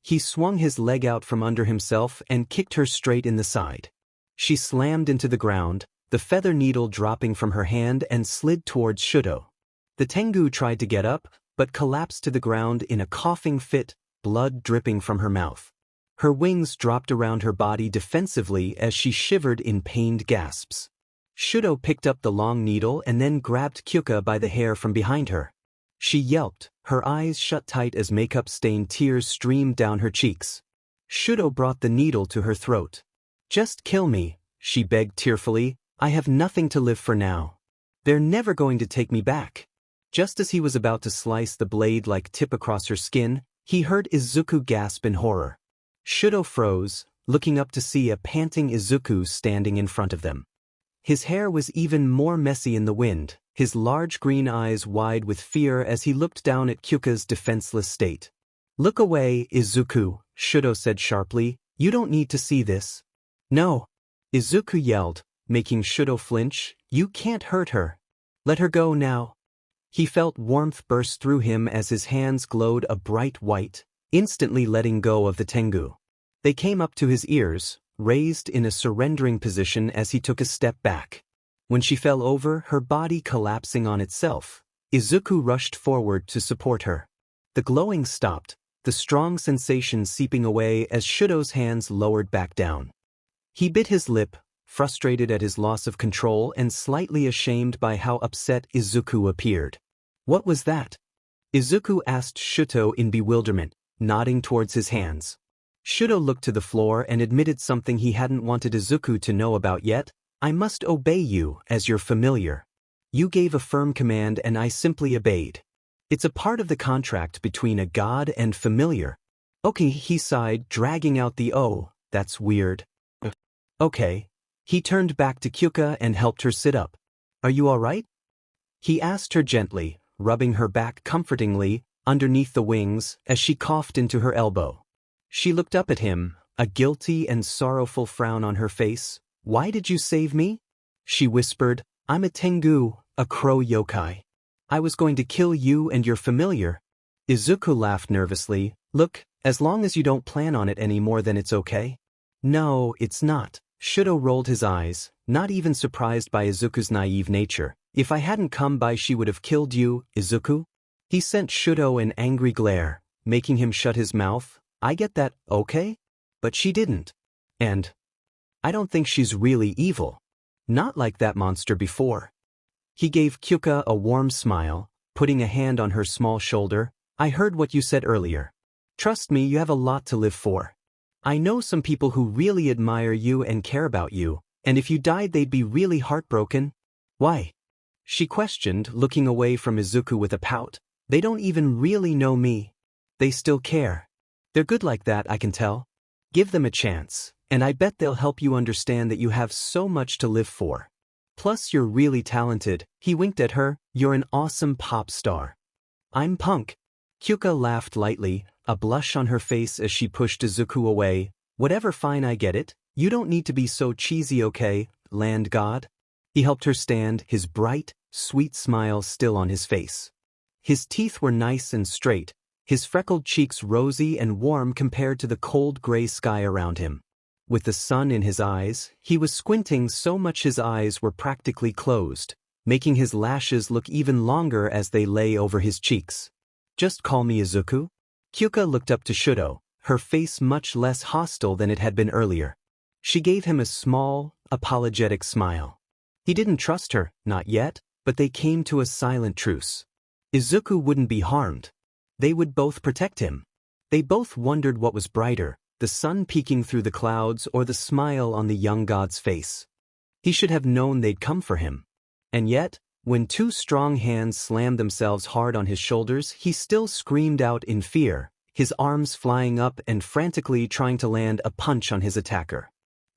He swung his leg out from under himself and kicked her straight in the side. She slammed into the ground, the feather needle dropping from her hand, and slid towards Shudo. The Tengu tried to get up, but collapsed to the ground in a coughing fit, blood dripping from her mouth. Her wings dropped around her body defensively as she shivered in pained gasps. Shudo picked up the long needle and then grabbed Kyuka by the hair from behind her. She yelped, her eyes shut tight as makeup-stained tears streamed down her cheeks. Shudo brought the needle to her throat. "Just kill me," she begged tearfully. "I have nothing to live for now. They're never going to take me back." Just as he was about to slice the blade-like tip across her skin, he heard Izuku gasp in horror. Shudo froze, looking up to see a panting Izuku standing in front of them. His hair was even more messy in the wind, his large green eyes wide with fear as he looked down at Kyuka's defenseless state. "Look away, Izuku," Shudo said sharply. "You don't need to see this." "No," Izuku yelled, making Shudo flinch. "You can't hurt her. Let her go now." He felt warmth burst through him as his hands glowed a bright white, instantly letting go of the tangu. They came up to his ears, raised in a surrendering position as he took a step back. When she fell over, her body collapsing on itself, Izuku rushed forward to support her. The glowing stopped, the strong sensation seeping away as Shudo's hands lowered back down. He bit his lip, frustrated at his loss of control and slightly ashamed by how upset Izuku appeared. "What was that?" Izuku asked Shudo in bewilderment, nodding towards his hands. Shudo looked to the floor and admitted something he hadn't wanted Izuku to know about yet. "I must obey you, as your familiar. You gave a firm command and I simply obeyed. It's a part of the contract between a god and familiar." "Okay," he sighed, dragging out the "oh, that's weird." "Okay." He turned back to Kyuka and helped her sit up. "Are you all right?" He asked her gently, rubbing her back comfortingly underneath the wings as she coughed into her elbow. She looked up at him, a guilty and sorrowful frown on her face. "Why did you save me?" She whispered. "I'm a tangu, a crow yokai. I was going to kill you and your familiar." Izuku laughed nervously. "Look, as long as you don't plan on it anymore, then it's okay." "No, it's not." Shudo rolled his eyes, not even surprised by Izuku's naive nature. "If I hadn't come by, she would have killed you, Izuku." He sent Shudo an angry glare, making him shut his mouth. "I get that, okay? But she didn't. And I don't think she's really evil. Not like that monster before." He gave Kyuka a warm smile, putting a hand on her small shoulder. "I heard what you said earlier. Trust me, you have a lot to live for. I know some people who really admire you and care about you, and if you died they'd be really heartbroken." "Why?" she questioned, looking away from Izuku with a pout. "They don't even really know me. They still care. They're good like that, I can tell. Give them a chance, and I bet they'll help you understand that you have so much to live for. Plus you're really talented." He winked at her. "You're an awesome pop star." "I'm punk." Kyuka laughed lightly, a blush on her face as she pushed Izuku away. "Whatever, fine, I get it. You don't need to be so cheesy, okay, land god?" He helped her stand, his bright, sweet smile still on his face. His teeth were nice and straight, his freckled cheeks rosy and warm compared to the cold gray sky around him. With the sun in his eyes, he was squinting so much his eyes were practically closed, making his lashes look even longer as they lay over his cheeks. "Just call me Izuku." Kyuka looked up to Shudo, her face much less hostile than it had been earlier. She gave him a small, apologetic smile. He didn't trust her, not yet, but they came to a silent truce. Izuku wouldn't be harmed. They would both protect him. They both wondered what was brighter, the sun peeking through the clouds or the smile on the young god's face. He should have known they'd come for him. And yet, when two strong hands slammed themselves hard on his shoulders, he still screamed out in fear, his arms flying up and frantically trying to land a punch on his attacker.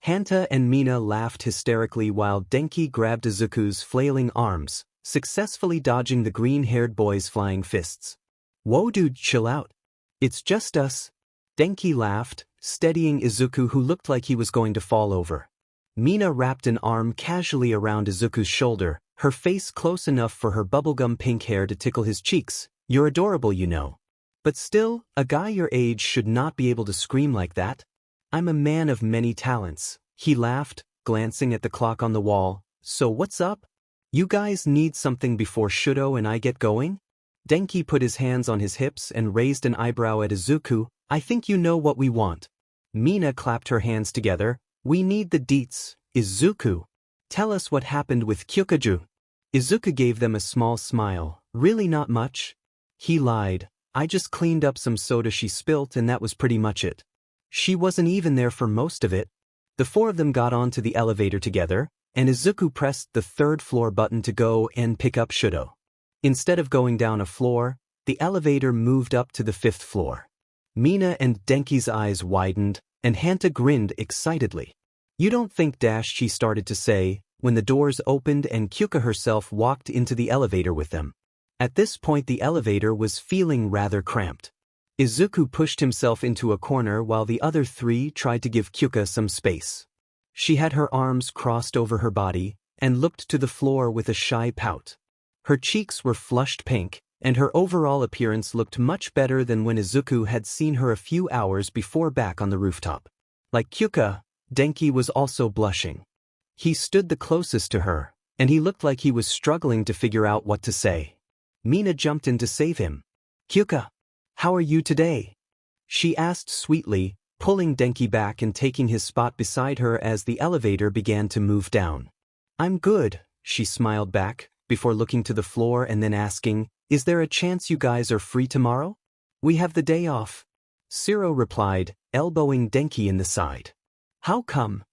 Hanta and Mina laughed hysterically while Denki grabbed Izuku's flailing arms, successfully dodging the green-haired boy's flying fists. "Whoa dude, chill out. It's just us." Denki laughed, steadying Izuku who looked like he was going to fall over. Mina wrapped an arm casually around Izuku's shoulder, her face close enough for her bubblegum pink hair to tickle his cheeks. "You're adorable, you know. But still, a guy your age should not be able to scream like that. I'm a man of many talents." He laughed, glancing at the clock on the wall. "So what's up? You guys need something before Shudo and I get going?" Denki put his hands on his hips and raised an eyebrow at Izuku. "I think you know what we want." Mina clapped her hands together. "We need the deets, Izuku. Tell us what happened with Kyukaju." Izuku gave them a small smile. "Really not much." He lied. "I just cleaned up some soda she spilt and that was pretty much it. She wasn't even there for most of it." The four of them got onto the elevator together, and Izuku pressed the third-floor button to go and pick up Shudo. Instead of going down a floor, the elevator moved up to the 5th floor. Mina and Denki's eyes widened, and Hanta grinned excitedly. "You don't think she started to say, when the doors opened and Kyuka herself walked into the elevator with them. At this point the elevator was feeling rather cramped. Izuku pushed himself into a corner while the other three tried to give Kyuka some space. She had her arms crossed over her body, and looked to the floor with a shy pout. Her cheeks were flushed pink, and her overall appearance looked much better than when Izuku had seen her a few hours before back on the rooftop. Like Kyuka, Denki was also blushing. He stood the closest to her, and he looked like he was struggling to figure out what to say. Mina jumped in to save him. "Kyuka, how are you today?" she asked sweetly, pulling Denki back and taking his spot beside her as the elevator began to move down. "I'm good," she smiled back, before looking to the floor and then asking, "Is there a chance you guys are free tomorrow?" "We have the day off," Shiro replied, elbowing Denki in the side. "How come?"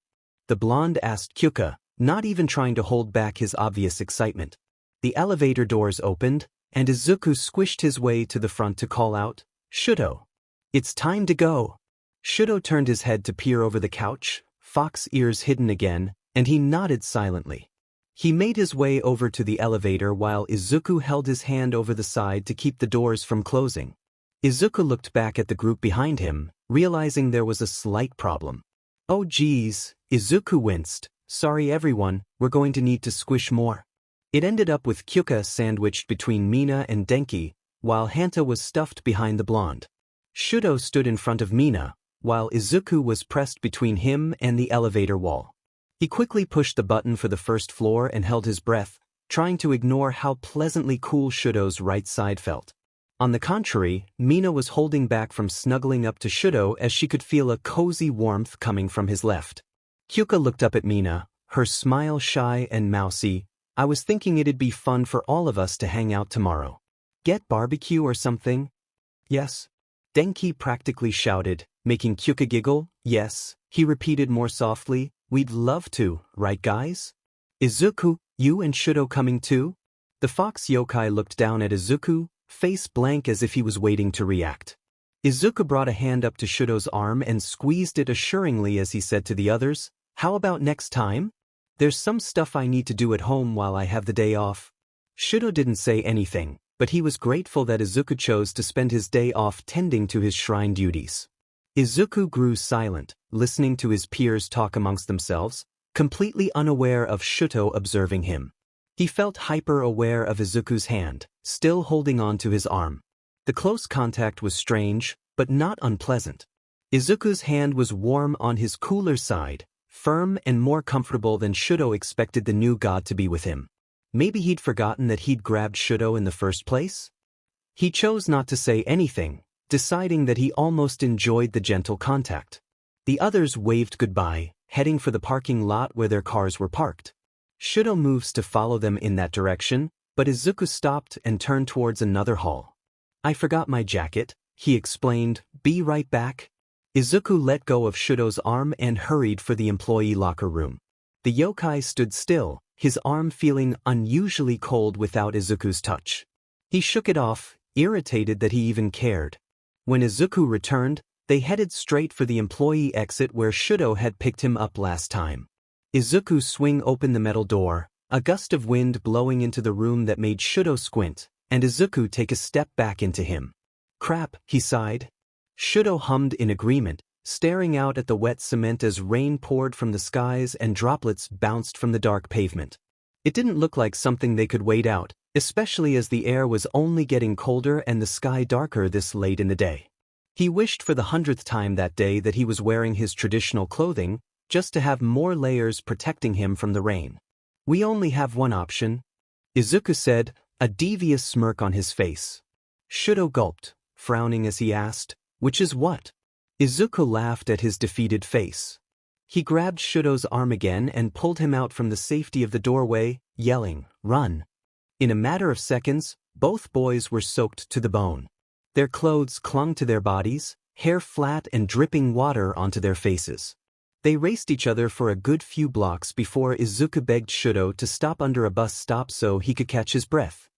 the blonde asked Kyuka, not even trying to hold back his obvious excitement. The elevator doors opened, and Izuku squished his way to the front to call out, "Shudo, it's time to go." Shudo turned his head to peer over the couch, fox ears hidden again, and he nodded silently. He made his way over to the elevator while Izuku held his hand over the side to keep the doors from closing. Izuku looked back at the group behind him, realizing there was a slight problem. "Oh geez," Izuku winced. "Sorry everyone, we're going to need to squish more." It ended up with Kyuka sandwiched between Mina and Denki, while Hanta was stuffed behind the blonde. Shudo stood in front of Mina, while Izuku was pressed between him and the elevator wall. He quickly pushed the button for the first floor and held his breath, trying to ignore how pleasantly cool Shudo's right side felt. On the contrary, Mina was holding back from snuggling up to Shudo as she could feel a cozy warmth coming from his left. Kyuka looked up at Mina, her smile shy and mousy. "I was thinking it'd be fun for all of us to hang out tomorrow. Get barbecue or something?" "Yes," Denki practically shouted, making Kyuka giggle. "Yes," he repeated more softly, "we'd love to, right guys? Izuku, you and Shudo coming too?" The fox yokai looked down at Izuku, face blank as if he was waiting to react. Izuku brought a hand up to Shudo's arm and squeezed it assuringly as he said to the others, "How about next time? There's some stuff I need to do at home while I have the day off." Shudo didn't say anything, but he was grateful that Izuku chose to spend his day off tending to his shrine duties. Izuku grew silent, listening to his peers talk amongst themselves, completely unaware of Shudo observing him. He felt hyper-aware of Izuku's hand, still holding on to his arm. The close contact was strange, but not unpleasant. Izuku's hand was warm on his cooler side, firm and more comfortable than Shudo expected the new god to be with him. Maybe he'd forgotten that he'd grabbed Shudo in the first place? He chose not to say anything, deciding that he almost enjoyed the gentle contact. The others waved goodbye, heading for the parking lot where their cars were parked. Shudo moves to follow them in that direction, but Izuku stopped and turned towards another hall. "I forgot my jacket," he explained. "Be right back." Izuku let go of Shudo's arm and hurried for the employee locker room. The yokai stood still, his arm feeling unusually cold without Izuku's touch. He shook it off, irritated that he even cared. When Izuku returned, they headed straight for the employee exit where Shudo had picked him up last time. Izuku swung open the metal door, a gust of wind blowing into the room that made Shudo squint, and Izuku take a step back into him. "Crap," he sighed. Shudo hummed in agreement, staring out at the wet cement as rain poured from the skies and droplets bounced from the dark pavement. It didn't look like something they could wait out, especially as the air was only getting colder and the sky darker this late in the day. He wished for the 100th time that day that he was wearing his traditional clothing, just to have more layers protecting him from the rain. "We only have one option," Izuku said, a devious smirk on his face. Shudo gulped, frowning as he asked, "Which is what?" Izuku laughed at his defeated face. He grabbed Shudo's arm again and pulled him out from the safety of the doorway, yelling, "Run!" In a matter of seconds, both boys were soaked to the bone. Their clothes clung to their bodies, hair flat and dripping water onto their faces. They raced each other for a good few blocks before Izuku begged Shudo to stop under a bus stop so he could catch his breath.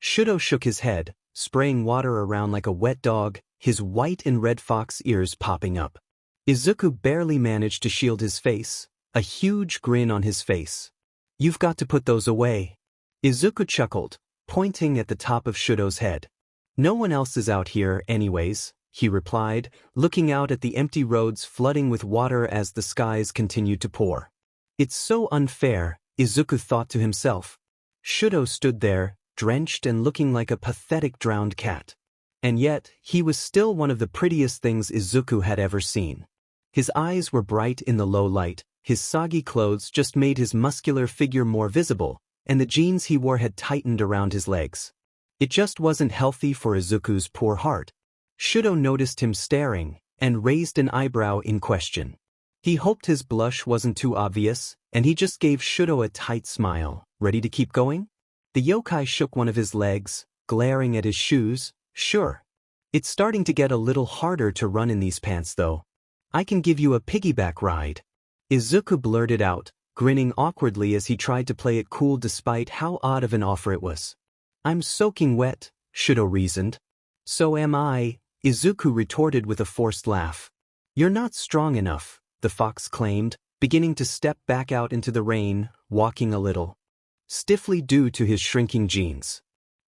Shudo shook his head, spraying water around like a wet dog, his white and red fox ears popping up. Izuku barely managed to shield his face, a huge grin on his face. "You've got to put those away." Izuku chuckled, pointing at the top of Shudo's head. "No one else is out here anyways," he replied, looking out at the empty roads flooding with water as the skies continued to pour. "It's so unfair," Izuku thought to himself. Shudo stood there, drenched and looking like a pathetic drowned cat. And yet, he was still one of the prettiest things Izuku had ever seen. His eyes were bright in the low light, his soggy clothes just made his muscular figure more visible, and the jeans he wore had tightened around his legs. It just wasn't healthy for Izuku's poor heart. Shudo noticed him staring, and raised an eyebrow in question. He hoped his blush wasn't too obvious, and he just gave Shudo a tight smile. "Ready to keep going?" The yokai shook one of his legs, glaring at his shoes. "Sure. It's starting to get a little harder to run in these pants though. I can give you a piggyback ride." Izuku blurted out, grinning awkwardly as he tried to play it cool despite how odd of an offer it was. "I'm soaking wet," Shudo reasoned. "So am I," Izuku retorted with a forced laugh. "You're not strong enough," the fox claimed, beginning to step back out into the rain, walking a little stiffly due to his shrinking jeans.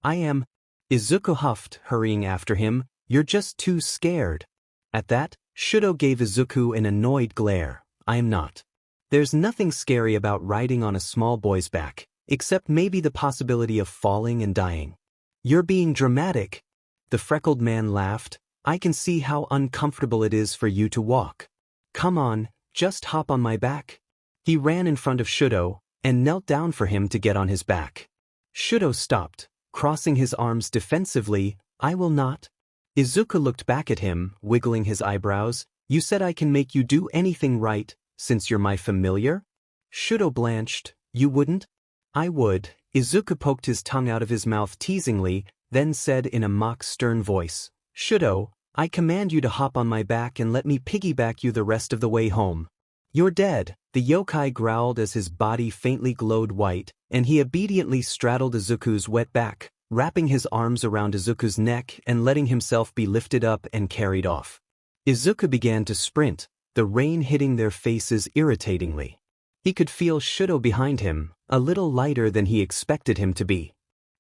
"I am," Izuku huffed, hurrying after him. "You're just too scared." At that, Shudo gave Izuku an annoyed glare. "I am not. There's nothing scary about riding on a small boy's back, except maybe the possibility of falling and dying." "You're being dramatic." The freckled man laughed. "I can see how uncomfortable it is for you to walk. Come on, just hop on my back." He ran in front of Shudo, and knelt down for him to get on his back. Shudo stopped, crossing his arms defensively. "I will not." Izuku looked back at him, wiggling his eyebrows. "You said I can make you do anything right, since you're my familiar?" Shudo blanched. "You wouldn't?" "I would." Izuku poked his tongue out of his mouth teasingly, then said in a mock stern voice, "Shudo, I command you to hop on my back and let me piggyback you the rest of the way home." "You're dead," the yokai growled as his body faintly glowed white, and he obediently straddled Izuku's wet back, wrapping his arms around Izuku's neck and letting himself be lifted up and carried off. Izuku began to sprint, the rain hitting their faces irritatingly. He could feel Shudo behind him, a little lighter than he expected him to be.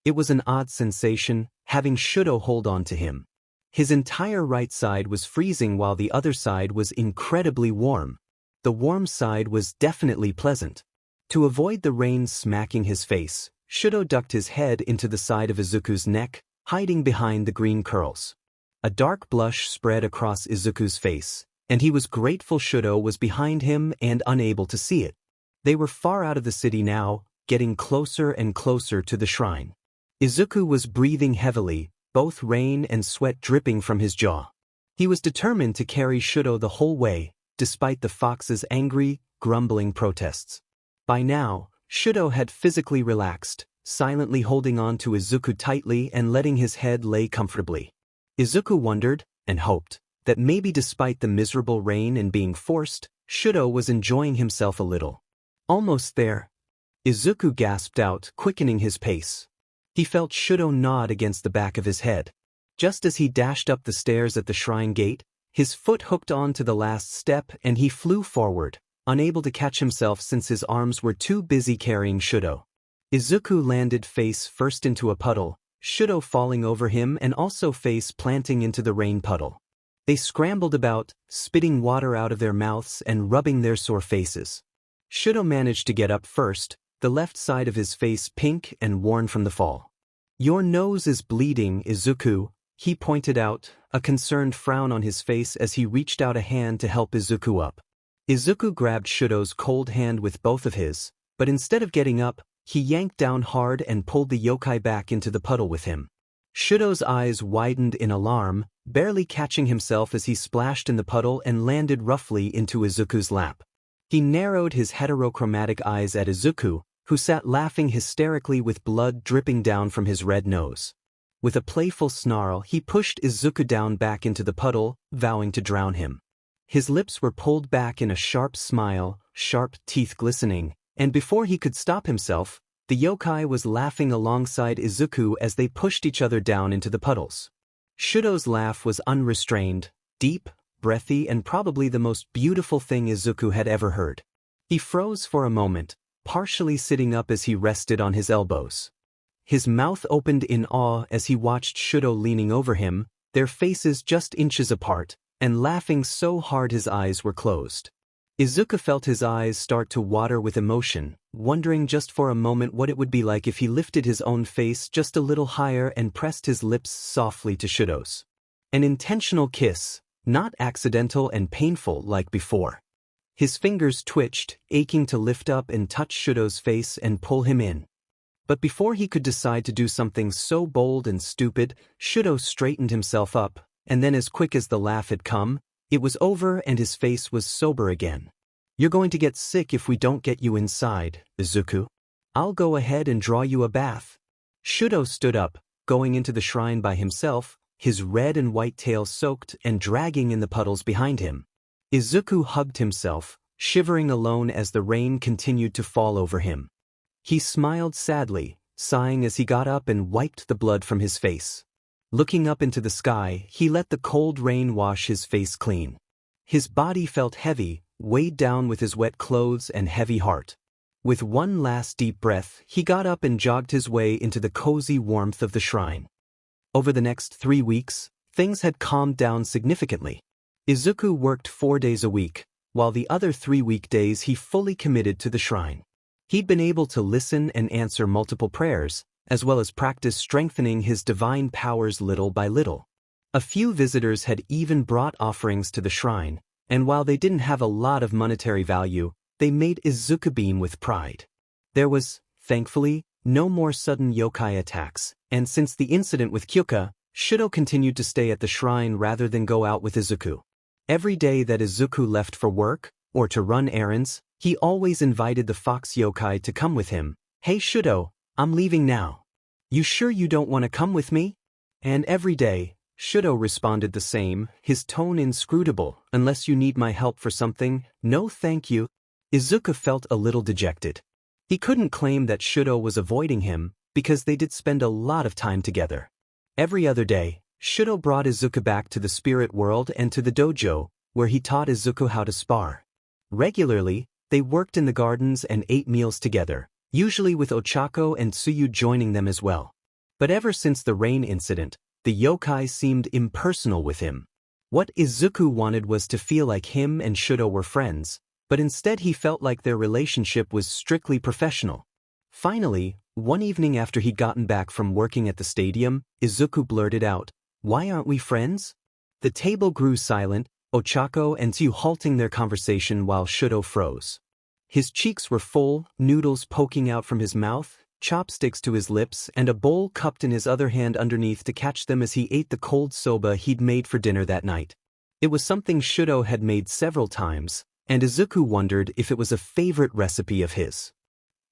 It was an odd sensation, having Shudo hold on to him. His entire right side was freezing while the other side was incredibly warm. The warm side was definitely pleasant. To avoid the rain smacking his face, Shudo ducked his head into the side of Izuku's neck, hiding behind the green curls. A dark blush spread across Izuku's face, and he was grateful Shudo was behind him and unable to see it. They were far out of the city now, getting closer and closer to the shrine. Izuku was breathing heavily, both rain and sweat dripping from his jaw. He was determined to carry Shudo the whole way, despite the fox's angry, grumbling protests. By now, Shudo had physically relaxed, silently holding on to Izuku tightly and letting his head lay comfortably. Izuku wondered, and hoped, that maybe despite the miserable rain and being forced, Shudo was enjoying himself a little. "Almost there." Izuku gasped out, quickening his pace. He felt Shudo nod against the back of his head. Just as he dashed up the stairs at the shrine gate, his foot hooked on to the last step and he flew forward, unable to catch himself since his arms were too busy carrying Shudo. Izuku landed face first into a puddle, Shudo falling over him and also face planting into the rain puddle. They scrambled about, spitting water out of their mouths and rubbing their sore faces. Shudo managed to get up first, the left side of his face pink and worn from the fall. "Your nose is bleeding, Izuku," he pointed out, a concerned frown on his face as he reached out a hand to help Izuku up. Izuku grabbed Shudo's cold hand with both of his, but instead of getting up, he yanked down hard and pulled the yokai back into the puddle with him. Shudo's eyes widened in alarm, barely catching himself as he splashed in the puddle and landed roughly into Izuku's lap. He narrowed his heterochromatic eyes at Izuku, who sat laughing hysterically with blood dripping down from his red nose. With a playful snarl, he pushed Izuku down back into the puddle, vowing to drown him. His lips were pulled back in a sharp smile, sharp teeth glistening, and before he could stop himself, The yokai was laughing alongside Izuku as they pushed each other down into the puddles. Shudo's laugh was unrestrained, deep, breathy, and probably the most beautiful thing Izuku had ever heard. He froze for a moment, partially sitting up as he rested on his elbows. His mouth opened in awe as he watched Shudo leaning over him, their faces just inches apart, and laughing so hard his eyes were closed. Izuku felt his eyes start to water with emotion, wondering just for a moment what it would be like if he lifted his own face just a little higher and pressed his lips softly to Shudo's. An intentional kiss, not accidental and painful like before. His fingers twitched, aching to lift up and touch Shudo's face and pull him in. But before he could decide to do something so bold and stupid, Shudo straightened himself up, and then as quick as the laugh had come, it was over and his face was sober again. "You're going to get sick if we don't get you inside, Izuku. I'll go ahead and draw you a bath." Shudo stood up, going into the shrine by himself, his red and white tail soaked and dragging in the puddles behind him. Izuku hugged himself, shivering alone as the rain continued to fall over him. He smiled sadly, sighing as he got up and wiped the blood from his face. Looking up into the sky, he let the cold rain wash his face clean. His body felt heavy, weighed down with his wet clothes and heavy heart. With one last deep breath, he got up and jogged his way into the cozy warmth of the shrine. Over the next 3 weeks, things had calmed down significantly. Izuku worked 4 days a week, while the other 3 weekdays he fully committed to the shrine. He'd been able to listen and answer multiple prayers, as well as practice strengthening his divine powers little by little. A few visitors had even brought offerings to the shrine, and while they didn't have a lot of monetary value, they made Izuku beam with pride. There was, thankfully, no more sudden yokai attacks, and since the incident with Kyuka, Shudo continued to stay at the shrine rather than go out with Izuku. Every day that Izuku left for work, or to run errands, he always invited the fox yokai to come with him. "Hey Shudo, I'm leaving now. You sure you don't want to come with me?" And every day, Shudo responded the same, his tone inscrutable. "Unless you need my help for something, no thank you." Izuku felt a little dejected. He couldn't claim that Shudo was avoiding him, because they did spend a lot of time together. Every other day, Shudo brought Izuku back to the spirit world and to the dojo, where he taught Izuku how to spar. Regularly, they worked in the gardens and ate meals together, usually with Ochako and Tsuyu joining them as well. But ever since the rain incident, the yokai seemed impersonal with him. What Izuku wanted was to feel like him and Shudo were friends, but instead he felt like their relationship was strictly professional. Finally, one evening after he'd gotten back from working at the stadium, Izuku blurted out, "Why aren't we friends?" The table grew silent, Ochako and Tsuyu halting their conversation while Shudo froze. His cheeks were full, noodles poking out from his mouth, chopsticks to his lips, and a bowl cupped in his other hand underneath to catch them as he ate the cold soba he'd made for dinner that night. It was something Shudo had made several times, and Izuku wondered if it was a favorite recipe of his.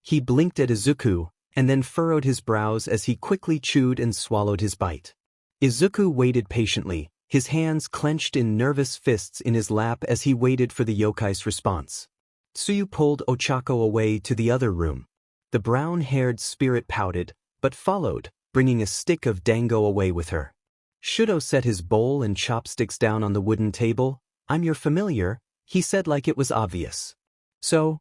He blinked at Izuku, and then furrowed his brows as he quickly chewed and swallowed his bite. Izuku waited patiently, his hands clenched in nervous fists in his lap as he waited for the yokai's response. Tsuyu pulled Ochako away to the other room. The brown-haired spirit pouted, but followed, bringing a stick of dango away with her. Shudo set his bowl and chopsticks down on the wooden table. "I'm your familiar," he said like it was obvious. "So?"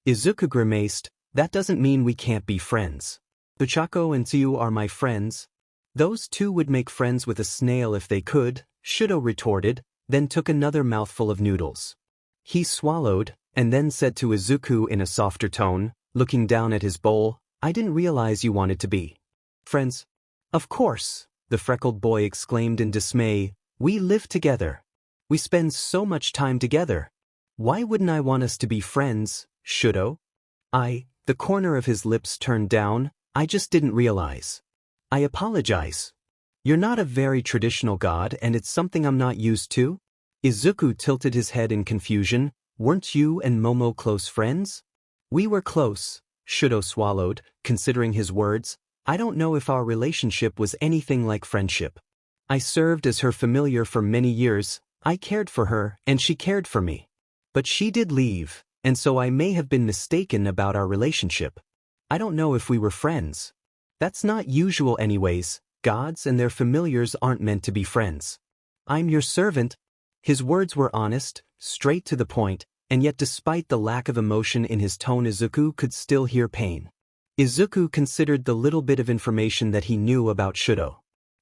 Izuku grimaced, "That doesn't mean we can't be friends. Ochako and Tsuyu are my friends." "Those two would make friends with a snail if they could," Shudo retorted, then took another mouthful of noodles. He swallowed, and then said to Izuku in a softer tone, looking down at his bowl, "I didn't realize you wanted to be friends." "Of course," the freckled boy exclaimed in dismay, "we live together. We spend so much time together. Why wouldn't I want us to be friends, Shudo?" The corner of his lips turned down, "I just didn't realize. I apologize. You're not a very traditional god and it's something I'm not used to." Izuku tilted his head in confusion. "Weren't you and Momo close friends?" "We were close," Shudo swallowed, considering his words. "I don't know if our relationship was anything like friendship. I served as her familiar for many years, I cared for her, and she cared for me. But she did leave, and so I may have been mistaken about our relationship. I don't know if we were friends. That's not usual anyways. Gods and their familiars aren't meant to be friends. I'm your servant. His words were honest, straight to the point, and yet despite the lack of emotion in his tone, Izuku could still hear pain. Izuku considered the little bit of information that he knew about Shudo.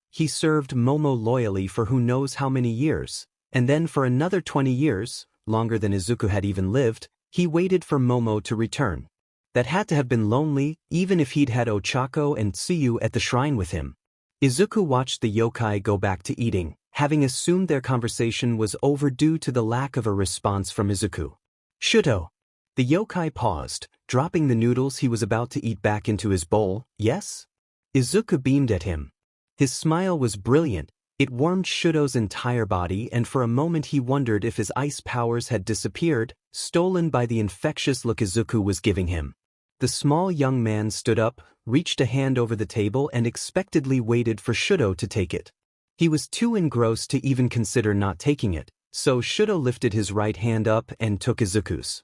He served Momo loyally for who knows how many years, and then for another 20 years, longer than Izuku had even lived, he waited for Momo to return. That had to have been lonely, even if he'd had Ochako and Tsuyu at the shrine with him. Izuku watched the yokai go back to eating, having assumed their conversation was over due to the lack of a response from Izuku. Shudo. The yokai paused, dropping the noodles he was about to eat back into his bowl. Yes? Izuku beamed at him. His smile was brilliant. It warmed Shudo's entire body, and for a moment he wondered if his ice powers had disappeared, stolen by the infectious look Izuku was giving him. The small young man stood up, reached a hand over the table and expectantly waited for Shudo to take it. He was too engrossed to even consider not taking it, so Shudo lifted his right hand up and took Izuku's.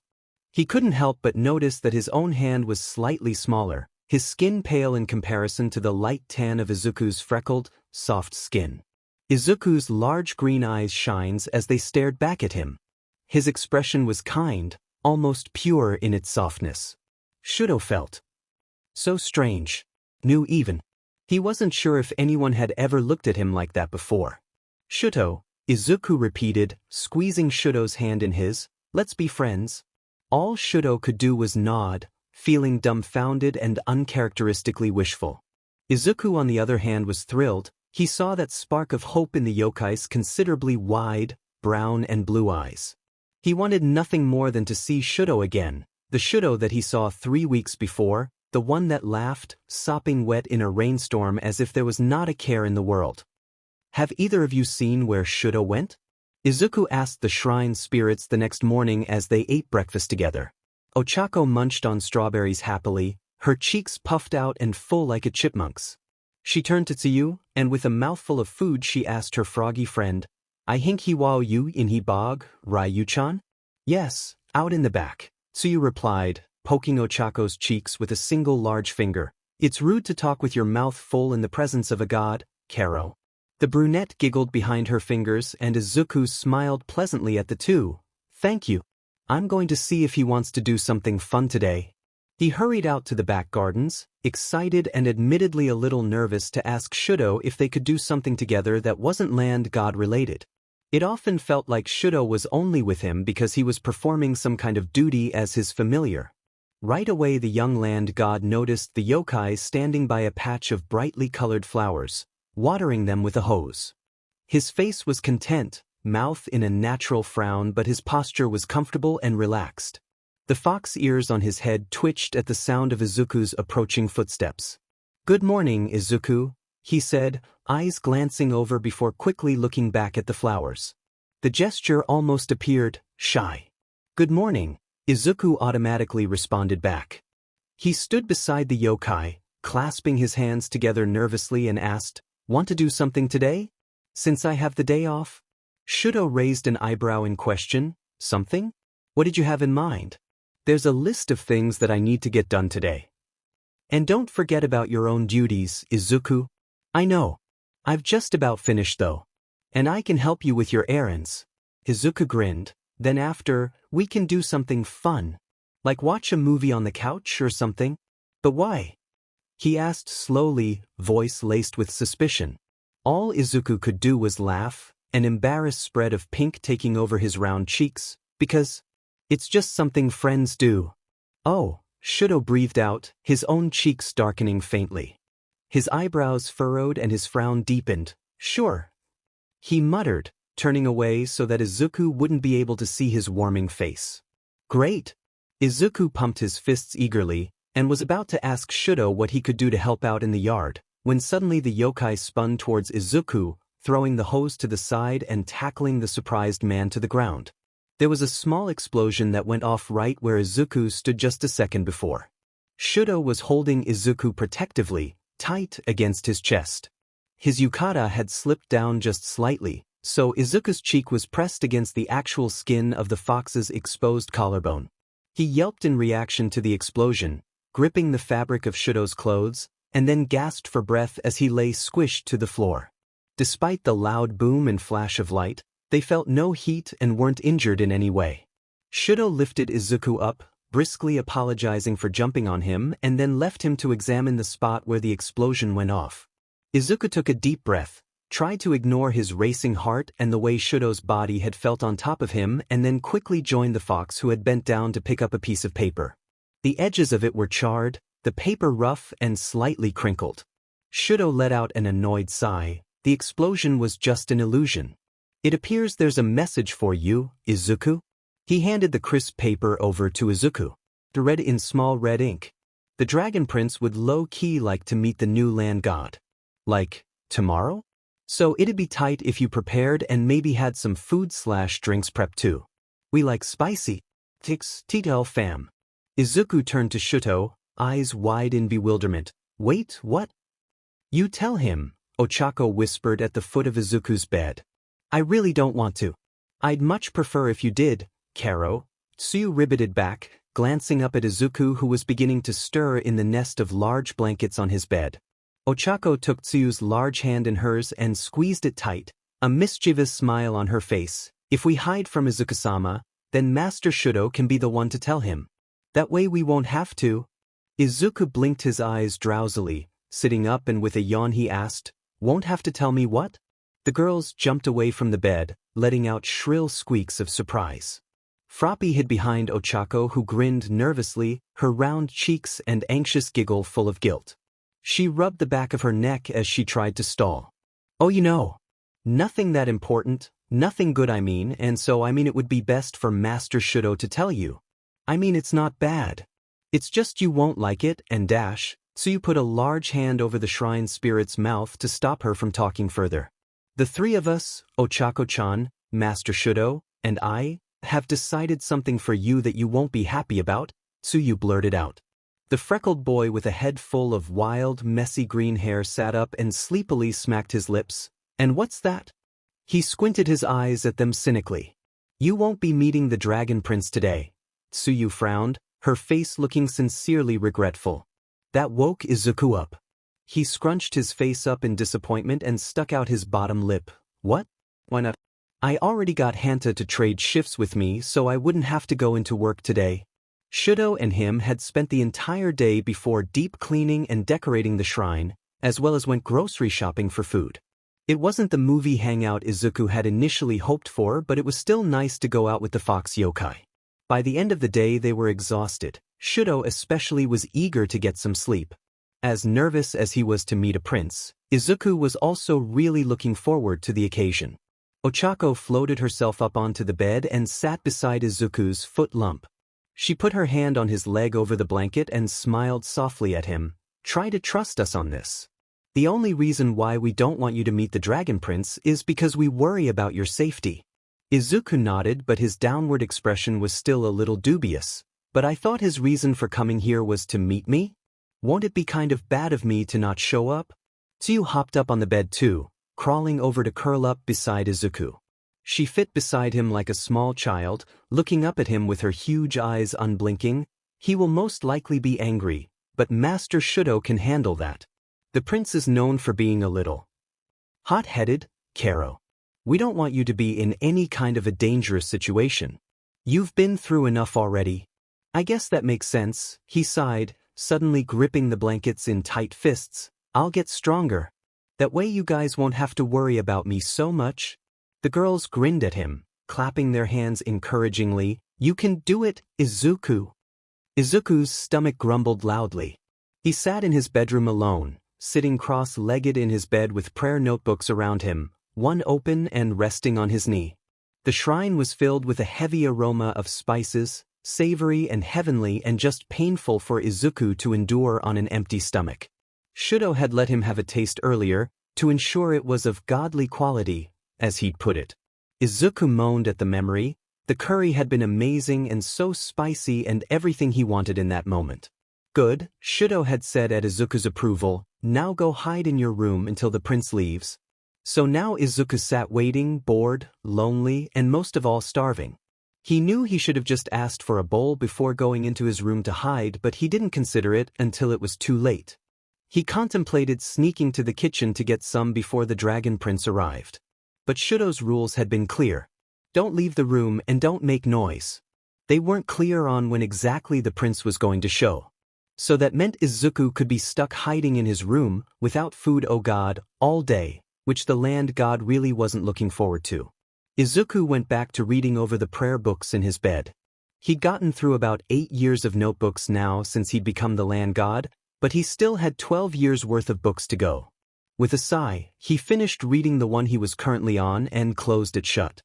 He couldn't help but notice that his own hand was slightly smaller, his skin pale in comparison to the light tan of Izuku's freckled, soft skin. Izuku's large green eyes shined as they stared back at him. His expression was kind, almost pure in its softness. Shudo felt so strange, new even. He wasn't sure if anyone had ever looked at him like that before. Shudo, Izuku repeated, squeezing Shudo's hand in his. Let's be friends. All Shudo could do was nod, feeling dumbfounded and uncharacteristically wishful. Izuku, on the other hand, was thrilled. He saw that spark of hope in the yokai's considerably wide, brown and blue eyes. He wanted nothing more than to see Shudo again, the Shudo that he saw 3 weeks before, the one that laughed, sopping wet in a rainstorm as if there was not a care in the world. Have either of you seen where Shudo went? Izuku asked the shrine spirits the next morning as they ate breakfast together. Ochako munched on strawberries happily, her cheeks puffed out and full like a chipmunk's. She turned to Tsuyu, and with a mouthful of food she asked her froggy friend, I hink he wao you in he bog, Ryu-chan? Yes, out in the back, Tsuyu replied, poking Ochako's cheeks with a single large finger. It's rude to talk with your mouth full in the presence of a god, Karo. The brunette giggled behind her fingers and Izuku smiled pleasantly at the two. Thank you. I'm going to see if he wants to do something fun today. He hurried out to the back gardens, excited and admittedly a little nervous to ask Shudo if they could do something together that wasn't land god related. It often felt like Shudo was only with him because he was performing some kind of duty as his familiar. Right away the young land god noticed the yokai standing by a patch of brightly colored flowers, watering them with a hose. His face was content, mouth in a natural frown, but his posture was comfortable and relaxed. The fox ears on his head twitched at the sound of Izuku's approaching footsteps. Good morning, Izuku, he said, eyes glancing over before quickly looking back at the flowers. The gesture almost appeared shy. Good morning, Izuku automatically responded back. He stood beside the yokai, clasping his hands together nervously and asked, Want to do something today? Since I have the day off? Shudo raised an eyebrow in question. Something? What did you have in mind? There's a list of things that I need to get done today. And don't forget about your own duties, Izuku. I know. I've just about finished though. And I can help you with your errands. Izuku grinned. Then after, we can do something fun. Like watch a movie on the couch or something. But why? He asked slowly, voice laced with suspicion. All Izuku could do was laugh, an embarrassed spread of pink taking over his round cheeks, because it's just something friends do. Oh, Shudo breathed out, his own cheeks darkening faintly. His eyebrows furrowed and his frown deepened. Sure. He muttered, turning away so that Izuku wouldn't be able to see his warming face. Great. Izuku pumped his fists eagerly, and was about to ask Shudo what he could do to help out in the yard, when suddenly the yokai spun towards Izuku, throwing the hose to the side and tackling the surprised man to the ground. There was a small explosion that went off right where Izuku stood just a second before. Shudo was holding Izuku protectively, tight against his chest. His yukata had slipped down just slightly, so Izuku's cheek was pressed against the actual skin of the fox's exposed collarbone. He yelped in reaction to the explosion, gripping the fabric of Shudo's clothes, and then gasped for breath as he lay squished to the floor. Despite the loud boom and flash of light, they felt no heat and weren't injured in any way. Shudo lifted Izuku up, briskly apologizing for jumping on him, and then left him to examine the spot where the explosion went off. Izuku took a deep breath, tried to ignore his racing heart and the way Shudo's body had felt on top of him, and then quickly joined the fox who had bent down to pick up a piece of paper. The edges of it were charred, the paper rough and slightly crinkled. Shudo let out an annoyed sigh. The explosion was just an illusion. It appears there's a message for you, Izuku. He handed the crisp paper over to Izuku. It read in small red ink. The Dragon Prince would low-key like to meet the new land god. Like, tomorrow? So it'd be tight if you prepared and maybe had some food/drinks prepped too. We like spicy. Tell fam. Izuku turned to Shudo, eyes wide in bewilderment. Wait, what? You tell him, Ochako whispered at the foot of Izuku's bed. I really don't want to. I'd much prefer if you did, Karo. Tsuyu riveted back, glancing up at Izuku who was beginning to stir in the nest of large blankets on his bed. Ochako took Tsuyu's large hand in hers and squeezed it tight, a mischievous smile on her face. If we hide from Izuku-sama, then Master Shudo can be the one to tell him. That way we won't have to. Izuku blinked his eyes drowsily. Sitting up and with a yawn he asked, Won't have to tell me what? The girls jumped away from the bed, letting out shrill squeaks of surprise. Froppy hid behind Ochako who grinned nervously, her round cheeks and anxious giggle full of guilt. She rubbed the back of her neck as she tried to stall. Oh, you know. Nothing that important, nothing good and so it would be best for Master Shudo to tell you. It's not bad. It's just you won't like it and dash, so you put a large hand over the shrine spirit's mouth to stop her from talking further. The three of us, Ochako-chan, Master Shudo, and I, have decided something for you that you won't be happy about, Tsuyu blurted out. The freckled boy with a head full of wild, messy green hair sat up and sleepily smacked his lips. And what's that? He squinted his eyes at them cynically. You won't be meeting the Dragon Prince today. Tsuyu frowned, her face looking sincerely regretful. That woke Izuku up. He scrunched his face up in disappointment and stuck out his bottom lip. What? Why not? I already got Hanta to trade shifts with me so I wouldn't have to go into work today. Shudo and him had spent the entire day before deep cleaning and decorating the shrine, as well as went grocery shopping for food. It wasn't the movie hangout Izuku had initially hoped for, but it was still nice to go out with the fox yokai. By the end of the day they were exhausted. Shudo especially was eager to get some sleep. As nervous as he was to meet a prince, Izuku was also really looking forward to the occasion. Ochako floated herself up onto the bed and sat beside Izuku's foot lump. She put her hand on his leg over the blanket and smiled softly at him. Try to trust us on this. The only reason why we don't want you to meet the Dragon Prince is because we worry about your safety. Izuku nodded, but his downward expression was still a little dubious. But I thought his reason for coming here was to meet me? Won't it be kind of bad of me to not show up? Tsuyu hopped up on the bed too, crawling over to curl up beside Izuku. She fit beside him like a small child, looking up at him with her huge eyes unblinking. He will most likely be angry, but Master Shudo can handle that. The prince is known for being a little hot-headed, Karo. We don't want you to be in any kind of a dangerous situation. You've been through enough already. I guess that makes sense, he sighed, suddenly gripping the blankets in tight fists. I'll get stronger. That way you guys won't have to worry about me so much. The girls grinned at him, clapping their hands encouragingly. You can do it, Izuku. Izuku's stomach grumbled loudly. He sat in his bedroom alone, sitting cross-legged in his bed with prayer notebooks around him, one open and resting on his knee. The shrine was filled with a heavy aroma of spices, savory and heavenly and just painful for Izuku to endure on an empty stomach. Shudo had let him have a taste earlier, to ensure it was of godly quality, as he'd put it. Izuku moaned at the memory. The curry had been amazing and so spicy and everything he wanted in that moment. Good, Shudo had said at Izuku's approval, now go hide in your room until the prince leaves. So now Izuku sat waiting, bored, lonely, and most of all starving. He knew he should have just asked for a bowl before going into his room to hide, but he didn't consider it until it was too late. He contemplated sneaking to the kitchen to get some before the Dragon Prince arrived. But Shudo's rules had been clear. Don't leave the room and don't make noise. They weren't clear on when exactly the prince was going to show. So that meant Izuku could be stuck hiding in his room, without food, oh god, all day, which the land god really wasn't looking forward to. Izuku went back to reading over the prayer books in his bed. He'd gotten through about 8 years of notebooks now since he'd become the land god, but he still had 12 years worth of books to go. With a sigh, he finished reading the one he was currently on and closed it shut.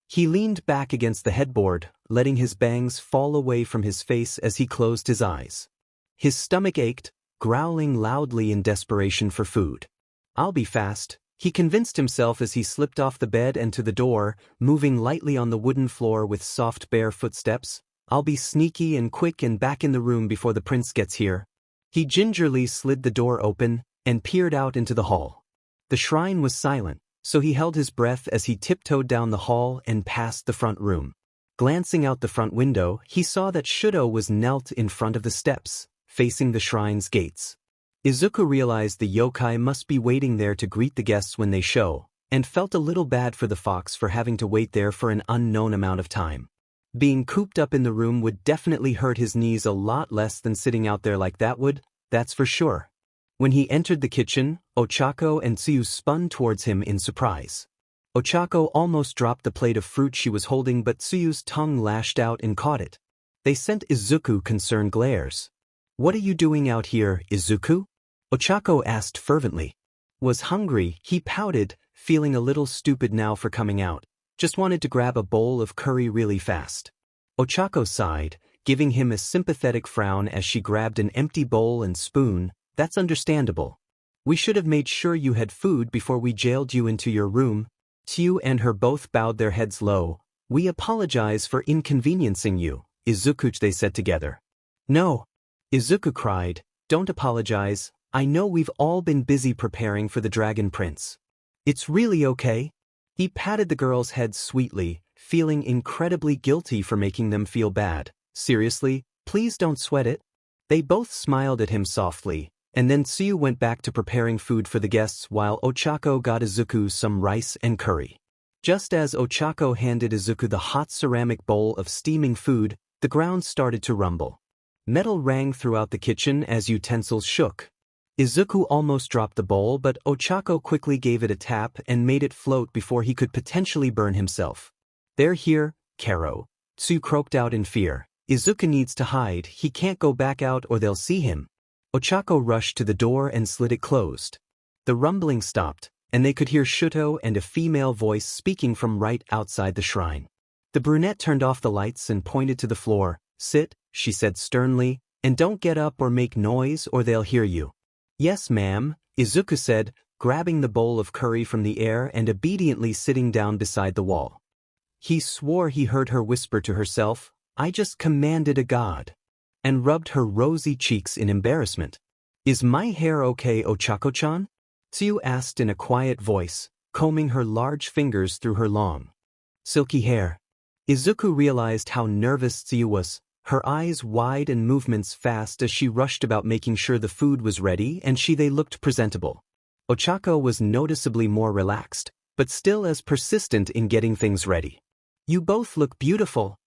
He leaned back against the headboard, letting his bangs fall away from his face as he closed his eyes. His stomach ached, growling loudly in desperation for food. I'll be fast, he convinced himself as he slipped off the bed and to the door, moving lightly on the wooden floor with soft bare footsteps. I'll be sneaky and quick and back in the room before the prince gets here. He gingerly slid the door open and peered out into the hall. The shrine was silent, so he held his breath as he tiptoed down the hall and past the front room. Glancing out the front window, he saw that Shudo was knelt in front of the steps, facing the shrine's gates. Izuku realized the yokai must be waiting there to greet the guests when they show, and felt a little bad for the fox for having to wait there for an unknown amount of time. Being cooped up in the room would definitely hurt his knees a lot less than sitting out there like that would, that's for sure. When he entered the kitchen, Ochako and Tsuyu spun towards him in surprise. Ochako almost dropped the plate of fruit she was holding, but Tsuyu's tongue lashed out and caught it. They sent Izuku concerned glares. What are you doing out here, Izuku? Ochako asked fervently. Was hungry, he pouted, feeling a little stupid now for coming out. Just wanted to grab a bowl of curry really fast. Ochako sighed, giving him a sympathetic frown as she grabbed an empty bowl and spoon. That's understandable. We should have made sure you had food before we jailed you into your room. Tsuyu and her both bowed their heads low. We apologize for inconveniencing you, Izuku, they said together. No. Izuku cried, don't apologize, I know we've all been busy preparing for the Dragon Prince. It's really okay. He patted the girls' heads sweetly, feeling incredibly guilty for making them feel bad. Seriously, please don't sweat it. They both smiled at him softly, and then Tsuyu went back to preparing food for the guests while Ochako got Izuku some rice and curry. Just as Ochako handed Izuku the hot ceramic bowl of steaming food, the ground started to rumble. Metal rang throughout the kitchen as utensils shook. Izuku almost dropped the bowl, but Ochako quickly gave it a tap and made it float before he could potentially burn himself. They're here, Karo. Tsuyu croaked out in fear. Izuku needs to hide, he can't go back out or they'll see him. Ochako rushed to the door and slid it closed. The rumbling stopped, and they could hear Shudo and a female voice speaking from right outside the shrine. The brunette turned off the lights and pointed to the floor. Sit, she said sternly, and don't get up or make noise or they'll hear you. Yes, ma'am, Izuku said, grabbing the bowl of curry from the air and obediently sitting down beside the wall. He swore he heard her whisper to herself, I just commanded a god, and rubbed her rosy cheeks in embarrassment. Is my hair okay, Ochako-chan? Tsuyu asked in a quiet voice, combing her large fingers through her long, silky hair. Izuku realized how nervous Tsuyu was, her eyes wide and movements fast as she rushed about making sure the food was ready and they looked presentable. Ochako was noticeably more relaxed, but still as persistent in getting things ready. You both look beautiful,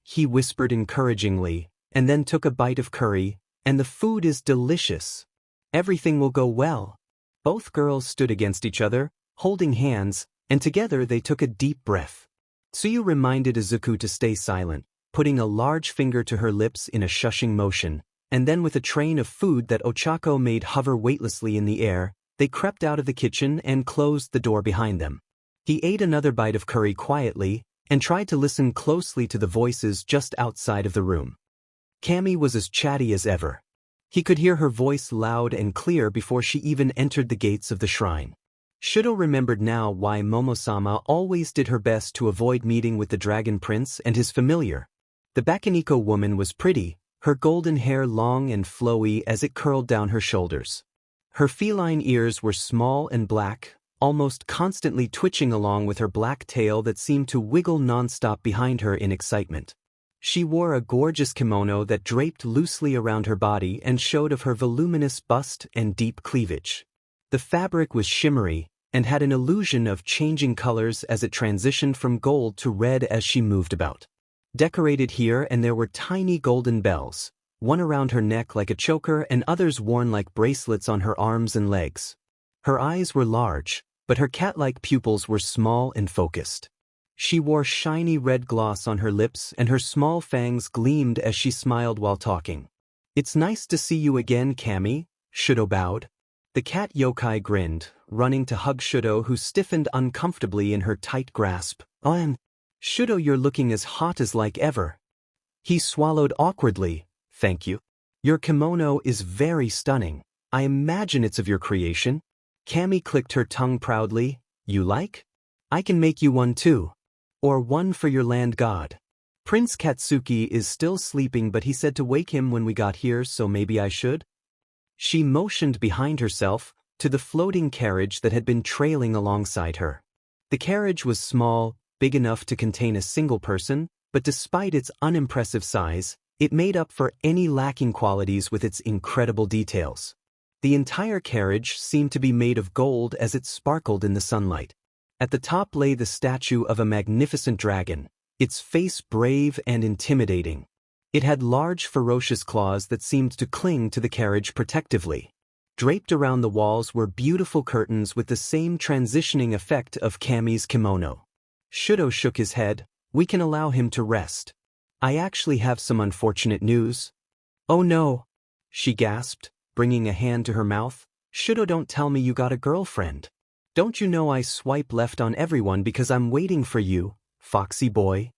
he whispered encouragingly, and then took a bite of curry, and the food is delicious. Everything will go well. Both girls stood against each other, holding hands, and together they took a deep breath. Tsuyu reminded Izuku to stay silent, putting a large finger to her lips in a shushing motion, and then with a train of food that Ochako made hover weightlessly in the air, they crept out of the kitchen and closed the door behind them. He ate another bite of curry quietly, and tried to listen closely to the voices just outside of the room. Kami was as chatty as ever. He could hear her voice loud and clear before she even entered the gates of the shrine. Shudo remembered now why Momo-sama always did her best to avoid meeting with the Dragon Prince and his familiar. The Bakeniko woman was pretty, her golden hair long and flowy as it curled down her shoulders. Her feline ears were small and black, almost constantly twitching along with her black tail that seemed to wiggle nonstop behind her in excitement. She wore a gorgeous kimono that draped loosely around her body and showed of her voluminous bust and deep cleavage. The fabric was shimmery and had an illusion of changing colors as it transitioned from gold to red as she moved about. Decorated here and there were tiny golden bells, one around her neck like a choker and others worn like bracelets on her arms and legs. Her eyes were large, but her cat-like pupils were small and focused. She wore shiny red gloss on her lips and her small fangs gleamed as she smiled while talking. "It's nice to see you again, Cammy," Shudo bowed. The cat yokai grinned, running to hug Shudo, who stiffened uncomfortably in her tight grasp. "Oh, and Shudo, you're looking as hot as like ever." He swallowed awkwardly. "Thank you. Your kimono is very stunning. I imagine it's of your creation." Cammy clicked her tongue proudly. "You like? I can make you one too. Or one for your land god. Prince Katsuki is still sleeping, but he said to wake him when we got here, so maybe I should." She motioned behind herself to the floating carriage that had been trailing alongside her. The carriage was small, big enough to contain a single person, but despite its unimpressive size, it made up for any lacking qualities with its incredible details. The entire carriage seemed to be made of gold as it sparkled in the sunlight. At the top lay the statue of a magnificent dragon, its face brave and intimidating. It had large ferocious claws that seemed to cling to the carriage protectively. Draped around the walls were beautiful curtains with the same transitioning effect of Cammy's kimono. Shudo shook his head. "We can allow him to rest. I actually have some unfortunate news." "Oh no," she gasped, bringing a hand to her mouth. "Shudo, don't tell me you got a girlfriend. Don't you know I swipe left on everyone because I'm waiting for you, foxy boy?"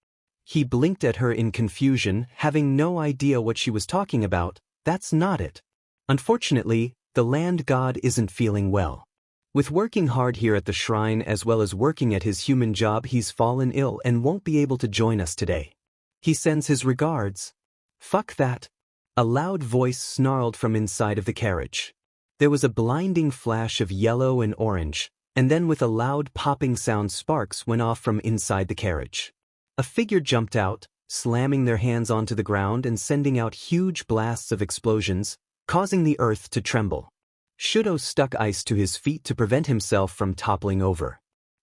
He blinked at her in confusion, having no idea what she was talking about. "That's not it. Unfortunately, the land god isn't feeling well. With working hard here at the shrine as well as working at his human job, he's fallen ill and won't be able to join us today. He sends his regards." "Fuck that." A loud voice snarled from inside of the carriage. There was a blinding flash of yellow and orange, and then with a loud popping sound sparks went off from inside the carriage. A figure jumped out, slamming their hands onto the ground and sending out huge blasts of explosions, causing the earth to tremble. Shudo stuck ice to his feet to prevent himself from toppling over.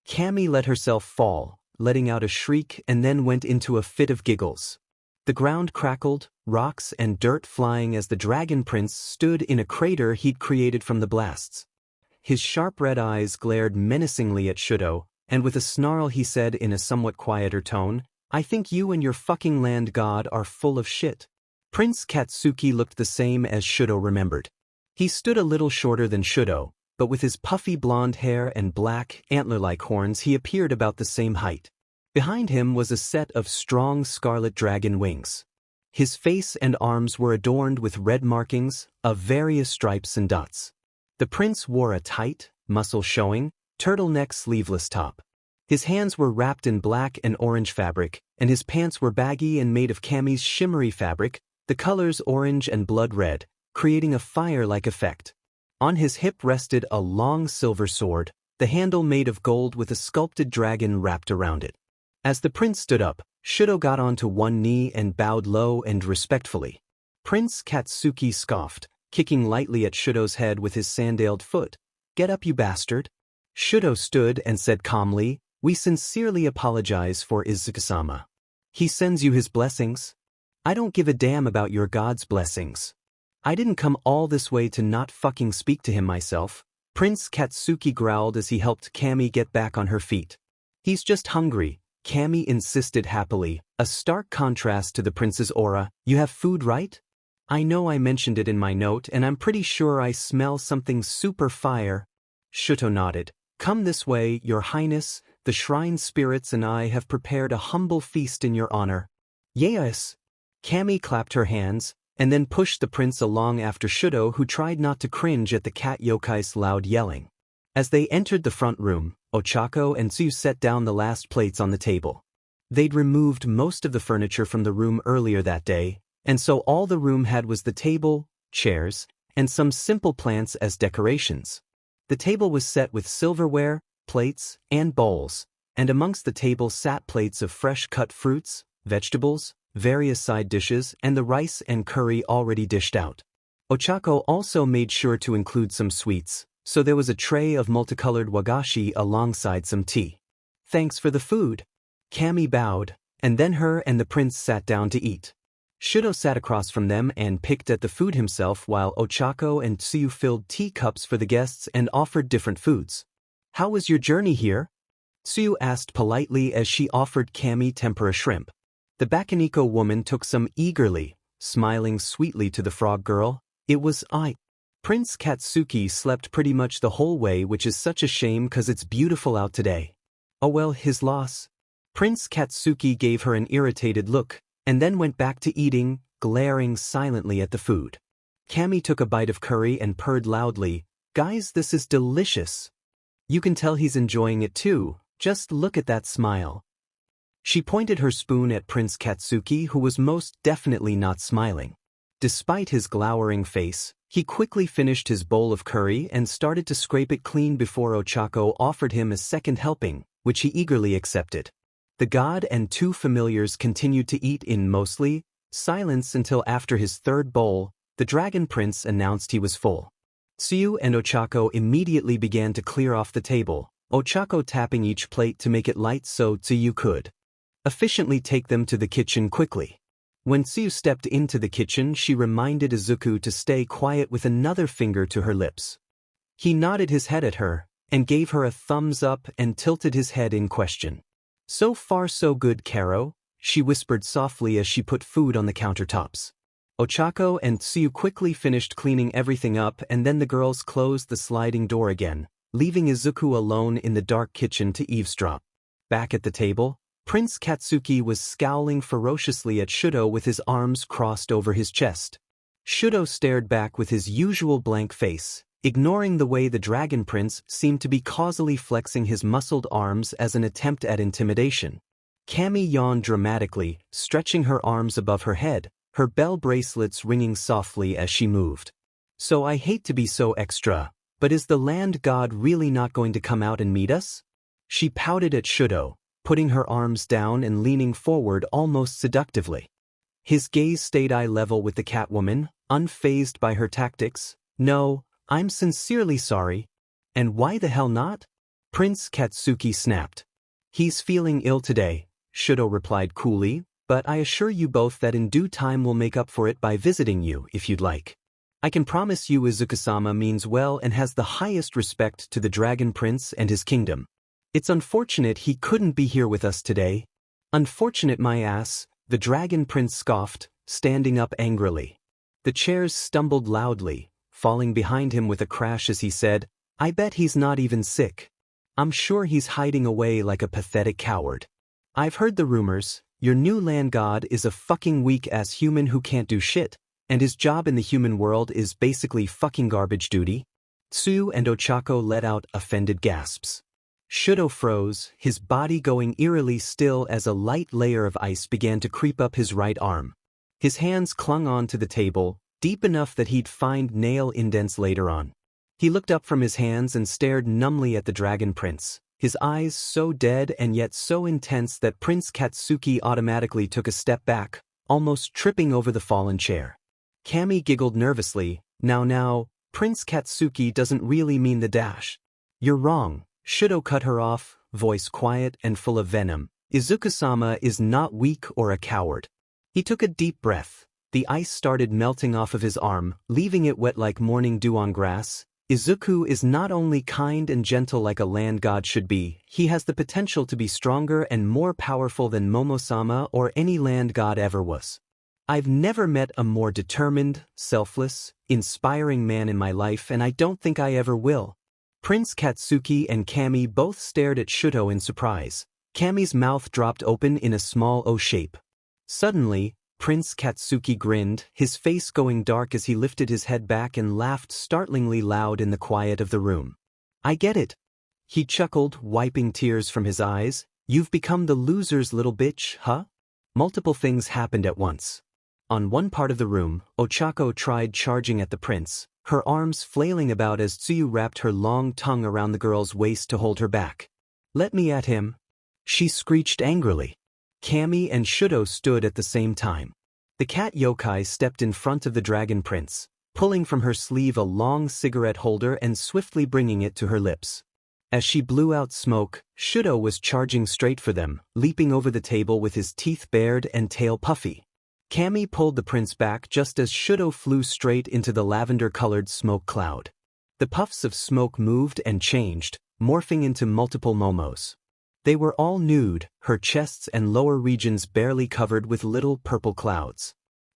Cammy let herself fall, letting out a shriek, and then went into a fit of giggles. The ground crackled, rocks and dirt flying as the Dragon Prince stood in a crater he'd created from the blasts. His sharp red eyes glared menacingly at Shudo, and with a snarl he said in a somewhat quieter tone, "I think you and your fucking land god are full of shit." Prince Katsuki looked the same as Shudo remembered. He stood a little shorter than Shudo, but with his puffy blonde hair and black, antler-like horns he appeared about the same height. Behind him was a set of strong scarlet dragon wings. His face and arms were adorned with red markings of various stripes and dots. The prince wore a tight, muscle-showing, turtleneck sleeveless top. His hands were wrapped in black and orange fabric, and his pants were baggy and made of Cammy's shimmery fabric, the colors orange and blood red, creating a fire-like effect. On his hip rested a long silver sword, the handle made of gold with a sculpted dragon wrapped around it. As the prince stood up, Shudo got onto one knee and bowed low and respectfully. Prince Katsuki scoffed, kicking lightly at Shudo's head with his sandaled foot. "Get up, you bastard." Shudo stood and said calmly, "We sincerely apologize for Izuku-sama. He sends you his blessings. I don't give a damn about your god's blessings. I didn't come all this way to not fucking speak to him myself." Prince Katsuki growled as he helped Cammy get back on her feet. "He's just hungry," Cammy insisted happily, a stark contrast to the prince's aura. "You have food, right? I know I mentioned it in my note and I'm pretty sure I smell something super fire." Shudo nodded. "Come this way, your highness. The shrine spirits and I have prepared a humble feast in your honor." "Yes." Cammy clapped her hands, and then pushed the prince along after Shudo, who tried not to cringe at the cat yokai's loud yelling. As they entered the front room, Ochako and Tsu set down the last plates on the table. They'd removed most of the furniture from the room earlier that day, and so all the room had was the table, chairs, and some simple plants as decorations. The table was set with silverware, plates, and bowls, and amongst the table sat plates of fresh cut fruits, vegetables, various side dishes, and the rice and curry already dished out. Ochako also made sure to include some sweets, so there was a tray of multicolored wagashi alongside some tea. Thanks for the food. Kami bowed, and then her and the prince sat down to eat. Shudo sat across from them and picked at the food himself while Ochako and Tsuyu filled teacups for the guests and offered different foods. How was your journey here? Tsuyu asked politely as she offered Kami tempura shrimp. The Bakaniko woman took some eagerly, smiling sweetly to the frog girl. It was I. Prince Katsuki slept pretty much the whole way, which is such a shame 'cause it's beautiful out today. Oh well, his loss. Prince Katsuki gave her an irritated look, and then went back to eating, glaring silently at the food. Kami took a bite of curry and purred loudly, "Guys, this is delicious." You can tell he's enjoying it too, just look at that smile. She pointed her spoon at Prince Katsuki, who was most definitely not smiling. Despite his glowering face, he quickly finished his bowl of curry and started to scrape it clean before Ochako offered him a second helping, which he eagerly accepted. The god and two familiars continued to eat in mostly silence until after his third bowl, the dragon prince announced he was full. Tsuyu and Ochako immediately began to clear off the table, Ochako tapping each plate to make it light so Tsuyu could efficiently take them to the kitchen quickly. When Tsuyu stepped into the kitchen, she reminded Izuku to stay quiet with another finger to her lips. He nodded his head at her, and gave her a thumbs up and tilted his head in question. So far so good, Karo, she whispered softly as she put food on the countertops. Ochako and Tsuyu quickly finished cleaning everything up, and then the girls closed the sliding door again, leaving Izuku alone in the dark kitchen to eavesdrop. Back at the table, Prince Katsuki was scowling ferociously at Shudo with his arms crossed over his chest. Shudo stared back with his usual blank face, ignoring the way the dragon prince seemed to be causally flexing his muscled arms as an attempt at intimidation. Kami yawned dramatically, stretching her arms above her head, her bell bracelets ringing softly as she moved. So I hate to be so extra, but is the land god really not going to come out and meet us? She pouted at Shudo, putting her arms down and leaning forward almost seductively. His gaze stayed eye level with the Catwoman, unfazed by her tactics. No, I'm sincerely sorry. And why the hell not? Prince Katsuki snapped. He's feeling ill today, Shudo replied coolly, but I assure you both that in due time we'll make up for it by visiting you if you'd like. I can promise you Izuku-sama means well and has the highest respect to the Dragon Prince and his kingdom. It's unfortunate he couldn't be here with us today. Unfortunate my ass, the Dragon Prince scoffed, standing up angrily. The chairs stumbled loudly, falling behind him with a crash as he said, I bet he's not even sick. I'm sure he's hiding away like a pathetic coward. I've heard the rumors, your new land god is a fucking weak-ass human who can't do shit, and his job in the human world is basically fucking garbage duty. Tsuyu and Ochako let out offended gasps. Shudo froze, his body going eerily still as a light layer of ice began to creep up his right arm. His hands clung on to the table, deep enough that he'd find nail indents later on. He looked up from his hands and stared numbly at the Dragon Prince, his eyes so dead and yet so intense that Prince Katsuki automatically took a step back, almost tripping over the fallen chair. Kami giggled nervously, now, Prince Katsuki doesn't really mean the dash. You're wrong, Shudo cut her off, voice quiet and full of venom. Izuku-sama is not weak or a coward. He took a deep breath. The ice started melting off of his arm, leaving it wet like morning dew on grass. Izuku is not only kind and gentle like a land god should be, he has the potential to be stronger and more powerful than Momo-sama or any land god ever was. I've never met a more determined, selfless, inspiring man in my life, and I don't think I ever will. Prince Katsuki and Kami both stared at Shudo in surprise. Kami's mouth dropped open in a small O shape. Suddenly, Prince Katsuki grinned, his face going dark as he lifted his head back and laughed startlingly loud in the quiet of the room. I get it. He chuckled, wiping tears from his eyes. You've become the loser's little bitch, huh? Multiple things happened at once. On one part of the room, Ochako tried charging at the prince, her arms flailing about as Tsuyu wrapped her long tongue around the girl's waist to hold her back. "Let me at him," she screeched angrily. Kami and Shudo stood at the same time. The cat yokai stepped in front of the dragon prince, pulling from her sleeve a long cigarette holder and swiftly bringing it to her lips. As she blew out smoke, Shudo was charging straight for them, leaping over the table with his teeth bared and tail puffy. Kami pulled the prince back just as Shudo flew straight into the lavender-colored smoke cloud. The puffs of smoke moved and changed, morphing into multiple momos. They were all nude, her chests and lower regions barely covered with little purple clouds.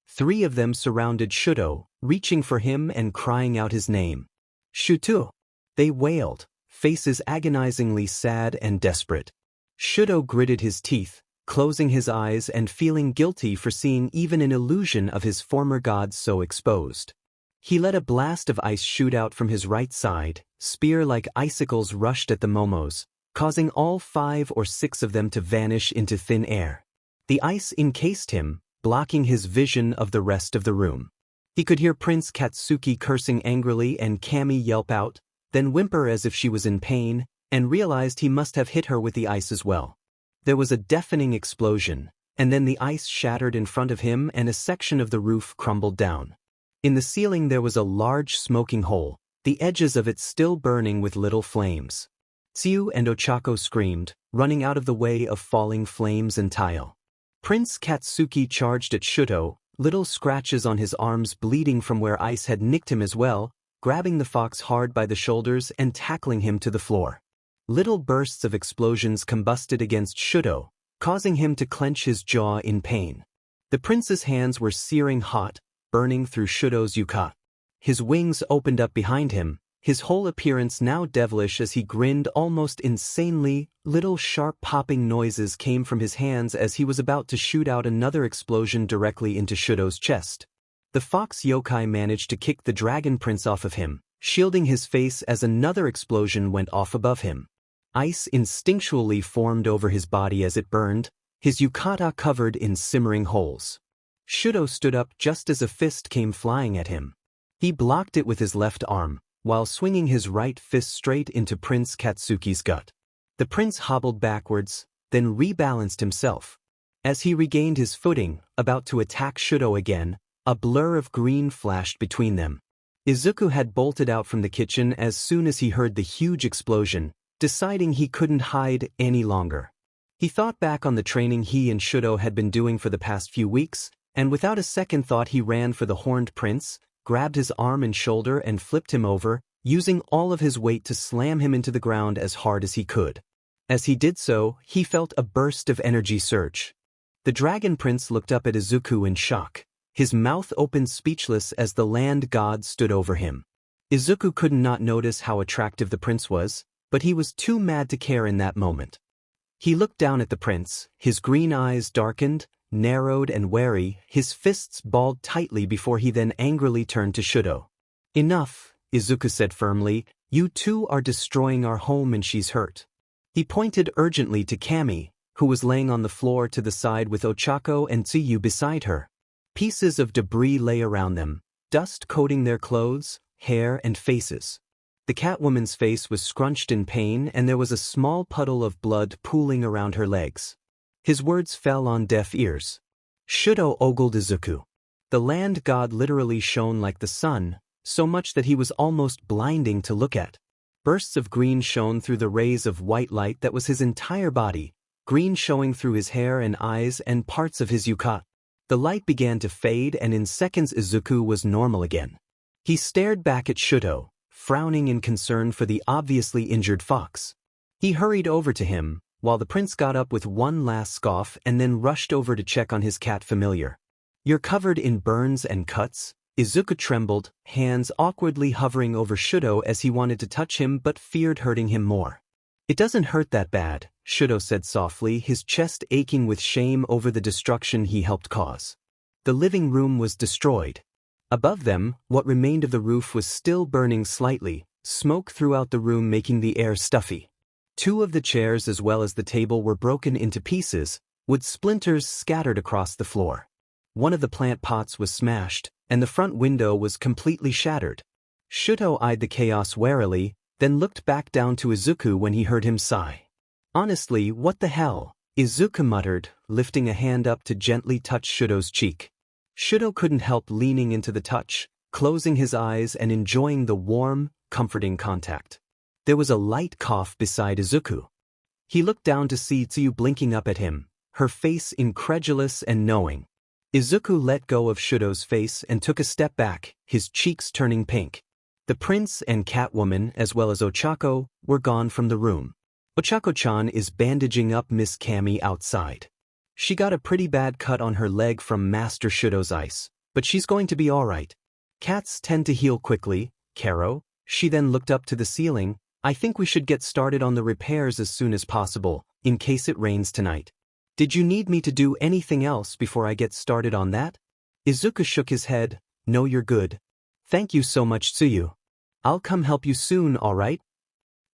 3 of them surrounded Shudo, reaching for him and crying out his name. "Shuto!" They wailed, faces agonizingly sad and desperate. Shudo gritted his teeth, closing his eyes and feeling guilty for seeing even an illusion of his former god so exposed. He let a blast of ice shoot out from his right side, spear-like icicles rushed at the momos, causing all 5 or 6 of them to vanish into thin air. The ice encased him, blocking his vision of the rest of the room. He could hear Prince Katsuki cursing angrily and Kami yelp out, then whimper as if she was in pain, and realized he must have hit her with the ice as well. There was a deafening explosion, and then the ice shattered in front of him and a section of the roof crumbled down. In the ceiling there was a large smoking hole, the edges of it still burning with little flames. Tsuyu and Ochako screamed, running out of the way of falling flames and tile. Prince Katsuki charged at Shudo, little scratches on his arms bleeding from where ice had nicked him as well, grabbing the fox hard by the shoulders and tackling him to the floor. Little bursts of explosions combusted against Shudo, causing him to clench his jaw in pain. The prince's hands were searing hot, burning through Shudo's yuka. His wings opened up behind him, his whole appearance now devilish as he grinned almost insanely. Little sharp popping noises came from his hands as he was about to shoot out another explosion directly into Shudo's chest. The fox yokai managed to kick the dragon prince off of him, shielding his face as another explosion went off above him. Ice instinctually formed over his body as it burned, his yukata covered in simmering holes. Shudo stood up just as a fist came flying at him. He blocked it with his left arm, while swinging his right fist straight into Prince Katsuki's gut. The prince hobbled backwards, then rebalanced himself. As he regained his footing, about to attack Shudo again, a blur of green flashed between them. Izuku had bolted out from the kitchen as soon as he heard the huge explosion, deciding he couldn't hide any longer. He thought back on the training he and Shudo had been doing for the past few weeks, and without a second thought he ran for the horned prince, grabbed his arm and shoulder and flipped him over, using all of his weight to slam him into the ground as hard as he could. As he did so, he felt a burst of energy surge. The dragon prince looked up at Izuku in shock, his mouth open speechless as the land god stood over him. Izuku could not notice how attractive the prince was, but he was too mad to care in that moment. He looked down at the prince, his green eyes darkened, narrowed and wary, his fists balled tightly before he then angrily turned to Shudo. "Enough," Izuku said firmly, "you two are destroying our home and she's hurt." He pointed urgently to Kami, who was laying on the floor to the side with Ochako and Tsuyu beside her. Pieces of debris lay around them, dust coating their clothes, hair and faces. The Catwoman's face was scrunched in pain and there was a small puddle of blood pooling around her legs. His words fell on deaf ears. Shudo ogled Izuku. The land god literally shone like the sun, so much that he was almost blinding to look at. Bursts of green shone through the rays of white light that was his entire body, green showing through his hair and eyes and parts of his yuka. The light began to fade and in seconds Izuku was normal again. He stared back at Shudo, frowning in concern for the obviously injured fox. He hurried over to him, while the prince got up with one last scoff and then rushed over to check on his cat familiar. "You're covered in burns and cuts?" Izuku trembled, hands awkwardly hovering over Shudo as he wanted to touch him but feared hurting him more. "It doesn't hurt that bad," Shudo said softly, his chest aching with shame over the destruction he helped cause. The living room was destroyed. Above them, what remained of the roof was still burning slightly, smoke throughout the room making the air stuffy. 2 of the chairs as well as the table were broken into pieces, with splinters scattered across the floor. One of the plant pots was smashed, and the front window was completely shattered. Shudo eyed the chaos warily, then looked back down to Izuku when he heard him sigh. Honestly, what the hell? Izuku muttered, lifting a hand up to gently touch Shudo's cheek. Shudo couldn't help leaning into the touch, closing his eyes and enjoying the warm, comforting contact. There was a light cough beside Izuku. He looked down to see Tsuyu blinking up at him, her face incredulous and knowing. Izuku let go of Shudo's face and took a step back, his cheeks turning pink. The prince and Catwoman, as well as Ochako, were gone from the room. Ochako-chan is bandaging up Miss Cammy outside. She got a pretty bad cut on her leg from Master Shudo's ice, but she's going to be alright. Cats tend to heal quickly, Karo. She then looked up to the ceiling. I think we should get started on the repairs as soon as possible, in case it rains tonight. Did you need me to do anything else before I get started on that? Izuku shook his head. No, you're good. Thank you so much, Tsuyu. I'll come help you soon, alright?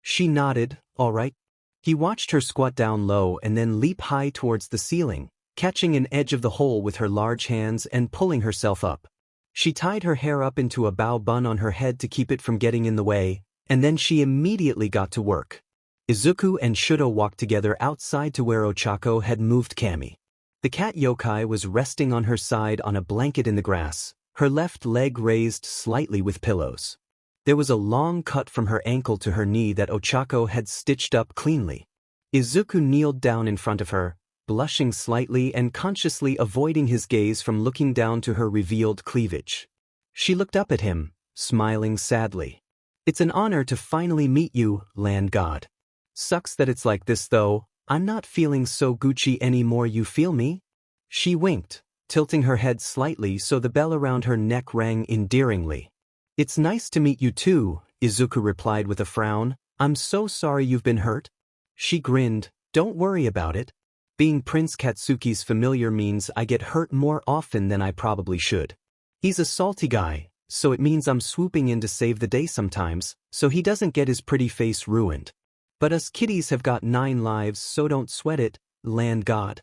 She nodded, alright. He watched her squat down low and then leap high towards the ceiling, catching an edge of the hole with her large hands and pulling herself up. She tied her hair up into a bow bun on her head to keep it from getting in the way, and then she immediately got to work. Izuku and Shudo walked together outside to where Ochako had moved Cammy. The cat yokai was resting on her side on a blanket in the grass, her left leg raised slightly with pillows. There was a long cut from her ankle to her knee that Ochako had stitched up cleanly. Izuku kneeled down in front of her, blushing slightly and consciously avoiding his gaze from looking down to her revealed cleavage. She looked up at him, smiling sadly. It's an honor to finally meet you, land god. Sucks that it's like this though. I'm not feeling so Gucci anymore, you feel me? She winked, tilting her head slightly so the bell around her neck rang endearingly. It's nice to meet you too, Izuku replied with a frown. I'm so sorry you've been hurt. She grinned. Don't worry about it. Being Prince Katsuki's familiar means I get hurt more often than I probably should. He's a salty guy, so it means I'm swooping in to save the day sometimes, so he doesn't get his pretty face ruined. But us kitties have got 9 lives, so don't sweat it, land god.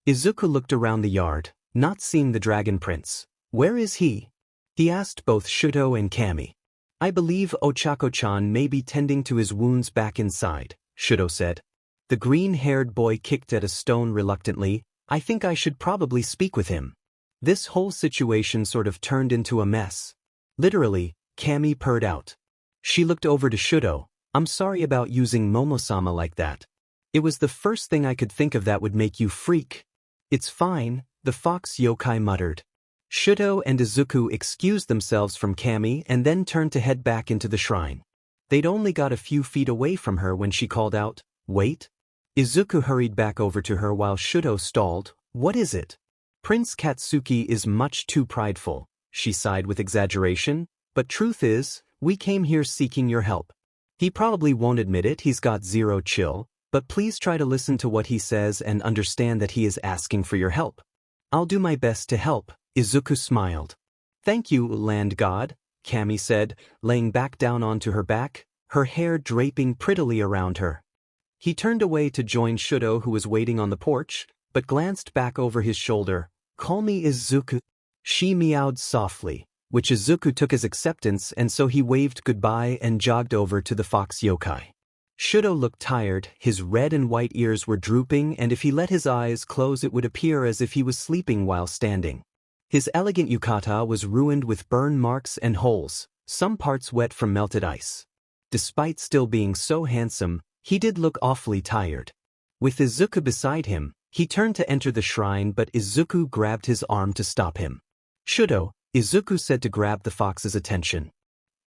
Izuku looked around the yard, not seeing the dragon prince. Where is he? He asked both Shudo and Cammy. I believe Ochako-chan may be tending to his wounds back inside, Shudo said. The green-haired boy kicked at a stone reluctantly. I think I should probably speak with him. This whole situation sort of turned into a mess. Literally, Cammy purred out. She looked over to Shudo. I'm sorry about using Momo-sama like that. It was the first thing I could think of that would make you freak. It's fine, the fox yokai muttered. Shudo and Izuku excused themselves from Cammy and then turned to head back into the shrine. They'd only got a few feet away from her when she called out, "Wait." Izuku hurried back over to her while Shudo stalled. What is it? Prince Katsuki is much too prideful, she sighed with exaggeration, but truth is, we came here seeking your help. He probably won't admit it, he's got zero chill, but please try to listen to what he says and understand that he is asking for your help. I'll do my best to help. Izuku smiled. Thank you, land god, Cammy said, laying back down onto her back, her hair draping prettily around her. He turned away to join Shudo, who was waiting on the porch, but glanced back over his shoulder. Call me Izuku. She meowed softly, which Izuku took as acceptance, and so he waved goodbye and jogged over to the fox yokai. Shudo looked tired, his red and white ears were drooping, and if he let his eyes close it would appear as if he was sleeping while standing. His elegant yukata was ruined with burn marks and holes, some parts wet from melted ice. Despite still being so handsome, he did look awfully tired. With Izuku beside him, he turned to enter the shrine, but Izuku grabbed his arm to stop him. Shudo, Izuku said to grab the fox's attention.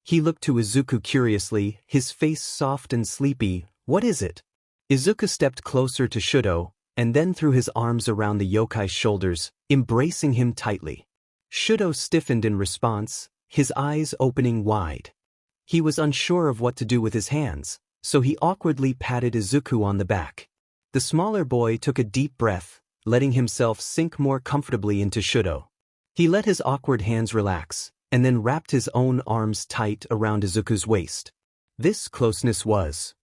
He looked to Izuku curiously, his face soft and sleepy. What is it? Izuku stepped closer to Shudo, and then threw his arms around the yokai's shoulders, embracing him tightly. Shudo stiffened in response, his eyes opening wide. He was unsure of what to do with his hands, so he awkwardly patted Izuku on the back. The smaller boy took a deep breath, letting himself sink more comfortably into Shudo. He let his awkward hands relax, and then wrapped his own arms tight around Izuku's waist. This closeness was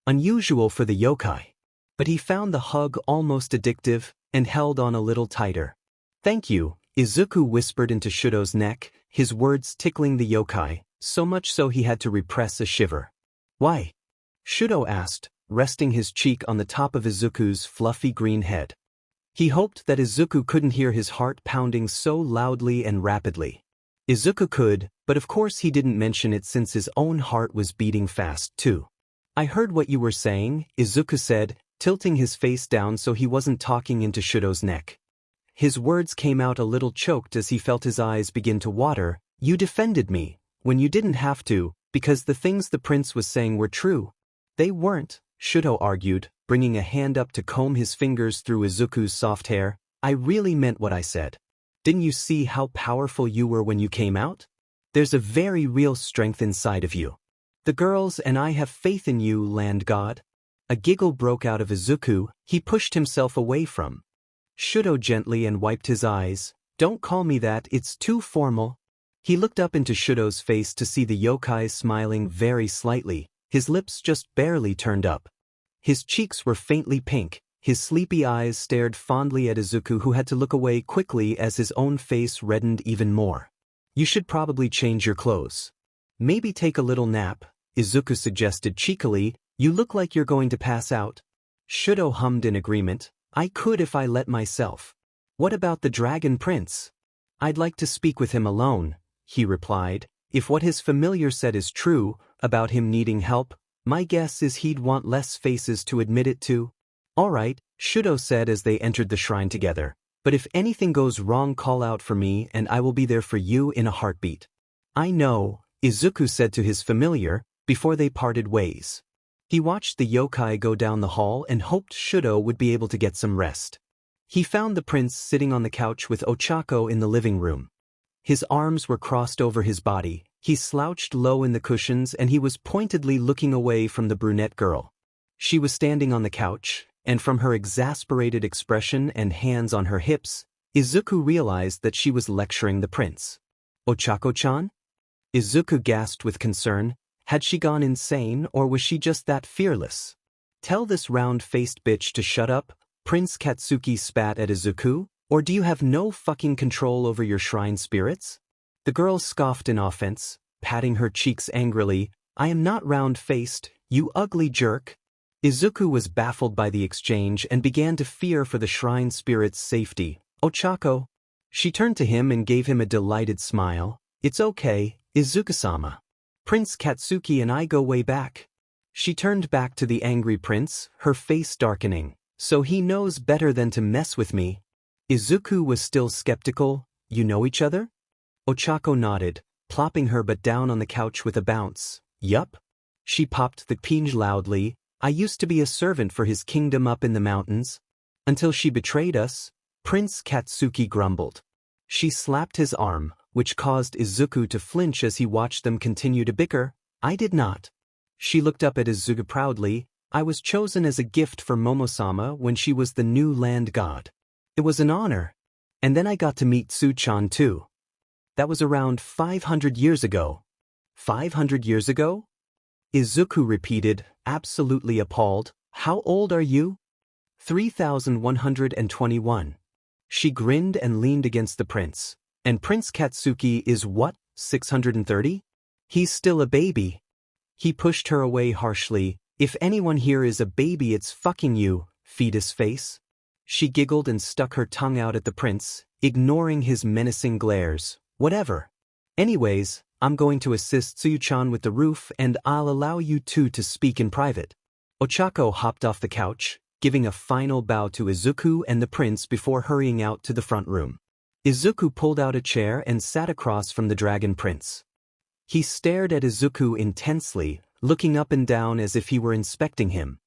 unusual for the yokai, but he found the hug almost addictive and held on a little tighter. Thank you, Izuku whispered into Shudo's neck, his words tickling the yokai, so much so he had to repress a shiver. Why? Shudo asked, resting his cheek on the top of Izuku's fluffy green head. He hoped that Izuku couldn't hear his heart pounding so loudly and rapidly. Izuku could, but of course he didn't mention it since his own heart was beating fast too. I heard what you were saying, Izuku said, tilting his face down so he wasn't talking into Shudo's neck. His words came out a little choked as he felt his eyes begin to water. You defended me, when you didn't have to, because the things the prince was saying were true. They weren't, Shudo argued, bringing a hand up to comb his fingers through Izuku's soft hair. I really meant what I said. Didn't you see how powerful you were when you came out? There's a very real strength inside of you. The girls and I have faith in you, land god. A giggle broke out of Izuku. He pushed himself away from Shudo gently and wiped his eyes. Don't call me that, it's too formal. He looked up into Shudo's face to see the yokai smiling very slightly, his lips just barely turned up. His cheeks were faintly pink, his sleepy eyes stared fondly at Izuku, who had to look away quickly as his own face reddened even more. You should probably change your clothes. Maybe take a little nap, Izuku suggested cheekily. You look like you're going to pass out. Shudo hummed in agreement. I could if I let myself. What about the Dragon Prince? I'd like to speak with him alone, he replied. If what his familiar said is true, about him needing help, my guess is he'd want less faces to admit it to. All right, Shudo said as they entered the shrine together. But if anything goes wrong, call out for me and I will be there for you in a heartbeat. I know, Izuku said to his familiar, before they parted ways. He watched the yokai go down the hall and hoped Shudo would be able to get some rest. He found the prince sitting on the couch with Ochako in the living room. His arms were crossed over his body, he slouched low in the cushions and he was pointedly looking away from the brunette girl. She was standing on the couch, and from her exasperated expression and hands on her hips, Izuku realized that she was lecturing the prince. Ochako-chan? Izuku gasped with concern. Had she gone insane or was she just that fearless? Tell this round-faced bitch to shut up, Prince Katsuki spat at Izuku, or do you have no fucking control over your shrine spirits? The girl scoffed in offense, patting her cheeks angrily. I am not round-faced, you ugly jerk. Izuku was baffled by the exchange and began to fear for the shrine spirit's safety. Ochako. She turned to him and gave him a delighted smile. It's okay, Izuku-sama. Prince Katsuki and I go way back. She turned back to the angry prince, her face darkening. So he knows better than to mess with me. Izuku was still skeptical. You know each other? Ochako nodded, plopping her butt down on the couch with a bounce. Yup. She popped the pinch loudly. I used to be a servant for his kingdom up in the mountains. Until she betrayed us, Prince Katsuki grumbled. She slapped his arm, which caused Izuku to flinch as he watched them continue to bicker. I did not. She looked up at Izuku proudly. I was chosen as a gift for Momo-sama when she was the new land god. It was an honor. And then I got to meet Tsu-chan too. That was around 500 years ago. 500 years ago? Izuku repeated, absolutely appalled. How old are you? 3,121. She grinned and leaned against the prince. And Prince Katsuki is what, 630? He's still a baby. He pushed her away harshly. If anyone here is a baby, it's fucking you, fetus face. She giggled and stuck her tongue out at the prince, ignoring his menacing glares. Whatever. Anyways, I'm going to assist Tsuyu-chan with the roof and I'll allow you two to speak in private. Ochako hopped off the couch, giving a final bow to Izuku and the prince before hurrying out to the front room. Izuku pulled out a chair and sat across from the dragon prince. He stared at Izuku intensely, looking up and down as if he were inspecting him.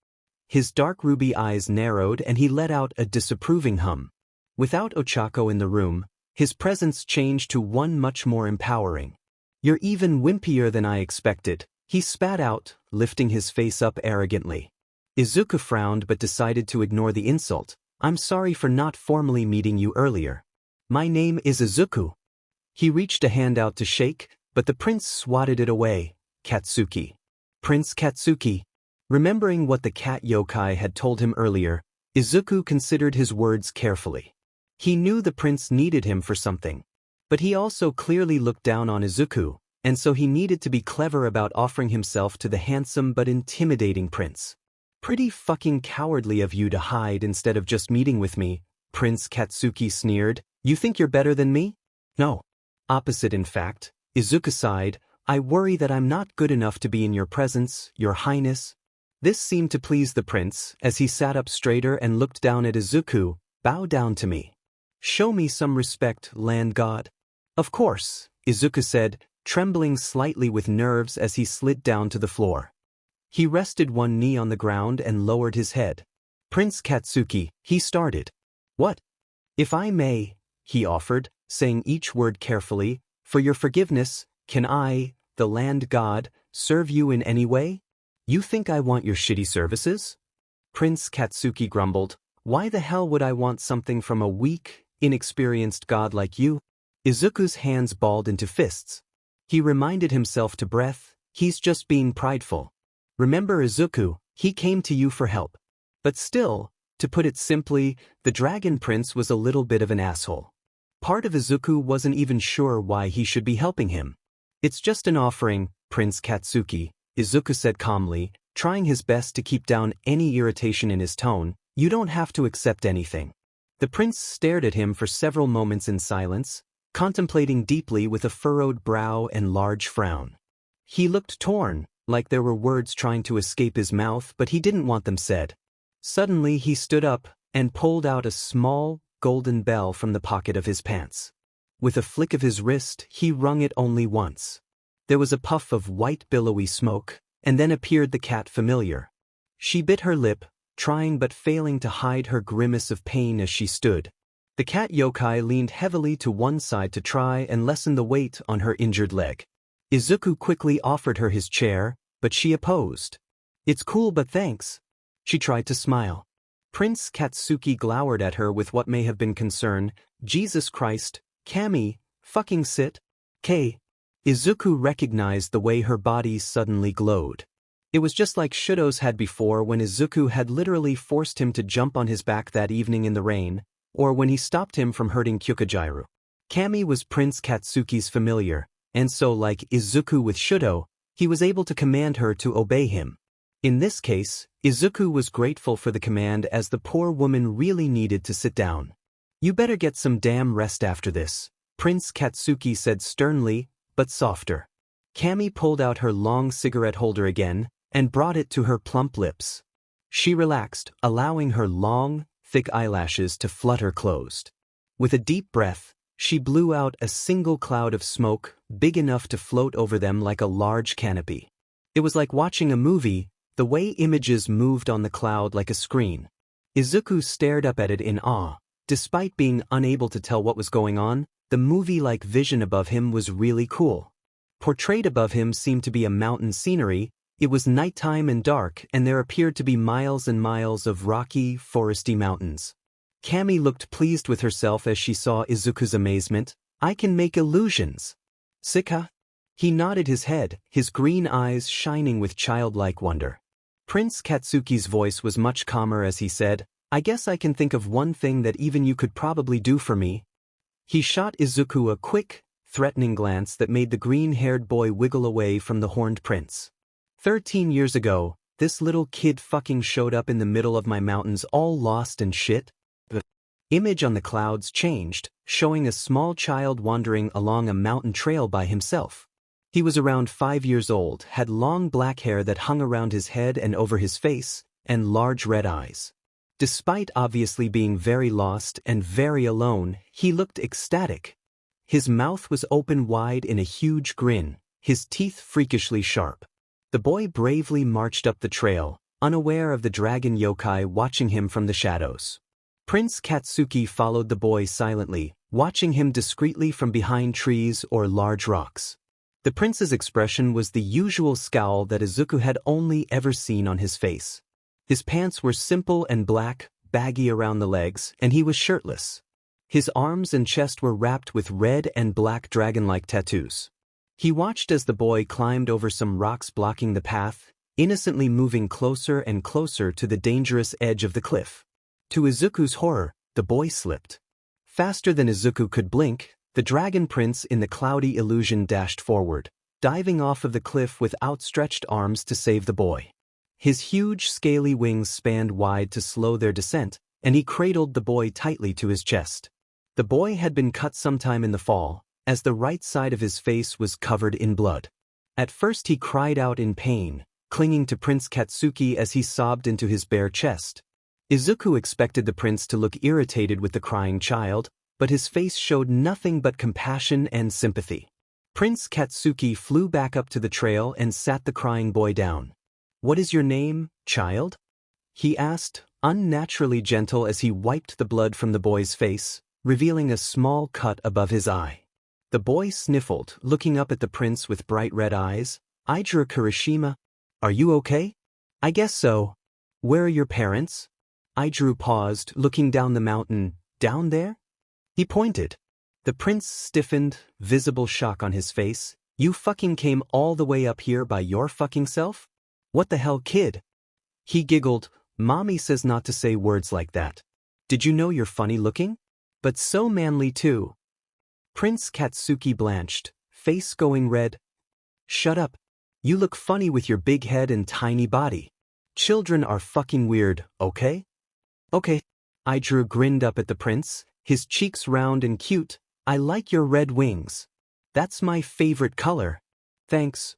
His dark ruby eyes narrowed and he let out a disapproving hum. Without Ochako in the room, his presence changed to one much more empowering. You're even wimpier than I expected, he spat out, lifting his face up arrogantly. Izuku frowned but decided to ignore the insult. I'm sorry for not formally meeting you earlier. My name is Izuku. He reached a hand out to shake, but the prince swatted it away. Katsuki. Prince Katsuki. Remembering what the cat yokai had told him earlier, Izuku considered his words carefully. He knew the prince needed him for something. But he also clearly looked down on Izuku, and so he needed to be clever about offering himself to the handsome but intimidating prince. Pretty fucking cowardly of you to hide instead of just meeting with me, Prince Katsuki sneered. You think you're better than me? No. Opposite in fact, Izuku sighed. I worry that I'm not good enough to be in your presence, your highness. This seemed to please the prince, as he sat up straighter and looked down at Izuku. Bow down to me. Show me some respect, land god. Of course, Izuku said, trembling slightly with nerves as he slid down to the floor. He rested one knee on the ground and lowered his head. Prince Katsuki, he started. What? If I may, he offered, saying each word carefully, for your forgiveness, can I, the land god, serve you in any way? You think I want your shitty services? Prince Katsuki grumbled. Why the hell would I want something from a weak, inexperienced god like you? Izuku's hands balled into fists. He reminded himself to breath, he's just being prideful. Remember Izuku, he came to you for help. But still, to put it simply, the Dragon Prince was a little bit of an asshole. Part of Izuku wasn't even sure why he should be helping him. It's just an offering, Prince Katsuki, Izuku said calmly, trying his best to keep down any irritation in his tone. You don't have to accept anything. The prince stared at him for several moments in silence, contemplating deeply with a furrowed brow and large frown. He looked torn, like there were words trying to escape his mouth but he didn't want them said. Suddenly he stood up and pulled out a small, golden bell from the pocket of his pants. With a flick of his wrist, he rung it only once. There was a puff of white billowy smoke, and then appeared the cat familiar. She bit her lip, trying but failing to hide her grimace of pain as she stood. The cat yokai leaned heavily to one side to try and lessen the weight on her injured leg. Izuku quickly offered her his chair, but she opposed. It's cool but thanks. She tried to smile. Prince Katsuki glowered at her with what may have been concern. Jesus Christ, Kami, fucking sit. K. Izuku recognized the way her body suddenly glowed. It was just like Shudo's had before when Izuku had literally forced him to jump on his back that evening in the rain, or when he stopped him from hurting Kyukajiru. Kami was Prince Katsuki's familiar, and so like Izuku with Shudo, he was able to command her to obey him. In this case, Izuku was grateful for the command as the poor woman really needed to sit down. You better get some damn rest after this, Prince Katsuki said sternly, but softer. Kami pulled out her long cigarette holder again, and brought it to her plump lips. She relaxed, allowing her long, thick eyelashes to flutter closed. With a deep breath, she blew out a single cloud of smoke, big enough to float over them like a large canopy. It was like watching a movie, the way images moved on the cloud like a screen. Izuku stared up at it in awe. Despite being unable to tell what was going on, the movie-like vision above him was really cool. Portrayed above him seemed to be a mountain scenery. It was nighttime and dark, and there appeared to be miles and miles of rocky, foresty mountains. Kami looked pleased with herself as she saw Izuku's amazement. I can make illusions. Sika? He nodded his head, his green eyes shining with childlike wonder. Prince Katsuki's voice was much calmer as he said, I guess I can think of one thing that even you could probably do for me. He shot Izuku a quick, threatening glance that made the green-haired boy wiggle away from the horned prince. 13 years ago, this little kid fucking showed up in the middle of my mountains all lost and shit. The image on the clouds changed, showing a small child wandering along a mountain trail by himself. He was around 5 years old, had long black hair that hung around his head and over his face, and large red eyes. Despite obviously being very lost and very alone, he looked ecstatic. His mouth was open wide in a huge grin, his teeth freakishly sharp. The boy bravely marched up the trail, unaware of the dragon yokai watching him from the shadows. Prince Katsuki followed the boy silently, watching him discreetly from behind trees or large rocks. The prince's expression was the usual scowl that Izuku had only ever seen on his face. His pants were simple and black, baggy around the legs, and he was shirtless. His arms and chest were wrapped with red and black dragon-like tattoos. He watched as the boy climbed over some rocks blocking the path, innocently moving closer and closer to the dangerous edge of the cliff. To Izuku's horror, the boy slipped. Faster than Izuku could blink, the dragon prince in the cloudy illusion dashed forward, diving off of the cliff with outstretched arms to save the boy. His huge, scaly wings spanned wide to slow their descent, and he cradled the boy tightly to his chest. The boy had been cut sometime in the fall, as the right side of his face was covered in blood. At first he cried out in pain, clinging to Prince Katsuki as he sobbed into his bare chest. Izuku expected the prince to look irritated with the crying child, but his face showed nothing but compassion and sympathy. Prince Katsuki flew back up to the trail and sat the crying boy down. "What is your name, child?" he asked, unnaturally gentle as he wiped the blood from the boy's face, revealing a small cut above his eye. The boy sniffled, looking up at the prince with bright red eyes. "Izuku Kirishima, are you okay?" "I guess so. Where are your parents?" Izuku paused, looking down the mountain. "Down there?" He pointed. The prince stiffened, visible shock on his face. "You fucking came all the way up here by your fucking self? What the hell, kid?" He giggled. "Mommy says not to say words like that. Did you know you're funny looking? But so manly too." Prince Katsuki blanched, face going red. "Shut up. You look funny with your big head and tiny body. Children are fucking weird, okay?" "Okay." Izuku grinned up at the prince, his cheeks round and cute. "I like your red wings. That's my favorite color." "Thanks."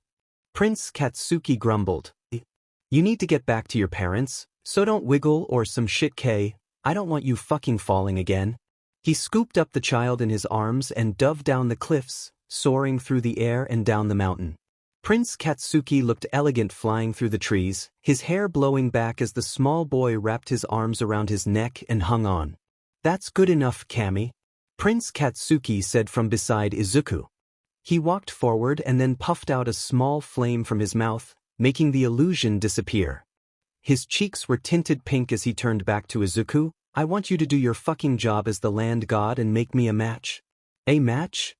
Prince Katsuki grumbled. "You need to get back to your parents, so don't wiggle or some shit, K. I don't want you fucking falling again." He scooped up the child in his arms and dove down the cliffs, soaring through the air and down the mountain. Prince Katsuki looked elegant flying through the trees, his hair blowing back as the small boy wrapped his arms around his neck and hung on. "That's good enough, Kami," Prince Katsuki said from beside Izuku. He walked forward and then puffed out a small flame from his mouth, making the illusion disappear. His cheeks were tinted pink as he turned back to Izuku. "I want you to do your fucking job as the land god and make me a match." "A match?"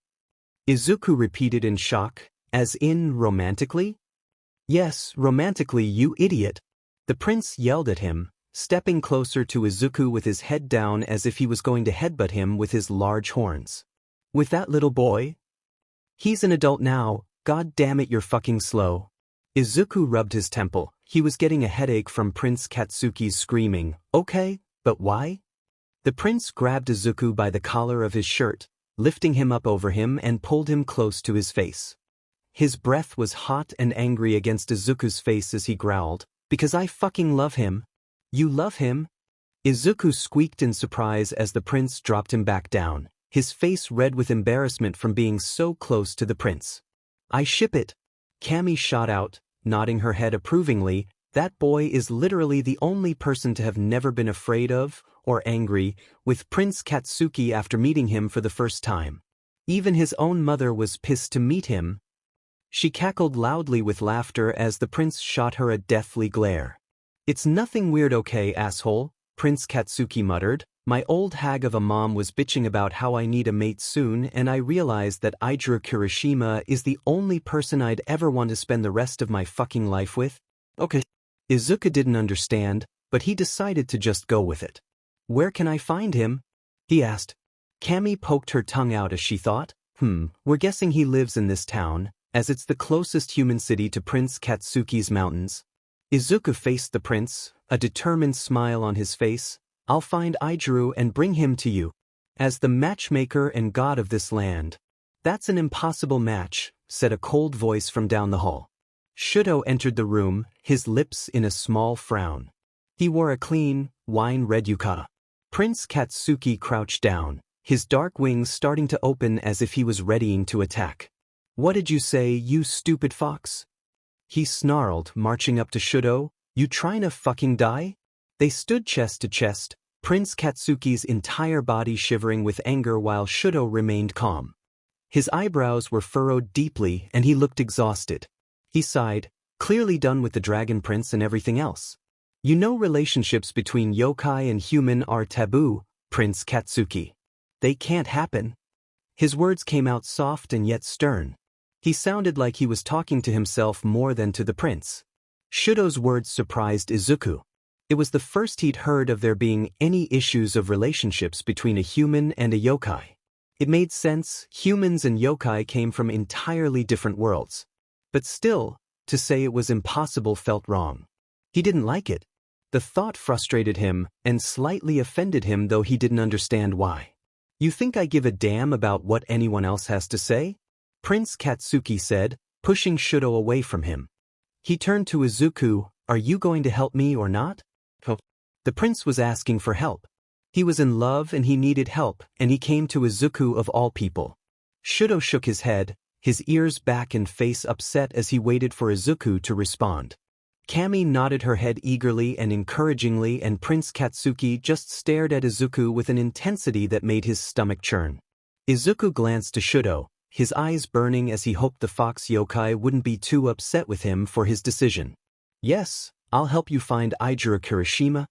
Izuku repeated in shock. "As in romantically?" "Yes, romantically, you idiot." The prince yelled at him, stepping closer to Izuku with his head down as if he was going to headbutt him with his large horns. "With that little boy? He's an adult now, god damn it, you're fucking slow." Izuku rubbed his temple. He was getting a headache from Prince Katsuki's screaming. "Okay, but why?" The prince grabbed Izuku by the collar of his shirt, lifting him up over him and pulled him close to his face. His breath was hot and angry against Izuku's face as he growled, "Because I fucking love him." "You love him?" Izuku squeaked in surprise as the prince dropped him back down, his face red with embarrassment from being so close to the prince. "I ship it," Kami shot out, nodding her head approvingly. "That boy is literally the only person to have never been afraid of, or angry, with Prince Katsuki after meeting him for the first time. Even his own mother was pissed to meet him." She cackled loudly with laughter as the prince shot her a deathly glare. "It's nothing weird, okay, asshole," Prince Katsuki muttered. "My old hag of a mom was bitching about how I need a mate soon, and I realized that Izuku Kirishima is the only person I'd ever want to spend the rest of my fucking life with." "Okay." Izuku didn't understand, but he decided to just go with it. "Where can I find him?" he asked. Kami poked her tongue out as she thought. We're guessing he lives in this town, as it's the closest human city to Prince Katsuki's mountains." Izuku faced the prince, a determined smile on his face. "I'll find Izuku and bring him to you. As the matchmaker and god of this land." "That's an impossible match," said a cold voice from down the hall. Shudo entered the room, his lips in a small frown. He wore a clean, wine-red yukata. Prince Katsuki crouched down, his dark wings starting to open as if he was readying to attack. "What did you say, you stupid fox?" he snarled, marching up to Shudo. "You trying to fucking die?" They stood chest to chest, Prince Katsuki's entire body shivering with anger while Shudo remained calm. His eyebrows were furrowed deeply and he looked exhausted. He sighed, clearly done with the Dragon Prince and everything else. "You know relationships between yokai and human are taboo, Prince Katsuki. They can't happen." His words came out soft and yet stern. He sounded like he was talking to himself more than to the prince. Shudo's words surprised Izuku. It was the first he'd heard of there being any issues of relationships between a human and a yokai. It made sense, humans and yokai came from entirely different worlds. But still, to say it was impossible felt wrong. He didn't like it. The thought frustrated him and slightly offended him, though he didn't understand why. You think I give a damn about what anyone else has to say? Prince Katsuki said, pushing Shudo away from him. He turned to Izuku, are you going to help me or not? The prince was asking for help. He was in love and he needed help, and he came to Izuku of all people. Shudo shook his head, his ears back and face upset as he waited for Izuku to respond. Kami nodded her head eagerly and encouragingly, and Prince Katsuki just stared at Izuku with an intensity that made his stomach churn. Izuku glanced to Shudo, his eyes burning as he hoped the fox yokai wouldn't be too upset with him for his decision. Yes, I'll help you find Ijiro Kirishima,